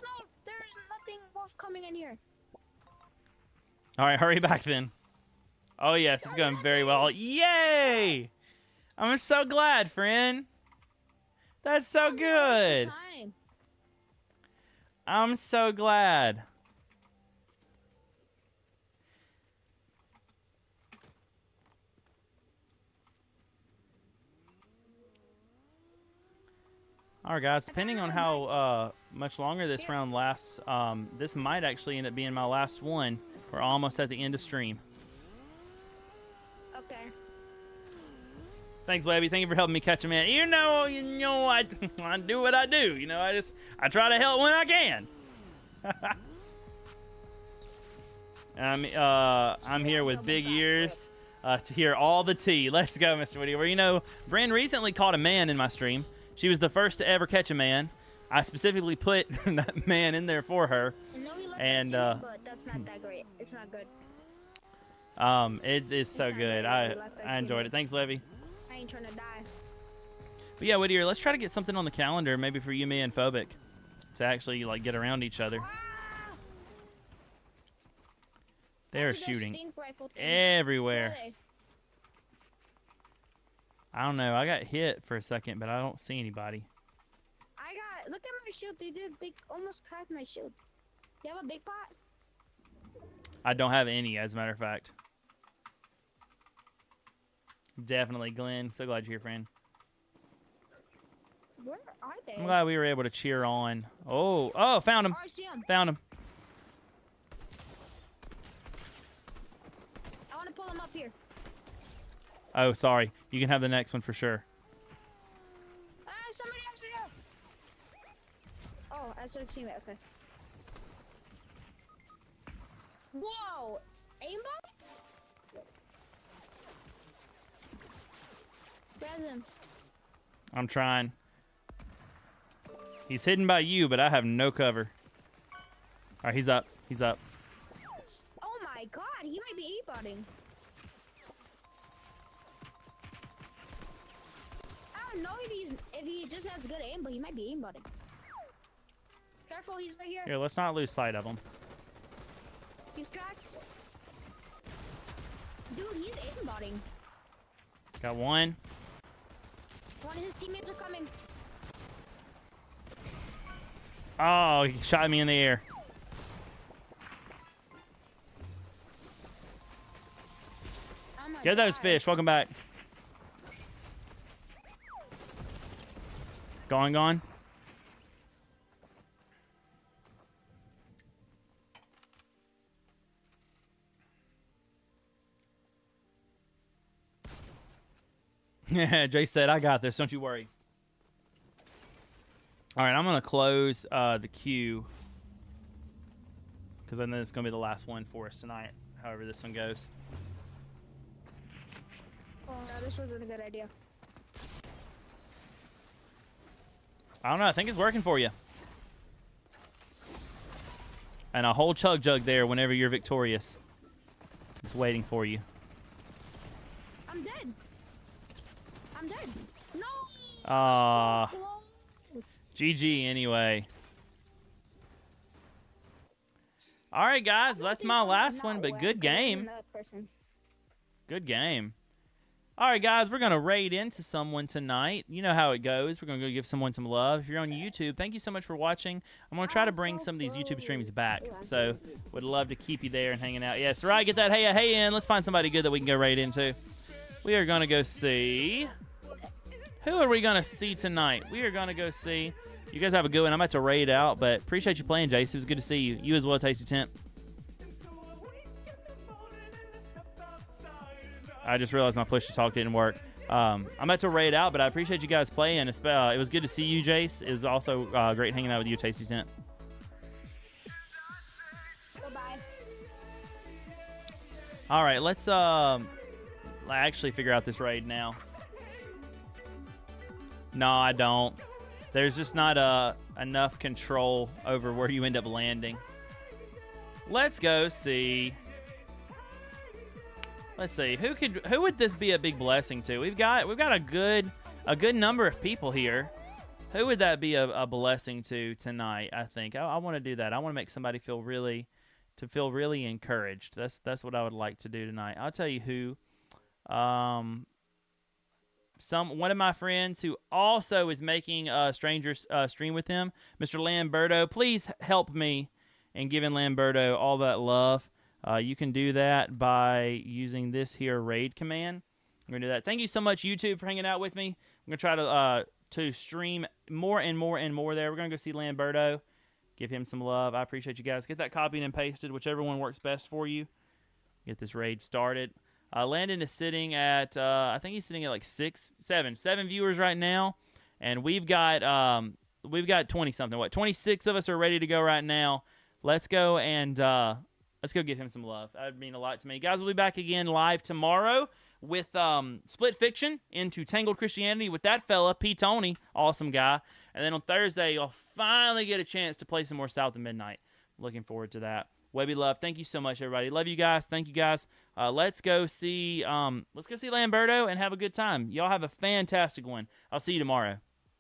Speaker 6: nothing worth coming in here.
Speaker 1: All right, hurry back then. Oh, yes, it's going very well. Yay! I'm so glad, friend. That's so good.
Speaker 6: Time.
Speaker 1: I'm so glad. All right, guys. Depending on how much longer this round lasts, this might actually end up being my last one. We're almost at the end of stream.
Speaker 6: Okay.
Speaker 1: Thanks, Webby. Thank you for helping me catch a man. You know, I do what I do. You know, I try to help when I can. I'm here with big ears to hear all the tea. Let's go, Mr. Whittier. Well, you know, Bryn recently caught a man in my stream. She was the first to ever catch a man. I specifically put that man in there for her.
Speaker 6: I know we looked
Speaker 1: And,
Speaker 6: at TV, but that's not that great. It's not good.
Speaker 1: It's so
Speaker 6: not
Speaker 1: good.
Speaker 6: very good.
Speaker 1: I enjoyed it. Thanks, Levy.
Speaker 6: I ain't trying to die.
Speaker 1: But yeah, Whittier, let's try to get something on the calendar, maybe for you, me, and Phobic, to actually like get around each other. They're
Speaker 6: Look at those
Speaker 1: shooting
Speaker 6: stink rifle things.
Speaker 1: everywhere.
Speaker 6: Where are they?
Speaker 1: I don't know. I got hit for a second, but I don't see anybody.
Speaker 6: Look at my shield. They almost cracked my shield. You have a big pot?
Speaker 1: I don't have any, as a matter of fact. Definitely, Glenn. So glad you're here, friend.
Speaker 6: Where are they?
Speaker 1: I'm glad we were able to cheer on. Oh, found him.
Speaker 6: Oh, I see 'em.
Speaker 1: Found him.
Speaker 6: I want to pull them up here.
Speaker 1: Oh, sorry. You can have the next one for sure.
Speaker 6: Ah, somebody else here. Oh, I started seeing it. Okay. Whoa! Aimbot? Grab him.
Speaker 1: I'm trying. He's hidden by you, but I have no cover. All right, he's up. He's up.
Speaker 6: Oh my god, he might be aimbotting. I don't know if he just has good aim, but he might be aimbotting. Careful, he's right here.
Speaker 1: Here, let's not lose sight of him.
Speaker 6: He's cracked. Dude, he's aimbotting.
Speaker 1: Got one.
Speaker 6: One of his teammates are coming.
Speaker 1: Oh, he shot me in the air.
Speaker 6: Oh my
Speaker 1: Get those
Speaker 6: God.
Speaker 1: fish. Welcome back. Gone. Jay said, I got this. Don't you worry. All right, I'm going to close the queue because I know it's going to be the last one for us tonight, however this one goes.
Speaker 6: Oh no, this wasn't a good idea.
Speaker 1: I don't know. I think it's working for you. And a whole chug jug there whenever you're victorious. It's waiting for you.
Speaker 6: I'm dead. I'm dead. No.
Speaker 1: Ah,
Speaker 6: Close.
Speaker 1: GG anyway. All right, guys. That's my last one, but good game.
Speaker 6: Another person.
Speaker 1: Good game. All right, guys, we're going to raid into someone tonight. You know how it goes. We're going to go give someone some love. If you're on YouTube, thank you so much for watching. I'm going to try to bring some of these YouTube streams back. So would love to keep you there and hanging out. Yes, right, get that hey in. Let's find somebody good that we can go raid into. We are going to go see. Who are we going to see tonight? We are going to go see. You guys have a good one. I'm about to raid out, but appreciate you playing, Jace. It was good to see you. You as well, Tasty Temp. I just realized my push to talk didn't work. I'm about to raid out, but I appreciate you guys playing. It was good to see you, Jace. It was also great hanging out with you, Tasty Tent.
Speaker 6: Goodbye.
Speaker 1: All right, let's actually figure out this raid now. No, I don't. There's just not enough control over where you end up landing. Let's go see. Let's see who would this be a big blessing to? We've got a good number of people here. Who would that be a blessing to tonight? I think I want to do that. I want to make somebody feel really encouraged. That's what I would like to do tonight. I'll tell you who. One of my friends who also is making a Strangers stream with him, Mr. Lamberto. Please help me in giving Lamberto all that love. You can do that by using this here raid command. I'm going to do that. Thank you so much, YouTube, for hanging out with me. I'm going to try to stream more and more and more there. We're going to go see Lamberto. Give him some love. I appreciate you guys. Get that copied and pasted, whichever one works best for you. Get this raid started. Landon is sitting at, I think he's sitting at like seven viewers right now. And we've got 20-something. 26 of us are ready to go right now. Let's go and... let's go give him some love. That would mean a lot to me. Guys, we'll be back again live tomorrow with Split Fiction into Tangled Christianity with that fella, P. Tony. Awesome guy. And then on Thursday, you'll finally get a chance to play some more South of Midnight. Looking forward to that. Webby love. Thank you so much, everybody. Love you guys. Thank you, guys. Let's go see Lamberto and have a good time. Y'all have a fantastic one. I'll see you tomorrow.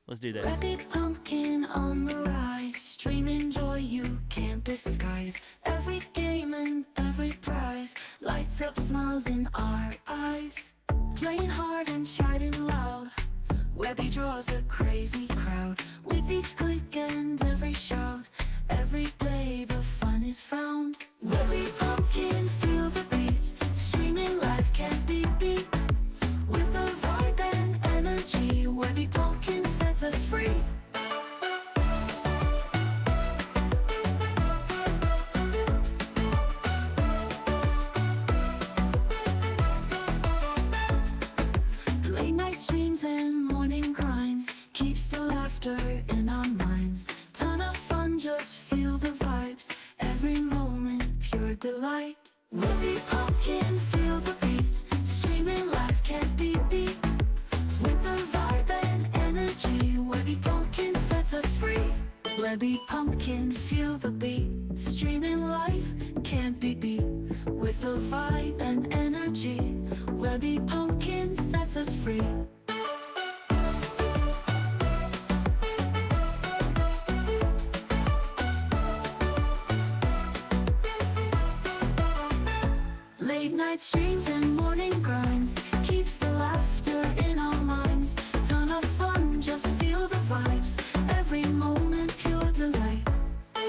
Speaker 1: Let's do this.
Speaker 2: Rabbit pumpkin on the rise, streaming joy you can't disguise. Every game and every prize lights up smiles in our eyes. Playing hard and shouting loud, Webby draws a crazy crowd. With each click and every shout, every day the fun is found. Webby pumpkin, feel the beat, streaming live can't be beat. With the vibe and energy, Webby pumpkin sets us free. Late night streams and morning grinds keeps the laughter in our minds. Ton of fun, just feel the vibes. Every moment, pure delight. Webby pumpkin, feel the beat. Streaming live can't be beat. With the vibe and energy, Webby pumpkin sets us free. Webby pumpkin, feel the beat. Streaming live can't be beat. With the vibe and energy, Webby pumpkin sets us free. Late night streams and morning grinds keeps the laughter in our minds. Ton of fun, just feel the vibes. Every moment, pure delight.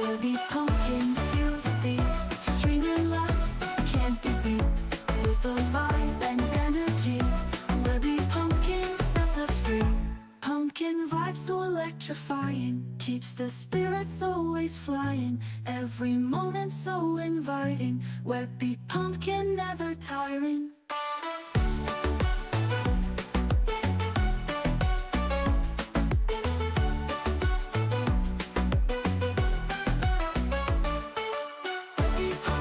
Speaker 2: Webby pumpkin, feel the beat. Streaming live, can't be beat. With the vibe and energy, Webby pumpkin sets us free. Pumpkin vibes so electrifying, keeps the spirits always flying. Every moment so inviting, Webby pumpkin never tiring. Hey ho,